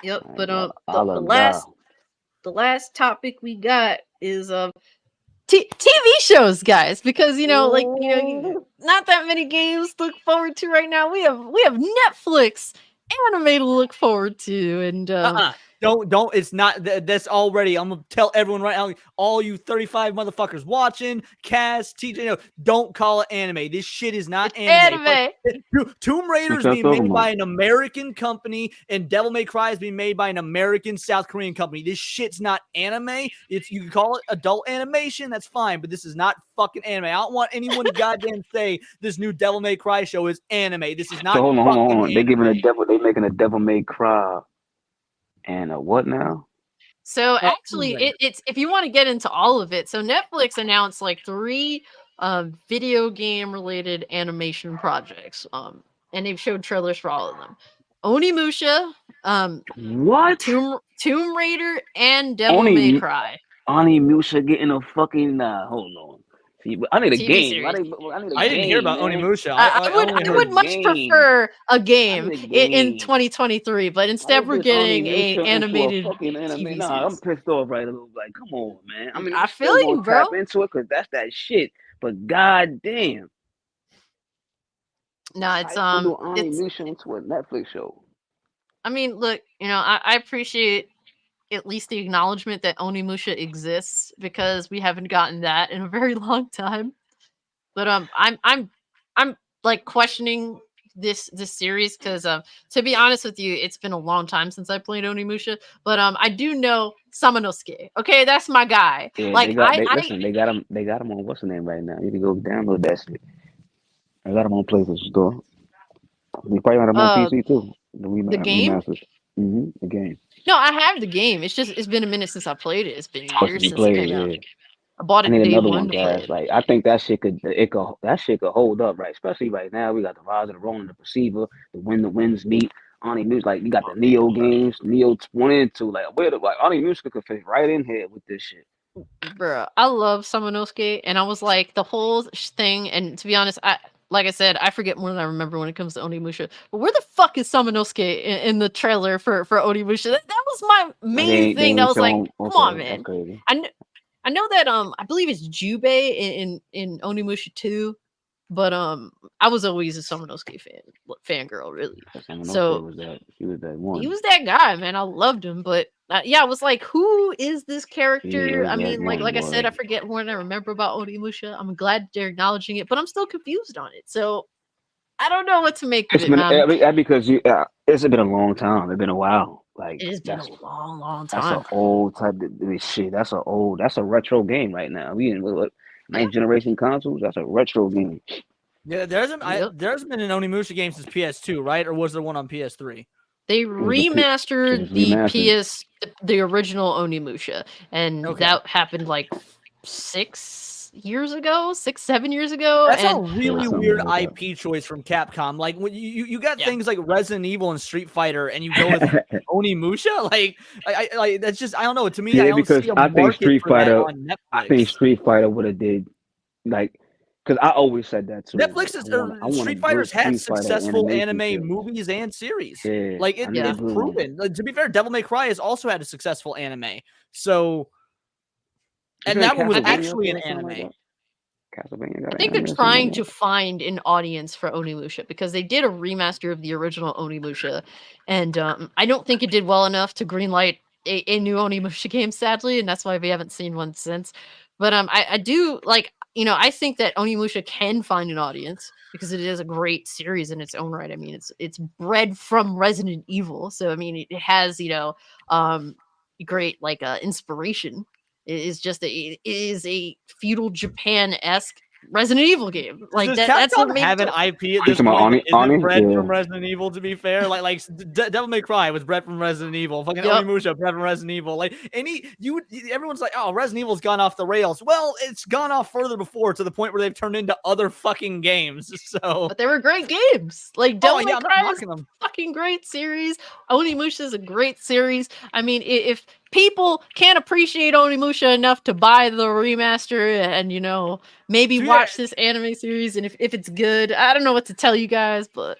Yep, but the last topic we got is TV shows, guys, because not that many games to look forward to right now. We have Netflix anime to look forward to, and don't. It's not that's already. I'm gonna tell everyone right now, all you 35 motherfuckers watching, Cass, TJ, don't call it anime. This shit is not anime. Tomb Raider is being made by an American company, and Devil May Cry is being made by an American South Korean company. This shit's not anime. You can call it adult animation, that's fine, but this is not fucking anime. I don't want anyone to goddamn say this new Devil May Cry show is anime. This is not. So hold on. They making a Devil May Cry. And what now? So actually, it's if you want to get into all of it. So Netflix announced like 3 video game related animation projects. And they've showed trailers for all of them. Onimusha, what? Tomb Raider, and Devil May Cry. Onimusha getting a fucking hold on. I need a TV game. Series. I didn't hear about Onimusha. I would much prefer a game in 2023, but instead we're getting a animated TV Nah, series. I'm pissed off right a little. Like, come on, man. I mean, I feel you, bro. Tap into it because that's that shit. But goddamn. No, it's Onimusha into a Netflix show. I mean, look, I appreciate at least the acknowledgement that Onimusha exists, because we haven't gotten that in a very long time. But I'm like questioning this series because to be honest with you, it's been a long time since I played Onimusha. But I do know Samanosuke. Okay, that's my guy. Yeah, like they got him on what's the name right now. You can go download that shit. I got him on PlayStation Store. We probably got him on PC too. The game. The game. No, I have the game. It's been a minute since I played it. It's been years since it came out. I bought it. I need another one, guys. Like, I think that shit could hold up, right? Especially right now, we got the Rise of the Ronin, the Perceiver, the When the Winds Meet, Onimusha. Like, we got the Neo games, Neo 1 and 2. Like, Onimusha could fit right in here with this shit. Bruh, I love Samanosuke, and I was like, the whole thing. And to be honest, like I said, I forget more than I remember when it comes to Onimusha. But where the fuck is Samanosuke in the trailer for Onimusha? That was my main thing. That was like, come on, man. I know that I believe it's Jubei in Onimusha 2, but I was always a Samanosuke fangirl, really. So he was that one. He was that guy, man. I loved him, but I was like, who is this character? I mean, like I said, I forget more than I remember about Onimusha. I'm glad they're acknowledging it, but I'm still confused on it. So I don't know what to make of it, man. Because it's been a long time. It's been a while. Like, it's been a long time. That's an old type of shit. That's a retro game right now. We in what, ninth generation consoles. That's a retro game. Yeah, there's been an Onimusha game since PS2, right? Or was there one on PS3? They remastered the original Onimusha, and that happened like 7 years ago. That's a really weird IP choice from Capcom. Like, when you got things like Resident Evil and Street Fighter, and you go with Onimusha. Like, I that's just, I don't know. To me, I don't see a market for that on Netflix. I think Street Fighter would have did like. Because I always said that too. Netflix is Street Fighter's had successful anime movies and series. Yeah, like it's proven. To be fair, Devil May Cry has also had a successful anime. So, and that one was actually an anime. I think they're trying to find an audience for Onimusha, because they did a remaster of the original Onimusha, and I don't think it did well enough to greenlight a new Onimusha game, sadly, and that's why we haven't seen one since. But I do like. I think that Onimusha can find an audience because it is a great series in its own right. I mean, it's bred from Resident Evil, so I mean, it has great like inspiration. It is a feudal Japan-esque Resident Evil game. Like Does that's what Capcom made have an it IP at this point Ani? that isn't bred Yeah. from Resident Evil? To be fair, like Devil May Cry was bred from Resident Evil. Fucking Onimusha bred from Resident Evil. Like everyone's like, oh, Resident Evil's gone off the rails. Well, it's gone off further before to the point where they've turned into other fucking games. So, but they were great games. Like Devil May Cry is them. Fucking great series. Onimusha is a great series. I mean, if people can't appreciate Onimusha enough to buy the remaster and maybe watch this anime series, and if it's good, I don't know what to tell you guys, but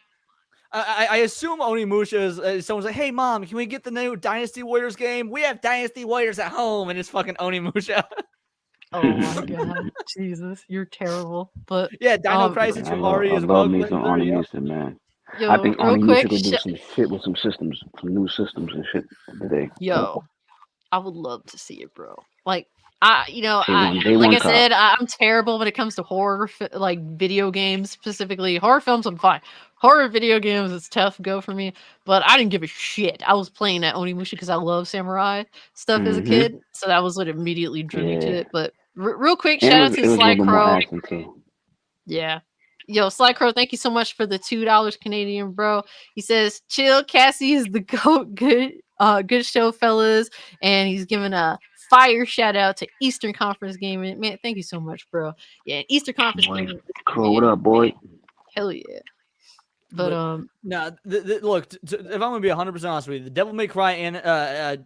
I assume Onimusha is someone's like, hey mom, can we get the new Dynasty Warriors game? We have Dynasty Warriors at home, and it's fucking Onimusha. Oh my god, Jesus, you're terrible. But yeah, Dino Crisis Yamari as well. I love me some Onimusha, man. Yo, I think real Onimusha quick, could do some shit with some systems, some new systems and shit today. Yo, I would love to see it, bro. Like, I'm terrible when it comes to horror, like video games specifically. Horror films, I'm fine. Horror video games, it's tough go for me. But I didn't give a shit. I was playing that Onimusha because I love samurai stuff as a kid, so that was what immediately drew me to it. But real quick, shout out to Sly Crow. Yeah. Yo, Sly Crow, thank you so much for the $2 Canadian, bro. He says, chill, Cassie is the GOAT. Good show, fellas. And he's giving a fire shout out to Eastern Conference Gaming. Man, thank you so much, bro. Yeah, Eastern Conference Gaming. Crow, what up, boy? Hell yeah. But look, if I'm gonna be 100% honest with you, the Devil May Cry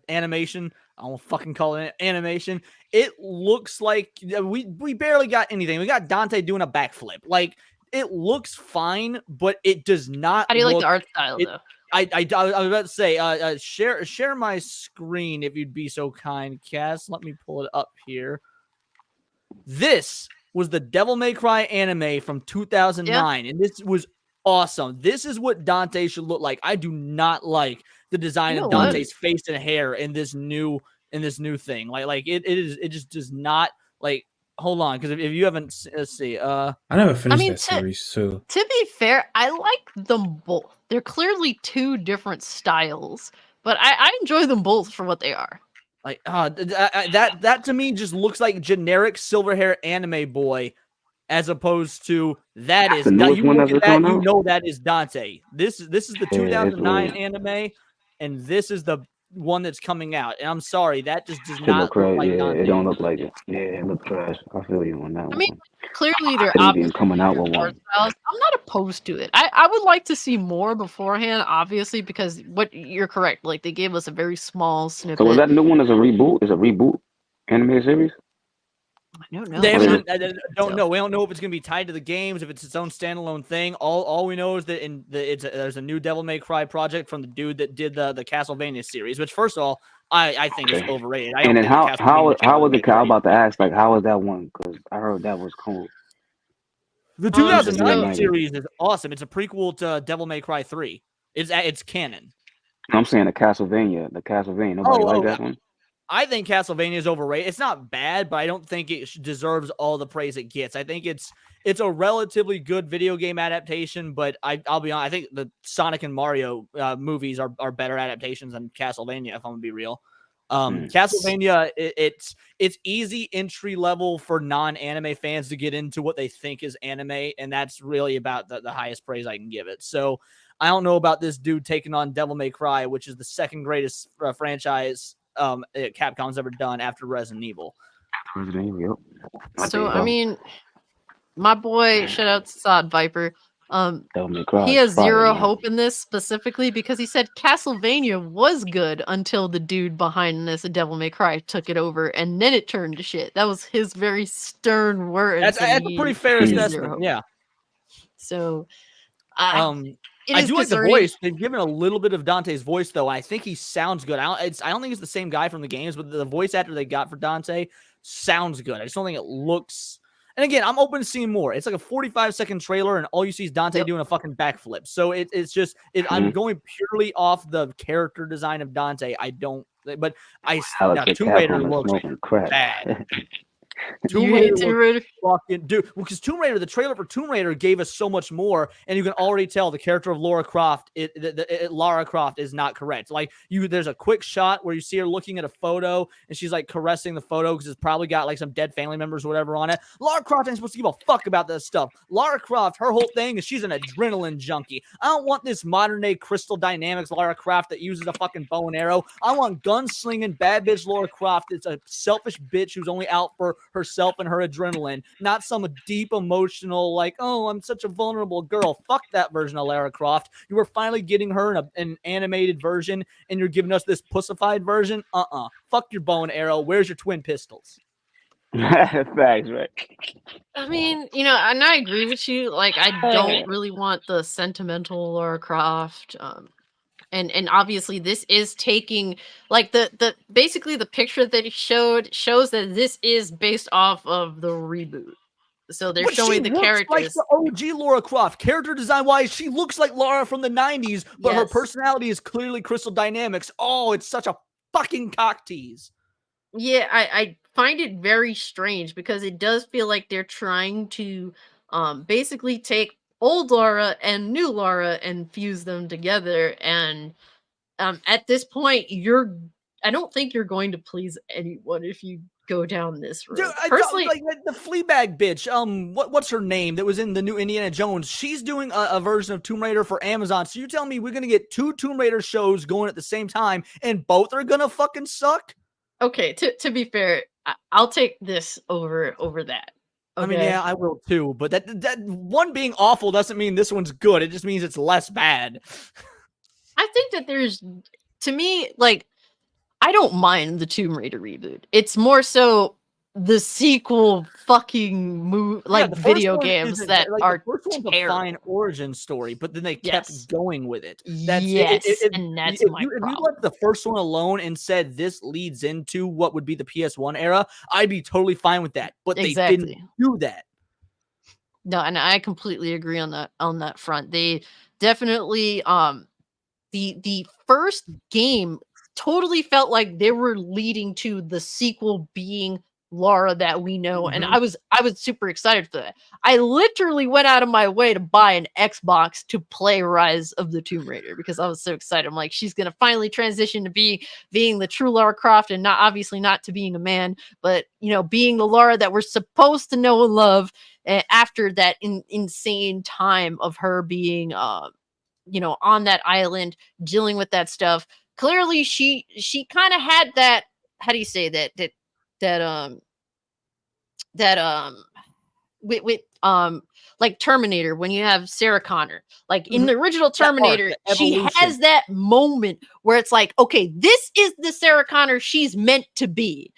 animation, I won't fucking call it animation. It looks like we barely got anything. We got Dante doing a backflip. Like, it looks fine, but it does not. How do you like the art style though? I was about to say, share my screen if you'd be so kind, Cass. Let me pull it up here. This was the Devil May Cry anime from 2009, and this was awesome. This is what Dante should look like. I do not like the design of Dante's face and hair in this new thing. Like it just does not like. Hold on, because if you haven't, let's see. I never finished that series, so. To be fair, I like them both. They're clearly two different styles, but I enjoy them both for what they are. Like that to me just looks like generic silver hair anime boy, as opposed to that is you know that is Dante. This is the 2009 anime, and this is the one that's coming out, and I'm sorry, that just does not look like Dante. It don't look like it. Yeah, it looks trash. I feel you on that one. I mean, clearly they're obviously coming out with one. I'm not opposed to it. I would like to see more beforehand, obviously, because you're correct. Like, they gave us a very small snippet. So was that new one as a reboot? Is a reboot anime series? I don't know. I don't know. We don't know if it's going to be tied to the games, if it's its own standalone thing. All we know is that there's a new Devil May Cry project from the dude that did the Castlevania series, which, first of all, I think is overrated. And then how was it? I was about to ask, like, how was that one? Because I heard that was cool. The 2009 series is awesome. It's a prequel to Devil May Cry 3. It's canon. I'm saying the Castlevania. Nobody like that one. I think Castlevania is overrated. It's not bad, but I don't think it deserves all the praise it gets. I think it's a relatively good video game adaptation, but I'll be honest, I think the Sonic and Mario movies are better adaptations than Castlevania, if I'm gonna be real. Castlevania, it's easy entry level for non-anime fans to get into what they think is anime, and that's really about the highest praise I can give it. So I don't know about this dude taking on Devil May Cry, which is the second greatest franchise Capcom's ever done after Resident Evil. So I mean, my boy, shout out to Sod Viper. He has zero hope in this specifically because he said Castlevania was good until the dude behind this, Devil May Cry, took it over, and then it turned to shit. That was his very stern word. That's a pretty fair assessment. Yeah. So, I do like the voice. They've given a little bit of Dante's voice, though. I think he sounds good. I don't think it's the same guy from the games, but the voice actor they got for Dante sounds good. I just don't think it looks. And again, I'm open to seeing more. It's like a 45-second trailer, and all you see is Dante doing a fucking backflip. So it's just I'm going purely off the character design of Dante. I don't, but Tomb Raider looks bad. Tomb Raider fucking dude. Well, because Tomb Raider, the trailer for Tomb Raider gave us so much more, and you can already tell the character of Lara Croft. Lara Croft is not correct. Like there's a quick shot where you see her looking at a photo, and she's like caressing the photo because it's probably got like some dead family members or whatever on it. Lara Croft ain't supposed to give a fuck about this stuff. Lara Croft, her whole thing is she's an adrenaline junkie. I don't want this modern day Crystal Dynamics Lara Croft that uses a fucking bow and arrow. I want gunslinging bad bitch Lara Croft. It's a selfish bitch who's only out for herself and her adrenaline, not some deep emotional like, oh, I'm such a vulnerable girl. Fuck that version of Lara Croft. You were finally getting her in an animated version, and you're giving us this pussified version. Fuck your bow and arrow. Where's your twin pistols? Facts, right? I mean, and I agree with you. Like, I don't really want the sentimental Lara Croft. And obviously this is taking like the basically the picture that he showed shows that this is based off of the reboot. So they're showing the characters. Like the OG Lara Croft. Character design wise, she looks like Lara from the 90s, but her personality is clearly Crystal Dynamics. Oh, it's such a fucking cock tease. Yeah, I find it very strange because it does feel like they're trying to basically take old Lara and new Lara and fuse them together, and at this point I don't think you're going to please anyone if you go down this road. Dude, personally, like the Fleabag bitch, what's her name that was in the new Indiana Jones? She's doing a version of Tomb Raider for Amazon. So you tell me we're gonna get 2 Tomb Raider shows going at the same time and both are gonna fucking suck? Okay, to be fair, I'll take this over that. Okay. I mean, yeah, I will too, but that one being awful doesn't mean this one's good. It just means it's less bad. I think that to me, like, I don't mind the Tomb Raider reboot. It's more so the sequel fucking video games that are the first one's a fine origin story, but then they kept going with it. That's and that's my problem. If you let the first one alone and said this leads into what would be the PS1 era, I'd be totally fine with that. But they didn't do that. No, and I completely agree on that front. They definitely the first game totally felt like they were leading to the sequel being Lara that we know, and I was super excited for that. I literally went out of my way to buy an Xbox to play Rise of the Tomb Raider because I was so excited. I'm like, she's gonna finally transition to being the true Lara Croft, and not to being a man, but being the Lara that we're supposed to know and love. After that insane time of her being on that island dealing with that stuff, clearly she kind of had that. How do you say that with like Terminator, when you have Sarah Connor, like in the original Terminator, she has that moment where it's like, okay, this is the Sarah Connor she's meant to be.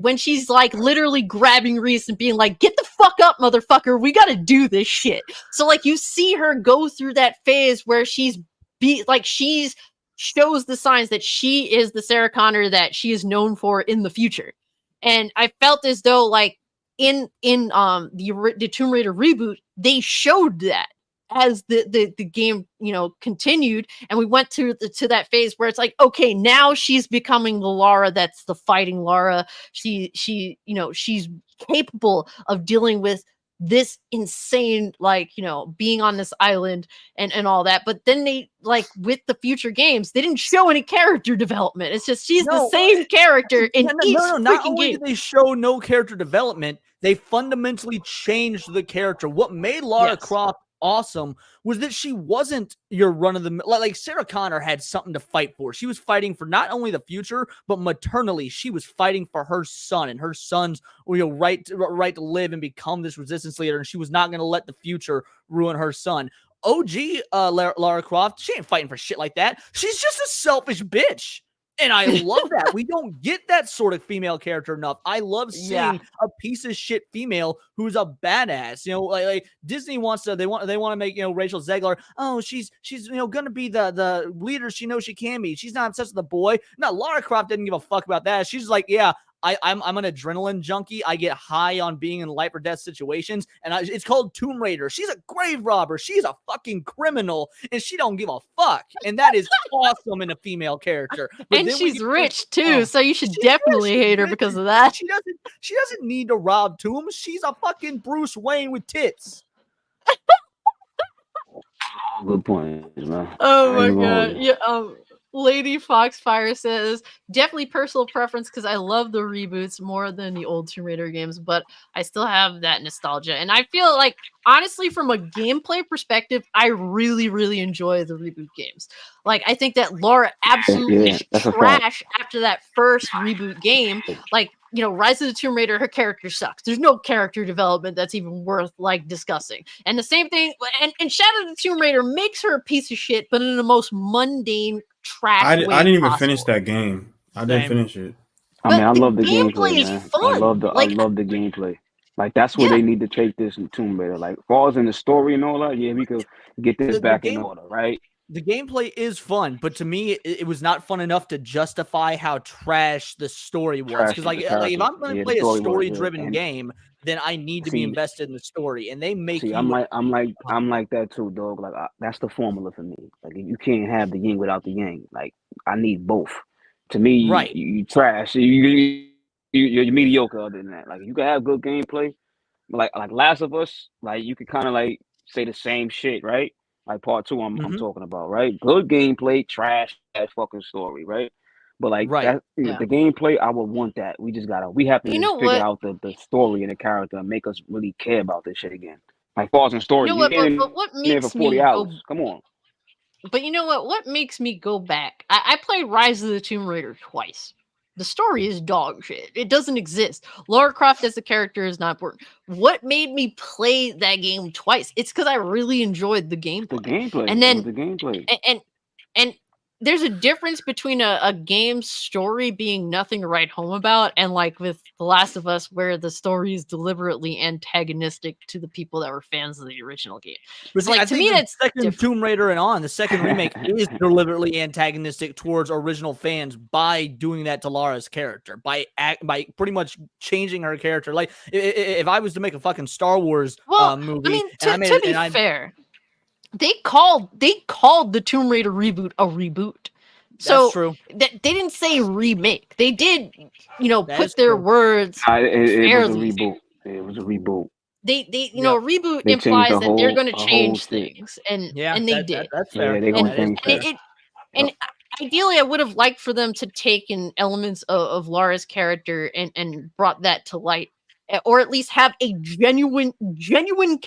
When she's like literally grabbing Reese and being like, get the fuck up, motherfucker, we gotta do this shit. So like you see her go through that phase where she's shows the signs that she is the Sarah Connor that she is known for in the future. And I felt as though like in the Tomb Raider reboot, they showed that as the game continued, and we went to that phase where it's like, okay, now she's becoming the Lara that's the fighting Lara. She's capable of dealing with this insane, being on this island and all that. But then they, like, with the future games, they didn't show any character development. It's just she's the same character in each freaking not only game. did they show no character development, they fundamentally changed the character. What made Lara Croft awesome was that she wasn't your run-of-the-mill. Like Sarah Connor had something to fight for. She was fighting for not only the future, but maternally. She was fighting for her son and her son's right to live and become this resistance leader, and she was not going to let the future ruin her son. OG Lara Croft, she ain't fighting for shit like that. She's just a selfish bitch. And I love that. We don't get that sort of female character enough. I love seeing a piece of shit female who's a badass. Like Disney wants to, they want to make, Rachel Zegler, oh, she's gonna be the leader she knows she can be. She's not obsessed with the boy. No, Lara Croft didn't give a fuck about that. She's like, yeah, I'm an adrenaline junkie. I get high on being in life or death situations, and it's called Tomb Raider. She's a grave robber. She's a fucking criminal, and she don't give a fuck. And that is awesome in a female character. But and she's rich too, so you should definitely hate her because of that. She doesn't need to rob tombs. She's a fucking Bruce Wayne with tits. Good point, man. Oh my god. Yeah. Lady Foxfire says, definitely personal preference because I love the reboots more than the old Tomb Raider games, but I still have that nostalgia. And I feel like, honestly, from a gameplay perspective, I really, really enjoy the reboot games. Like, I think that Lara absolutely trash after that first reboot game. Like, you know, Rise of the Tomb Raider, her character sucks. There's no character development that's even worth, like, discussing. And the same thing, and Shadow of the Tomb Raider makes her a piece of shit, but in the most mundane, trash I didn't even possible. finish that game. I didn't finish it. I mean, I love the gameplay, man. I love the gameplay. Like, that's where they need to take this in Tomb Raider. Like, falls in the story and all that, yeah, we could get this back in order, right? The gameplay is fun, but to me, it was not fun enough to justify how trash the story was. Because, like, if I'm going to play a story-driven game, then I need to be invested in the story, and they make. I'm like that too, dog. Like, that's the formula for me. Like, you can't have the yin without the yang. Like, I need both. To me, right? You trash. You're mediocre other than that. Like, you can have good gameplay, like Last of Us. Like, you can kind of like say the same shit, right? Like part 2, I'm talking about, right? Good gameplay, trash fucking story, right? But like that, the gameplay, I would want that. We have to figure out the story and the character and make us really care about this shit again. Like falls in story. You know what? But what makes for 40 me hours? Come on. But you know what? What makes me go back? I played Rise of the Tomb Raider twice. The story is dog shit. It doesn't exist. Lara Croft as a character is not important. What made me play that game twice? It's because I really enjoyed the gameplay. The gameplay. And then the gameplay. And there's a difference between a game's story being nothing to write home about and like with The Last of Us where the story is deliberately antagonistic to the people that were fans of the original game. But like, to me, that's second Tomb Raider the second remake is deliberately antagonistic towards original fans by doing that to Lara's character, by pretty much changing her character. Like if I was to make a fucking Star Wars movie, I mean, to be fair, they called the Tomb Raider reboot a reboot. So that's true. They didn't say remake. They did, put their words. It was a reboot. It was a reboot. They reboot implies that they're going to change things, and they did. That's fair. And ideally, I would have liked for them to take in elements of Lara's character and brought that to light. Or at least have a genuine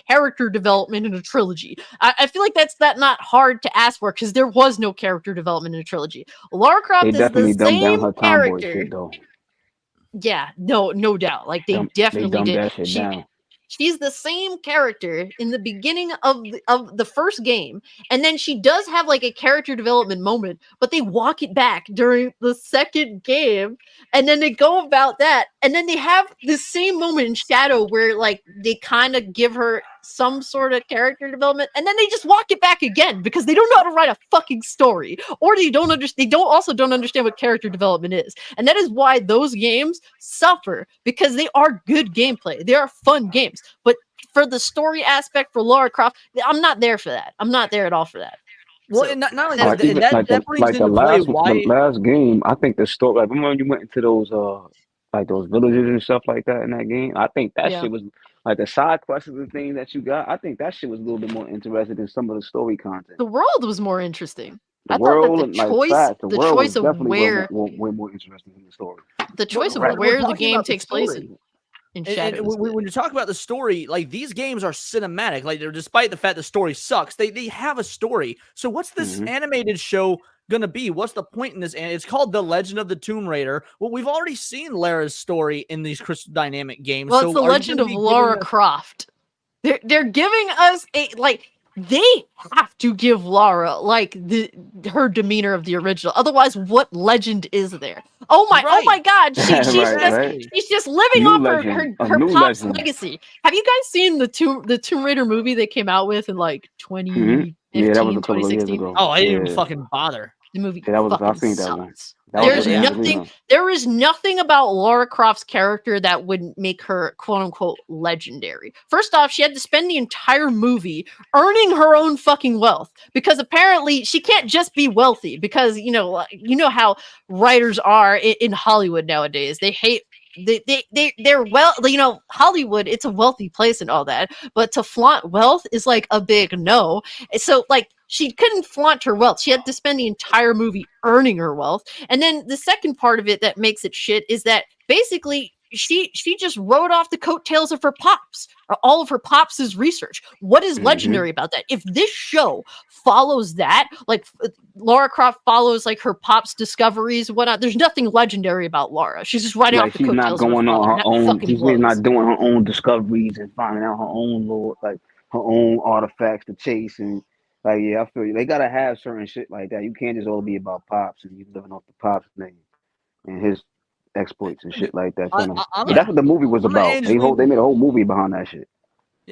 character development in a trilogy. I feel like that's not hard to ask for because there was no character development in a trilogy. Lara Croft is the same character. Shit, though. Yeah, no doubt. Like they definitely did. That shit down. She's the same character in the beginning of the first game, and then she does have like a character development moment, but they walk it back during the second game, and then they go about that, and then they have the same moment in Shadow where like they kind of give her some sort of character development, and then they just walk it back again because they don't know how to write a fucking story, or they don't understand what character development is, and that is why those games suffer because they are good gameplay, they are fun games, but for the story aspect for Lara Croft, I'm not there for that. I'm not there at all for that. Well, so, and not only that, brings into play why the last game. I think the story. Like, remember when you went into those those villages and stuff like that in that game? I think that shit was like the side quests and things that you got. I think that shit was a little bit more interesting than some of the story content. The world was more interesting. I thought that the choice of where way more interesting than the story. The choice of where the game takes place in Shadow. When you talk about the story, like these games are cinematic. Like despite the fact the story sucks, they have a story. So what's this animated show gonna be? What's the point in this? And it's called The Legend of the Tomb Raider. Well, we've already seen Lara's story in these Crystal Dynamic games. Well, it's The Legend of Lara Croft. They're giving us they have to give Lara her demeanor of the original. Otherwise, what legend is there? Oh my God! She's just living off her pop's legacy. Have you guys seen the Tomb Raider movie they came out with in like 2015, that was a couple of years 2016? ago. Oh, I didn't even fucking bother. The movie I seen that one. There is nothing about Lara Croft's character that would make her quote unquote legendary. First off, she had to spend the entire movie earning her own fucking wealth because apparently she can't just be wealthy because you know how writers are in Hollywood nowadays. They hate they're well, you know, Hollywood, it's a wealthy place and all that, but to flaunt wealth is like a big no. So like she couldn't flaunt her wealth. She had to spend the entire movie earning her wealth. And then the second part of it that makes it shit is that basically she just rode off the coattails of her pops, or all of her pops' research. What is legendary about that? If this show follows that, like Lara Croft follows like her pops' discoveries, whatnot, there's nothing legendary about Lara. She's just riding off the coattails. She's not going on her own. She's not doing her own discoveries and finding out her own her own artifacts to chase and. Like, yeah, I feel you. They gotta have certain shit like that. You can't just all be about Pops and you living off the Pops name and his exploits and shit like that. That's what the movie was about. They made a whole movie behind that shit.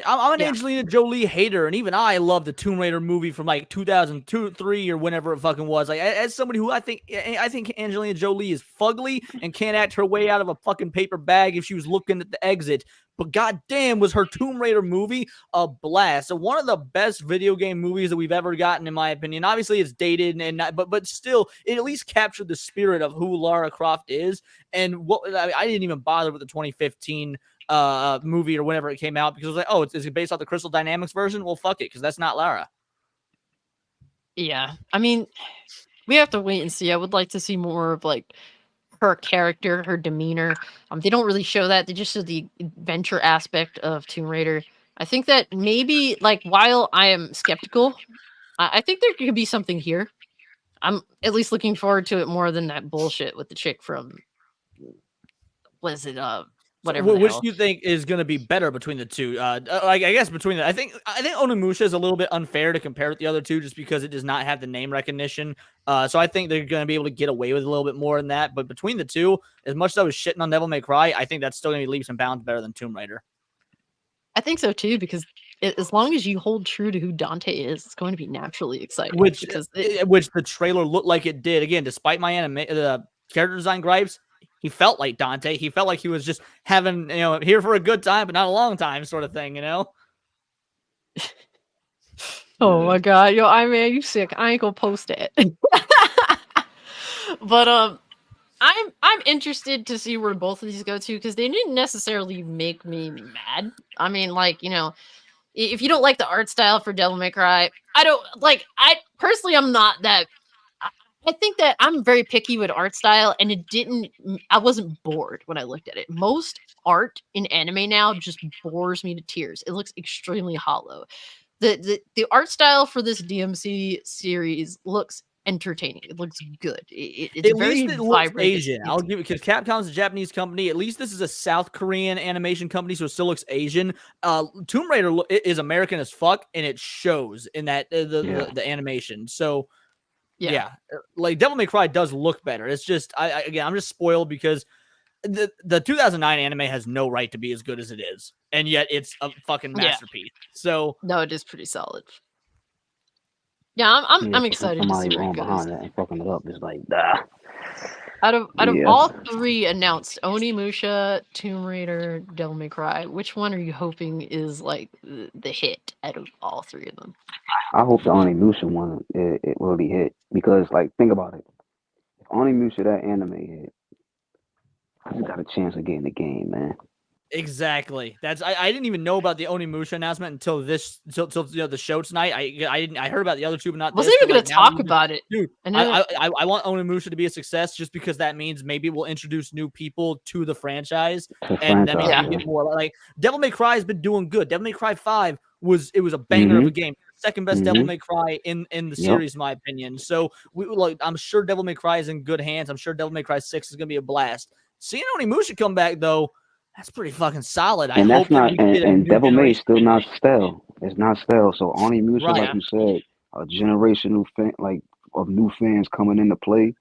I'm an Angelina Jolie hater, and even I love the Tomb Raider movie from like 2002, 3 or whenever it fucking was. Like, as somebody who I think Angelina Jolie is fugly and can't act her way out of a fucking paper bag if she was looking at the exit. But goddamn, was her Tomb Raider movie a blast? So one of the best video game movies that we've ever gotten, in my opinion. Obviously, it's dated, but still, it at least captured the spirit of who Lara Croft is. And I didn't even bother with the 2015 movie or whenever it came out because it was like, oh, is it based off the Crystal Dynamics version? Well, fuck it, because that's not Lara. Yeah, I mean, we have to wait and see. I would like to see more of like her character, her demeanor. They don't really show that. They just show the adventure aspect of Tomb Raider. I think that maybe, like, while I am skeptical, I think there could be something here. I'm at least looking forward to it more than that bullshit with the chick from, what is it, whatever. Which do you think is going to be better between the two? I guess between I think Onimusha is a little bit unfair to compare with the other two just because it does not have the name recognition. So I think they're going to be able to get away with a little bit more than that. But between the two, as much as I was shitting on Devil May Cry, I think that's still going to be leaps and bounds better than Tomb Raider. I think so too, because as long as you hold true to who Dante is, it's going to be naturally exciting. Which the trailer looked like it did. Again, despite my character design gripes, he felt like Dante. He felt like he was just having, here for a good time, but not a long time sort of thing, Oh my God. Yo, you sick. I ain't gonna post it. But, I'm interested to see where both of these go to because they didn't necessarily make me mad. I mean, like, if you don't like the art style for Devil May Cry, I personally, I'm not that. I think that I'm very picky with art style, and I wasn't bored when I looked at it. Most art in anime now just bores me to tears. It looks extremely hollow. The art style for this DMC series looks entertaining. It looks good. It's at very least it vibrant. Looks Asian. I'll give it because Capcom's a Japanese company. At least this is a South Korean animation company, so it still looks Asian. Tomb Raider is American as fuck, and it shows in that the animation. So. Yeah, like Devil May Cry does look better. It's just, I'm just spoiled because the 2009 anime has no right to be as good as it is, and yet it's a fucking masterpiece. So no, it is pretty solid. Yeah, I'm excited to see where it goes. Behind that and fucking it up is like, Out of all three announced, Onimusha, Tomb Raider, Devil May Cry, which one are you hoping is like the hit out of all three of them? I hope the Onimusha one it really hit because, like, think about it. If Onimusha that anime hit, you got a chance of getting the game, man. Exactly. That's I didn't even know about the Onimusha announcement until the show tonight. I heard about the other two, but not. I wasn't even going to talk about it, dude. I want Onimusha to be a success just because that means maybe we'll introduce new people to the franchise, and then maybe get more. Like Devil May Cry has been doing good. Devil May Cry 5 was a banger of a game. Second best Devil May Cry in the series, in my opinion. So I'm sure Devil May Cry is in good hands. I'm sure Devil May Cry 6 is going to be a blast. Seeing Onimusha come back though. That's pretty fucking solid. And that's not, and Devil May is still not stale. It's not stale. So Onimusha, like you said, a generation of new fans coming into play,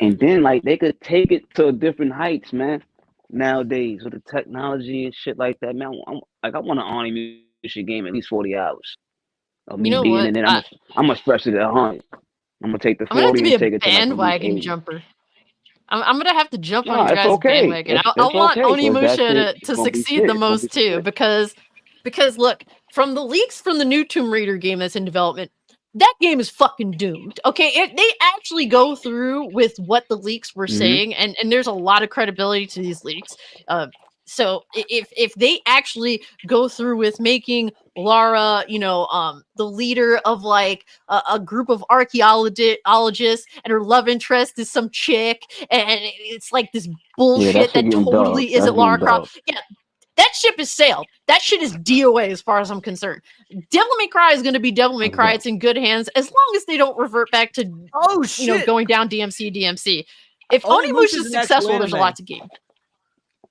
and then like they could take it to different heights, man. Nowadays with the technology and shit like that, man. I want an Onimusha game at least 40 hours of me being in it. I'm gonna stretch it at 100. I'm gonna take the 40 and take it to bandwagon jumper. I'm gonna have to jump on No, your it's guys' okay. bandwagon. I It's want okay, 'cause that Onimusha shit to is gonna be succeed shit. the It's gonna most be too, shit. because look, from the leaks from the new Tomb Raider game that's in development, that game is fucking doomed. Okay, they actually go through with what the leaks were saying, and there's a lot of credibility to these leaks. So if they actually go through with making Lara, the leader of like a group of archaeologists, and her love interest is some chick, and it's like this bullshit that totally isn't Lara Croft. Yeah, that ship is sailed. That shit is DOA as far as I'm concerned. Devil May Cry is going to be Devil May Cry. It's in good hands as long as they don't revert back to going down DMC. If Onimusha is successful, there's a lot to gain.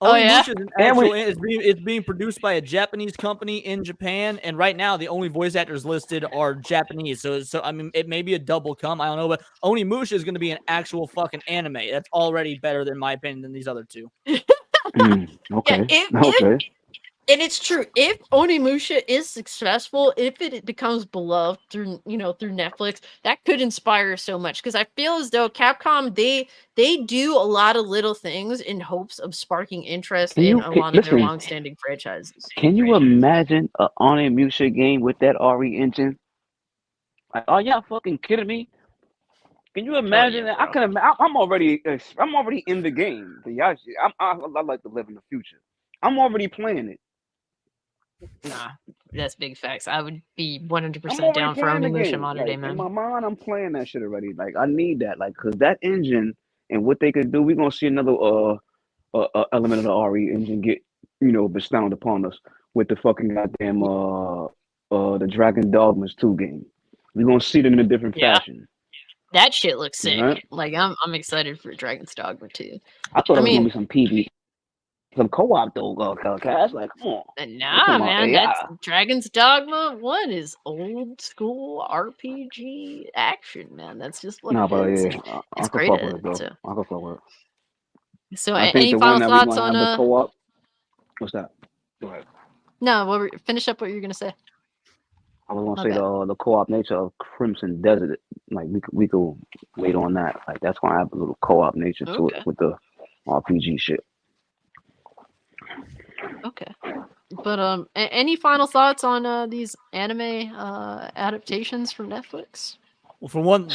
Onimusha is an actual. It's being produced by a Japanese company in Japan, and right now the only voice actors listed are Japanese. So I mean, it may be a double come. I don't know, but Onimusha is going to be an actual fucking anime. That's already better, in my opinion, than these other two. Okay. Yeah, and it's true. If Onimusha is successful, if it becomes beloved through Netflix, that could inspire so much. Because I feel as though Capcom they do a lot of little things in hopes of sparking interest in a lot of their long-standing franchises. Can you imagine an Onimusha game with that RE engine? Like, are y'all fucking kidding me? Can you imagine that? I'm already in the game. I like to live in the future. I'm already playing it. Nah, that's big facts. I would be 100% down for Onimusha modern day, man. In my mind, I'm playing that shit already. Like, I need that. Like, cause that engine and what they could do, we're gonna see another element of the RE engine get bestowed upon us with the fucking goddamn the Dragon Dogmas 2 game. We're gonna see it in a different fashion. That shit looks sick. Right? Like I'm excited for Dragon's Dogma 2. I thought it was gonna be some PvP. Some co-op though, guys. Like, come on. Nah, man, that's Dragon's Dogma 1 is old school RPG action, man. That's just what it is. Yeah, it's great. I can fuck with it. So, any final thoughts on the co-op? What's that? Go ahead. No, finish up what you're gonna say. I was gonna say the co-op nature of Crimson Desert. Like we could wait on that. Like that's gonna have a little co-op nature to it with the RPG shit. Okay, but any final thoughts on these anime adaptations from Netflix? Well, for one,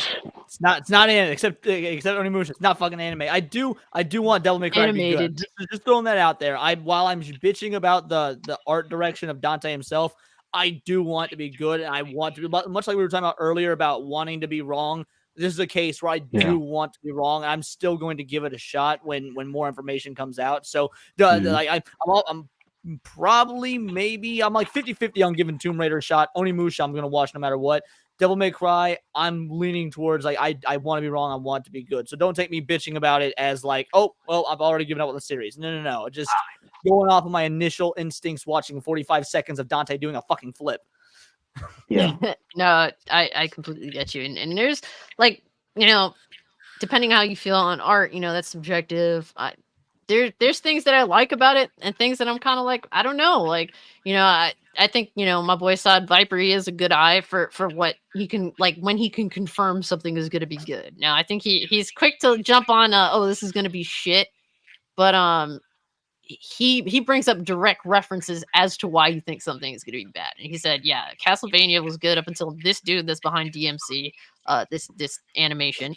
it's not anime except Onimusha. It's not fucking anime. I do want Devil May Cry to be good. Just throwing that out there. While I'm bitching about the art direction of Dante himself, I do want to be good, and I want to be much like we were talking about earlier about wanting to be wrong. This is a case where I do want to be wrong. I'm still going to give it a shot when more information comes out. So, I'm probably I'm like 50-50 on giving Tomb Raider a shot. Onimusha, I'm going to watch no matter what. Devil May Cry, I'm leaning towards like I want to be wrong. I want to be good. So don't take me bitching about it as like, oh, well, I've already given up on the series. No. Just going off of my initial instincts watching 45 seconds of Dante doing a fucking flip. Yeah. No, I completely get you. And there's like, depending how you feel on art, that's subjective. There's things that I like about it and things that I'm kind of like, I don't know. Like, I think, my boy Sod Viper, he has a good eye for what he can, like when he can confirm something is going to be good. Now, I think he's quick to jump on, this is going to be shit. But, he brings up direct references as to why you think something is going to be bad. And he said, yeah, Castlevania was good up until this dude that's behind DMC, this animation,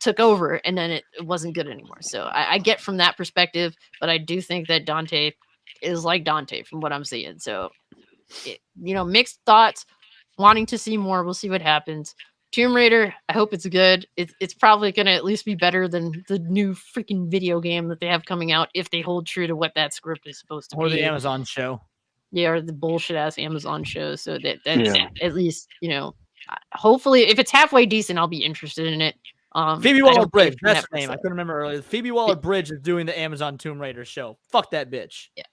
took over, and then it wasn't good anymore. So I get from that perspective, but I do think that Dante is like Dante from what I'm seeing. So, mixed thoughts, wanting to see more. We'll see what happens. Tomb Raider, I hope it's good. It's probably going to at least be better than the new freaking video game that they have coming out if they hold true to what that script is supposed to be. Or the Amazon show. Yeah, or the bullshit-ass Amazon show. So that's at least, hopefully, if it's halfway decent, I'll be interested in it. Phoebe Waller-Bridge, that's her name. I couldn't remember earlier. Phoebe Waller-Bridge is doing the Amazon Tomb Raider show. Fuck that bitch. Yeah.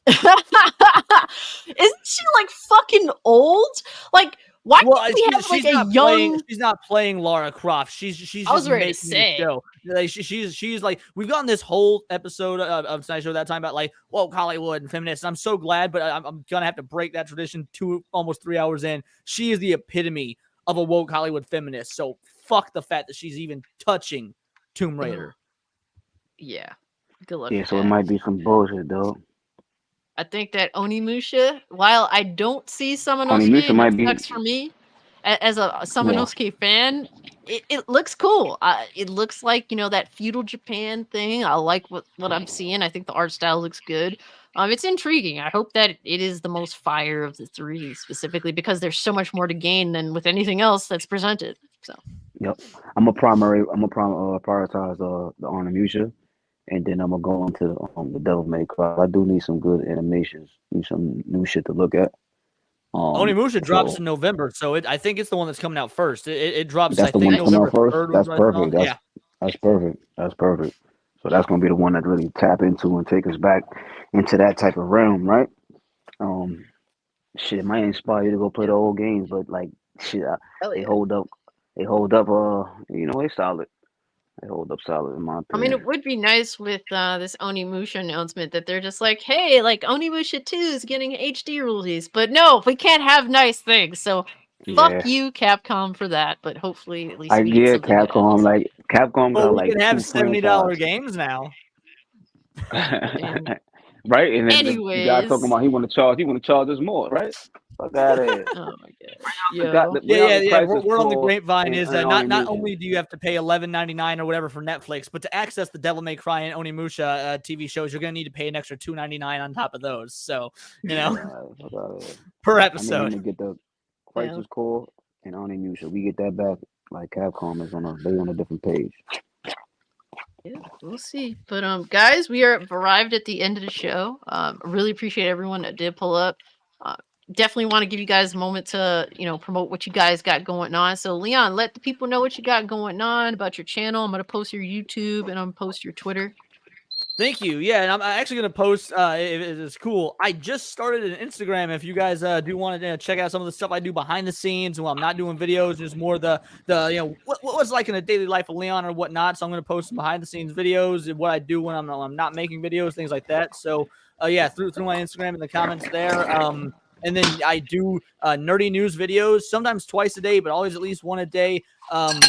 Isn't she, like, fucking old? Like, why can't we have like a young? She's not playing Lara Croft. She's I was just ready making to say. the show. Like, she's like, we've gotten this whole episode of Tonight Show that time about like woke Hollywood and feminists. I'm so glad, but I'm gonna have to break that tradition. Almost 3 hours in, she is the epitome of a woke Hollywood feminist. So fuck the fact that she's even touching Tomb Raider. Yeah. Good luck. Yeah, with so that. it might be some bullshit, though. I think that Onimusha, while I don't see Onimusha Samanosuke, might that be. sucks for me. As a Yeah. Samanosuke fan, it looks cool. It looks like, you know, that feudal Japan thing. I like what I'm seeing. I think the art style looks good. It's intriguing. I hope that it is the most fire of the three, specifically because there's so much more to gain than with anything else that's presented. So. Yep. I'm a prioritize the Onimusha, and then I'm gonna go into the Devil May Cry. I do need some good animations, need some new shit to look at. Onimusha drops So in November, so I think it's the one that's coming out first. It drops, that's I the think, one that's coming out November first. 3rd. That's perfect. Yeah. That's perfect. That's perfect. So that's gonna be the one that really tap into and take us back into that type of realm, right? Shit, it might inspire you to go play the old games, but like shit, they hold up. They hold up. They solid. They hold up solid in my I mean, opinion. it would be nice with this Onimusha announcement that they're just like, hey, like Onimusha 2 is getting HD release. But no, we can't have nice things. So fuck you, Capcom, for that. But hopefully, at least we get something good out of Capcom. Capcom Well, got we like can have two $70 games now. it. Right, and then the guy talking Anyways. about he want to charge us more, right? Fuck out of here. Oh my god. Yeah. We're on the grapevine is not Onimusha. only do you have to pay $11.99 or whatever for Netflix, but to access the Devil May Cry and Onimusha TV shows, you're gonna need to pay an extra $2.99 on top of those. So per episode. I need him to get the Crisis Core and Onimusha. We get that back. Like Capcom is on a different page. Yeah, we'll see. But guys, we are arrived at the end of the show. Really appreciate everyone that did pull up. Definitely want to give you guys a moment to, promote what you guys got going on. So Leon, let the people know what you got going on about your channel. I'm gonna post your YouTube and I'm gonna post your Twitter. Thank you. Yeah, and I'm actually going to post, it's cool. I just started an Instagram. If you guys do want to check out some of the stuff I do behind the scenes while I'm not doing videos, just more the what was like in the daily life of Leon or whatnot. So I'm going to post some behind the scenes videos and what I do when I'm not making videos, things like that. So through my Instagram in the comments there. And then I do nerdy news videos, sometimes twice a day, but always at least one a day. On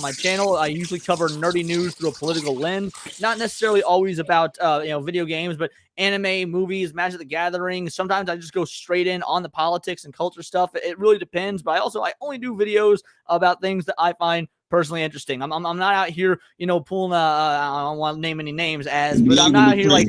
my channel, I usually cover nerdy news through a political lens, not necessarily always about video games, but anime, movies, Magic the Gathering. Sometimes I just go straight in on the politics and culture stuff. It really depends, but I only do videos about things that I find personally interesting. I'm not out here, pulling I don't want to name any names but I'm not out here like,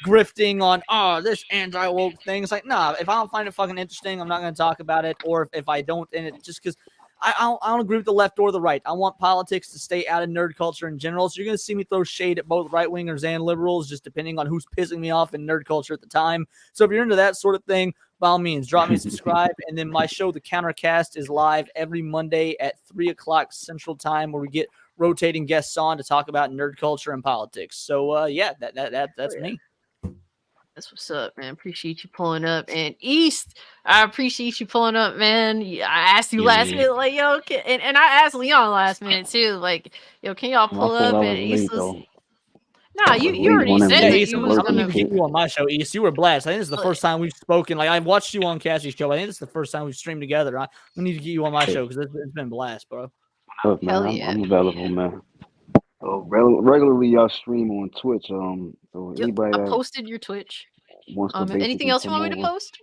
grifting on, this anti-woke thing. It's like, nah, if I don't find it fucking interesting, I'm not going to talk about it. Or if I don't, and it just because I don't agree with the left or the right. I want politics to stay out of nerd culture in general. So you're going to see me throw shade at both right-wingers and liberals, just depending on who's pissing me off in nerd culture at the time. So if you're into that sort of thing, by all means, drop me a subscribe. And then my show, The Countercast, is live every Monday at 3 o'clock Central Time, where we get rotating guests on to talk about nerd culture and politics. So, that's me. That's what's up, man. Appreciate you pulling up. And East, I appreciate you pulling up, man. I asked you last minute, like, yo, and I asked Leon last minute too, like, yo, can y'all pull up? And East was, nah, you already said that you was gonna get you on my show, East. You were blessed. I think this is the first time we've spoken. Like, I've watched you on Cassie's show. I think this is the first time we've streamed together. We need to get you on my show because it's been blessed, bro. Look, man, I'm available, man. Regularly, y'all stream on Twitch. So anybody I posted your Twitch. Wants to anything else you want me to post?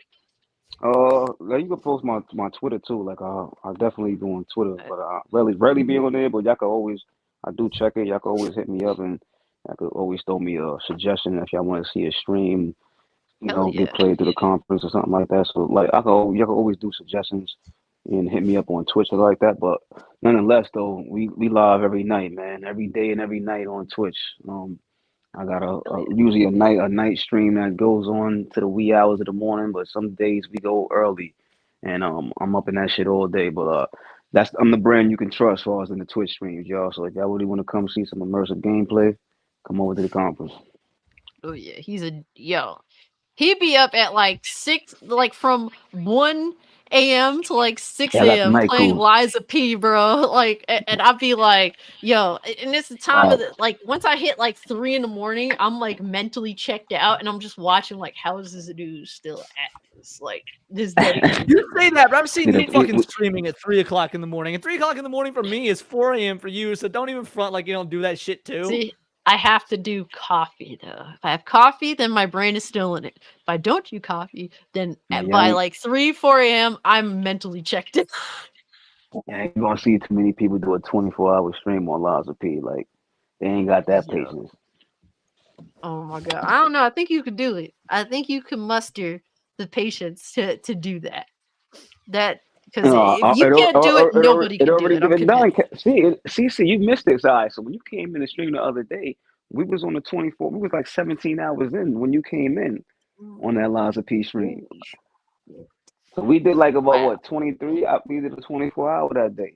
You can post my Twitter too. Like I definitely do on Twitter, but I rarely be on there. But y'all can always, I do check it. Y'all can always hit me up, and y'all could always throw me a suggestion if y'all want to see a stream, get played through the conference or something like that. So like y'all can always do suggestions and hit me up on Twitch or like that. But nonetheless, though, we live every night, man, every day and every night on Twitch. I got usually a night stream that goes on to the wee hours of the morning, but some days we go early, and I'm up in that shit all day. But I'm the brand you can trust as far as in the Twitch streams, y'all. So if y'all really want to come see some immersive gameplay, come over to the conference. Oh yeah, he'd be up at like 6, like from 1 a.m. to like 6 a.m. playing Liza P, bro. Like, and I'd be like, yo, and it's the time of like, once I hit like 3 in the morning, I'm like mentally checked out, and I'm just watching like, how is this dude still at this? Like, this dedicated. You say that, but I'm seeing you fucking streaming at 3 o'clock in the morning, and 3 o'clock in the morning for me is 4 a.m. for you. So don't even front like you don't do that shit too. See, I have to do coffee though. If I have coffee, then my brain is still in it. If I don't do coffee, then by like 3, 4 a.m., I'm mentally checked in. Yeah, I ain't gonna see too many people do a 24-hour stream on Lies of P. Like, they ain't got that patience. Oh my god. I don't know. I think you could do it. I think you can muster the patience to do that. Because if you can't do it, nobody can do it. Been done. See, you missed this. All right, so when you came in the stream the other day, we was on the 24. We was like 17 hours in when you came in on that Lies of P stream. So we did like about what 23. We did a 24-hour that day.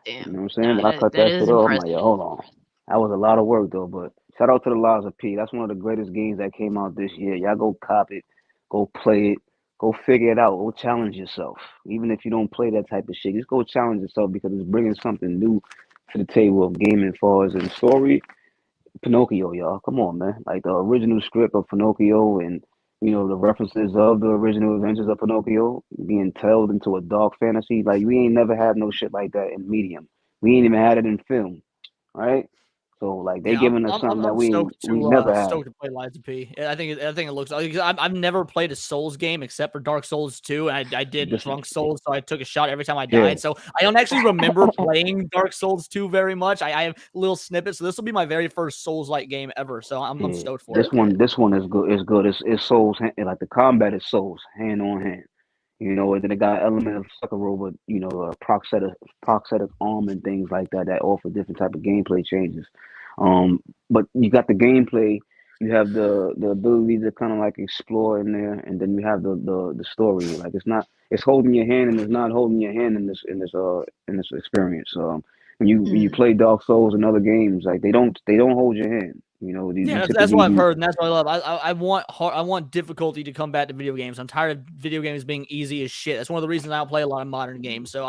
Damn. You know what I'm saying? But I cut that shit off. I'm like, hold on. That was a lot of work though. But shout out to the Lies of P. That's one of the greatest games that came out this year. Y'all go cop it, go play it, go figure it out, go challenge yourself. Even if you don't play that type of shit, just go challenge yourself because it's bringing something new to the table of gaming as far as in story. Pinocchio, y'all. Come on, man. Like the original script of Pinocchio and the references of the original adventures of Pinocchio being told into a dark fantasy. Like we ain't never had no shit like that in medium. We ain't even had it in film, right? So like they giving us something that we never had. Stoked to play Lies of P. I think it looks. I've never played a Souls game except for Dark Souls 2, and I did Drunk Souls, so I took a shot every time I died. So I don't actually remember playing Dark Souls 2 very much. I have little snippets. So this will be my very first Souls-like game ever. So I'm stoked for it. This one is good. It's good. It's Souls. Like the combat is Souls, hand on hand. And then it got an element of sucker robot, prosthetic arm and things like that offer different type of gameplay changes. But you got the gameplay, you have the ability to kind of like explore in there, and then you have the story. Like it's holding your hand and it's not holding your hand in this experience. When you play Dark Souls and other games, like they don't hold your hand. That's what I've heard, and that's what I love. I want difficulty to come back to video games. I'm tired of video games being easy as shit. That's one of the reasons I don't play a lot of modern games. So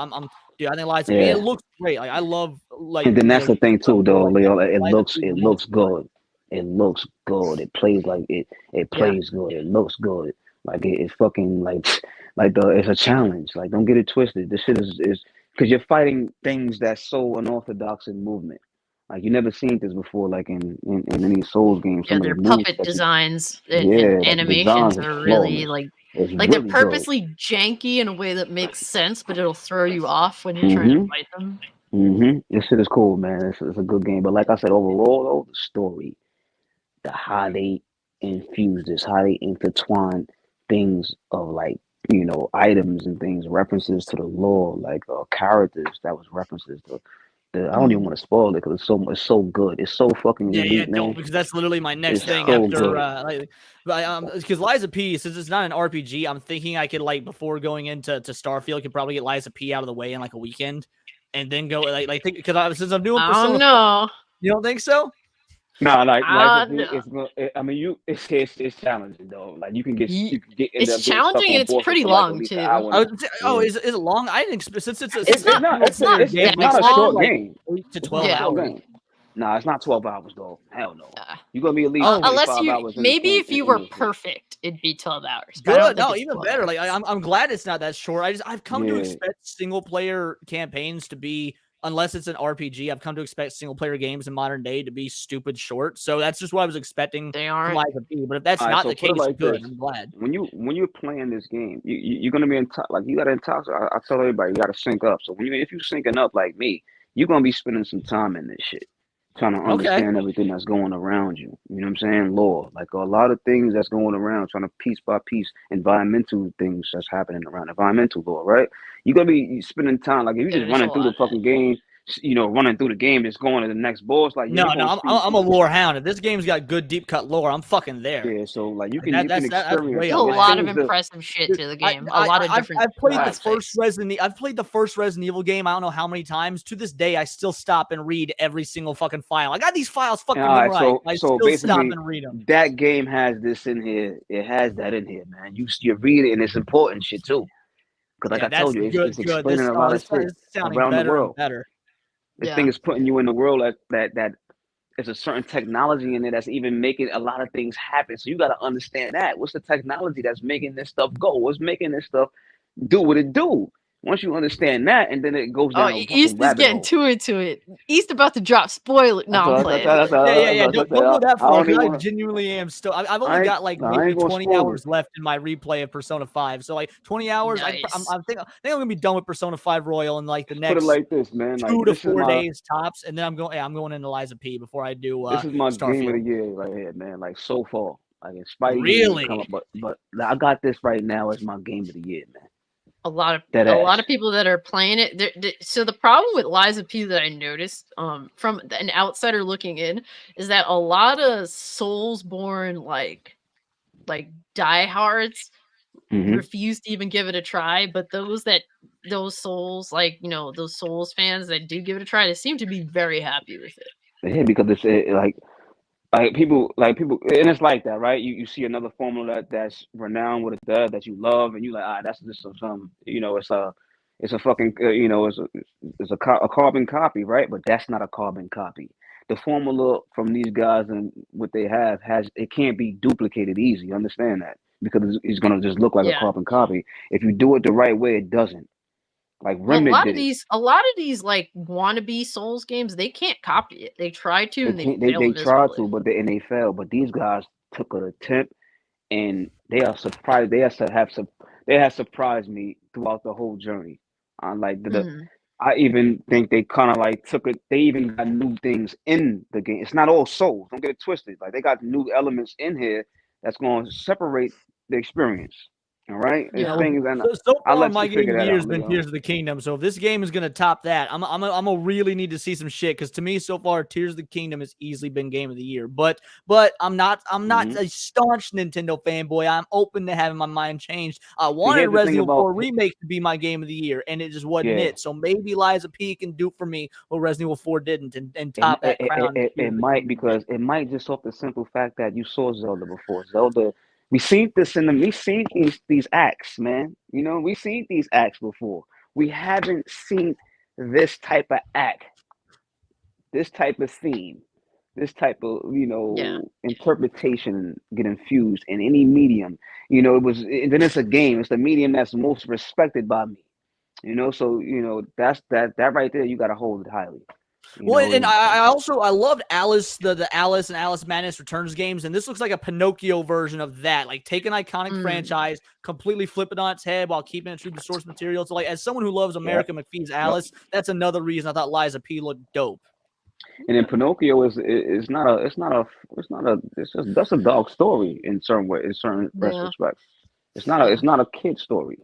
dude, I think Lies of P, it looks great. Like I love and then that's the thing too, though, Leo. It looks good. It looks good. It plays like it plays good. It looks good. Like it's fucking it's a challenge. Like don't get it twisted. This shit is because you're fighting things that's so unorthodox in movement. Like you never seen this before, like in any Souls games. Yeah, their puppet designs and animations are really they're purposely janky in a way that makes sense, but it'll throw you off when you're trying to fight them. This shit is cool, man. It's a good game. But like I said, overall though, the story, how they infuse this, how they intertwine things of like items and things, references to the lore, like characters that was references to. I don't even want to spoil it because it's so good. It's so fucking unique, man. Because that's literally my next thing after because Lies of P, since it's not an RPG, I'm thinking I could before going into Starfield, could probably get Lies of P out of the way in like a weekend, and then go because since I'm doing Persona. Oh no, you don't think so? No, it's challenging though. Like you can get it's challenging and it's pretty long too. Is it long? I didn't since it's not a short game. 8 to 12 hours. No, it's not 12 hours though. Hell no. You're gonna be at least unless hours maybe if you were perfect, it'd be 12 hours. Good, no, even better. Like I'm glad it's not that short. I've come to expect single player campaigns to be. Unless it's an RPG, I've come to expect single-player games in modern day to be stupid short. So that's just what I was expecting. They aren't. From Lies of P. But if that's not the case, good. I'm glad. When you're playing this game, you're gonna be you gotta intoxicate. I tell everybody you gotta sync up. So if you're syncing up like me, you're gonna be spending some time in this shit, trying to understand everything that's going around you. You know what I'm saying? Lore, like a lot of things that's going around, trying to piece by piece, environmental things that's happening around environmental lore, right? You're gonna be spending time like if you just running through the fucking game, running through the game, just going to the next boss. Like I'm a lore hound. If this game's got good deep cut lore, I'm fucking there. Yeah, so like you can experience a lot of impressive shit to the game. I've played the first Resident Evil game. I don't know how many times. To this day, I still stop and read every single fucking file. I got these files fucking memorized. I still stop and read them. That game has this in here. It has that in here, man. You read it and it's important shit too. Because I told you, it's explaining a lot of shit around the world. This thing is putting you in the world that there's a certain technology in it that's even making a lot of things happen. So you got to understand that. What's the technology that's making this stuff go? What's making this stuff do what it do? Once you understand that, and then it goes down a East is rabbit getting hole. too into it. East about to drop spoiler. No, I'm playing. Yeah. Don't go that far. I genuinely am still. I've only got like maybe 20 hours left in my replay of Persona 5. So like 20 hours. Nice. I think I'm gonna be done with Persona 5 Royal in like the next put it like this, man. 2 to 4 days tops, and then I'm going into Liza P before I do. This is my Starfield. game of the year right here, man. Like so far, like Spidey really, come up, but I got this right now as my game of the year, man. A lot of people that are playing it. So the problem with Liza P that I noticed, from an outsider looking in, is that a lot of Soulsborne like diehards refuse to even give it a try. But those Souls, like those Souls fans that do give it a try, they seem to be very happy with it. Yeah, because it's people, and it's like that, right? You see another formula that's renowned with it that you love, and you like, that's just some, it's a fucking, it's a carbon copy, right? But that's not a carbon copy. The formula from these guys and what they have it can't be duplicated easy. Understand that, because it's gonna just look like a carbon copy. If you do it the right way, it doesn't. Like Remnant a lot of these like wannabe Souls games, they can't copy it. They try to, and they try to, but they fail. But these guys took an attempt, and they are surprised. They have surprised me throughout the whole journey. I even think they kind of like took it. They even got new things in the game. It's not all Souls. Don't get it twisted. Like they got new elements in here that's going to separate the experience. All right. So far, my game of the year has been Tears of the Kingdom. So if this game is gonna top that, I'm gonna really need to see some shit. Because to me, so far, Tears of the Kingdom has easily been game of the year. But I'm not a staunch Nintendo fanboy. I'm open to having my mind changed. I wanted Resident Evil 4 Remake to be my game of the year, and it just wasn't it. So maybe Liza P can do for me what Resident Evil 4 didn't, and top that crown. It might, because it might just off the simple fact that you saw Zelda before. Zelda. We seen these acts, man. We seen these acts before. We haven't seen this type of act, this type of theme, this type of interpretation get infused in any medium. Then it's a game. It's the medium that's most respected by me. So that's that right there. You got to hold it highly. And I loved Alice, the Alice and Alice Madness Returns games, and this looks like a Pinocchio version of that. Like take an iconic franchise, completely flip it on its head while keeping it true to source material. So like as someone who loves America McPhee's Alice, that's another reason I thought Liza P looked dope. And then Pinocchio is that's a dog story in certain respects. It's not a kid story.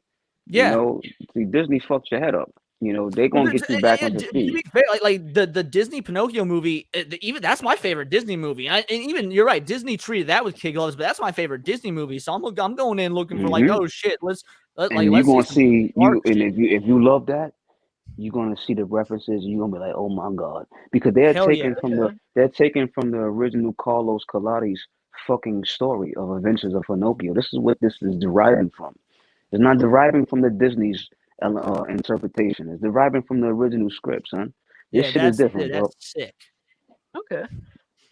See, Disney fucked your head up. They're gonna get you back on your feet. Like the Disney Pinocchio movie, even that's my favorite Disney movie. And even you're right, Disney treated that with kid gloves, but that's my favorite Disney movie. So I'm going in looking for like, oh shit, let's you're gonna see you, and if you love that, you're gonna see the references. You're gonna be like, oh my god, because they're taken from the original Carlos Collodi's fucking story of Adventures of Pinocchio. This is what this is deriving from. It's not deriving from the Disney's interpretation. Is deriving from the original script, son. This shit is different, bro. That's sick. Okay.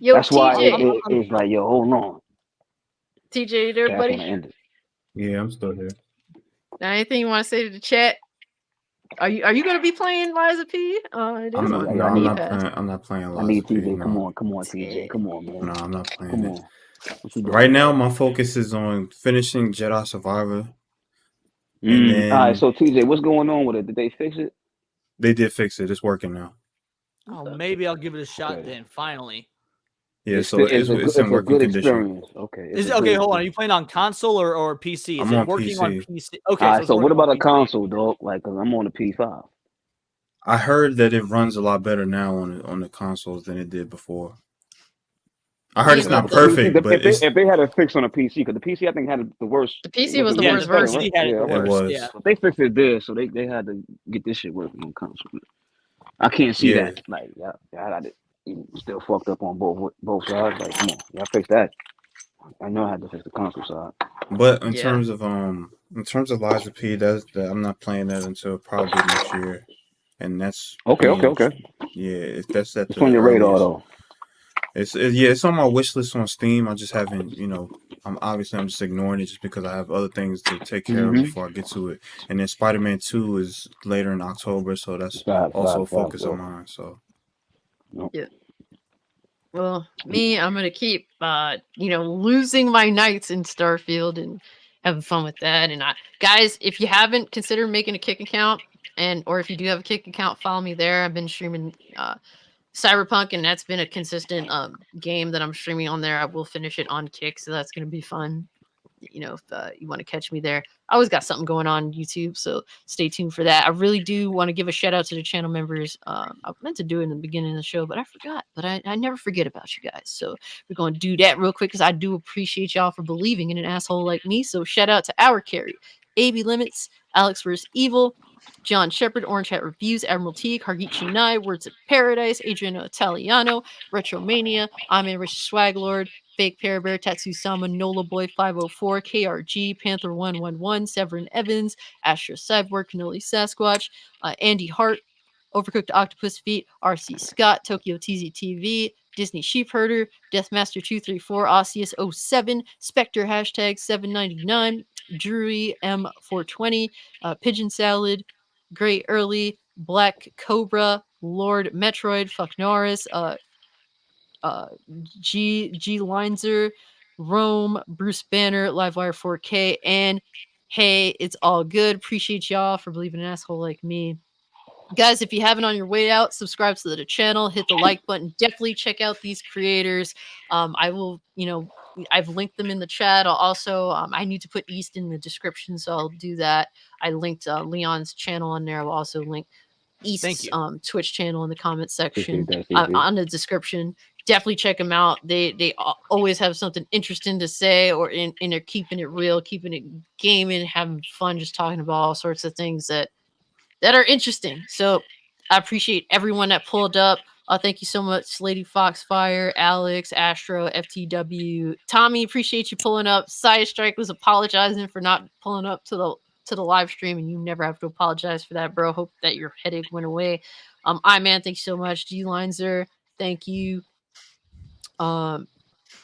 That's why it's like, yo, hold on. TJ, there, buddy. Yeah, I'm still here. Now, anything you want to say to the chat? Are you going to be playing Liza P? I'm not playing Liza I need TJ. P. Come on, TJ. Come on, man. No, I'm not playing it. Right now, my focus is on finishing Jedi Survivor. All right, so TJ, what's going on with it? Did they fix it? They did fix it. It's working now. Oh, maybe I'll give it a shot then. Finally. Yeah, so it's in working condition. Okay. Hold on. Are you playing on console or PC? I'm on PC. Okay. So what about a console, dog? Like, cause I'm on the P5. I heard that it runs a lot better now on the consoles than it did before. I heard it's not perfect, but if they had a fix on a PC, because the PC I think had the worst. The PC was the worst version. It was. Yeah. They fixed it there, so they had to get this shit working on console. I can't see that. Like, I got it still fucked up on both sides. Like, come on, y'all fix that. I know I had to fix the console side. But in terms of Liza P, I'm not playing that until probably next year, and that's okay. Yeah, that's it's on your radar though. It's on my wish list on Steam. I just haven't, I'm just ignoring it just because I have other things to take care of before I get to it. And then Spider-Man 2 is later in October, so that's also a focus of mine. So yeah. Well, I'm gonna keep losing my nights in Starfield and having fun with that. And guys, if you haven't considered making a Kick account, or if you do have a Kick account, follow me there. I've been streaming Cyberpunk, and that's been a consistent game that I'm streaming on there. I will finish it on Kick, so that's gonna be fun. If you want to catch me there, I always got something going on YouTube, so stay tuned for that. I really do want to give a shout out to the channel members. I meant to do it in the beginning of the show, but I forgot. But I never forget about you guys, so we're going to do that real quick because I do appreciate y'all for believing in an asshole like me. So shout out to Our Carry, AB Limits, Alex vs. Evil, John Shepard, Orange Hat Reviews, Admiral T, Kargichi Nai, Words of Paradise, Adriano Italiano, Retromania, I'm a Rich Swaglord, Fake Pear Bear, Tatsusama, Nola Boy 504, KRG, Panther 111, Severin Evans, Astro Cyborg, Cannoli Sasquatch, Andy Hart, Overcooked Octopus Feet, RC Scott, Tokyo TZTV, Disney Sheepherder, Deathmaster 234, Osseous 07, Spectre hashtag 799, Drury M420, Pigeon Salad, Gray Early, Black Cobra, Lord Metroid, Fuck Norris, G Linzer, Rome, Bruce Banner, Livewire 4K, and hey, it's all good. Appreciate y'all for believing an asshole like me. Guys, if you haven't on your way out, subscribe to the channel, hit the like button. Definitely check out these creators. I will, I've linked them in the chat. I'll also, I need to put East in the description, so I'll do that. I linked Leon's channel on there. I'll also link East's Twitch channel in the comment section on the description. Definitely check them out. They always have something interesting to say, and they're keeping it real, keeping it gaming, having fun, just talking about all sorts of things that are interesting. So I appreciate everyone that pulled up. Thank you so much, Lady Foxfire, Alex, Astro, FTW, Tommy. Appreciate you pulling up. Side Strike was apologizing for not pulling up to the live stream, and you never have to apologize for that, bro. Hope that your headache went away. Man, thanks so much. G Linzer, thank you.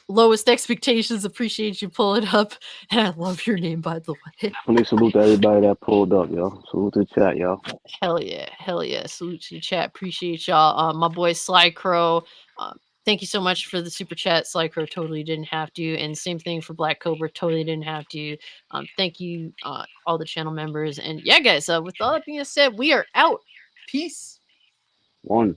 Lowest Expectations, appreciate you pulling up, and I love your name, by the way. Definitely salute to everybody that pulled up, yo. Salute to the chat, y'all. Hell yeah. Salute to the chat. Appreciate y'all. My boy Sly Crow, thank you so much for the super chat. Sly Crow totally didn't have to, and same thing for Black Cobra, totally didn't have to. Thank you, all the channel members, and yeah, guys. With all that being said, we are out. Peace. One.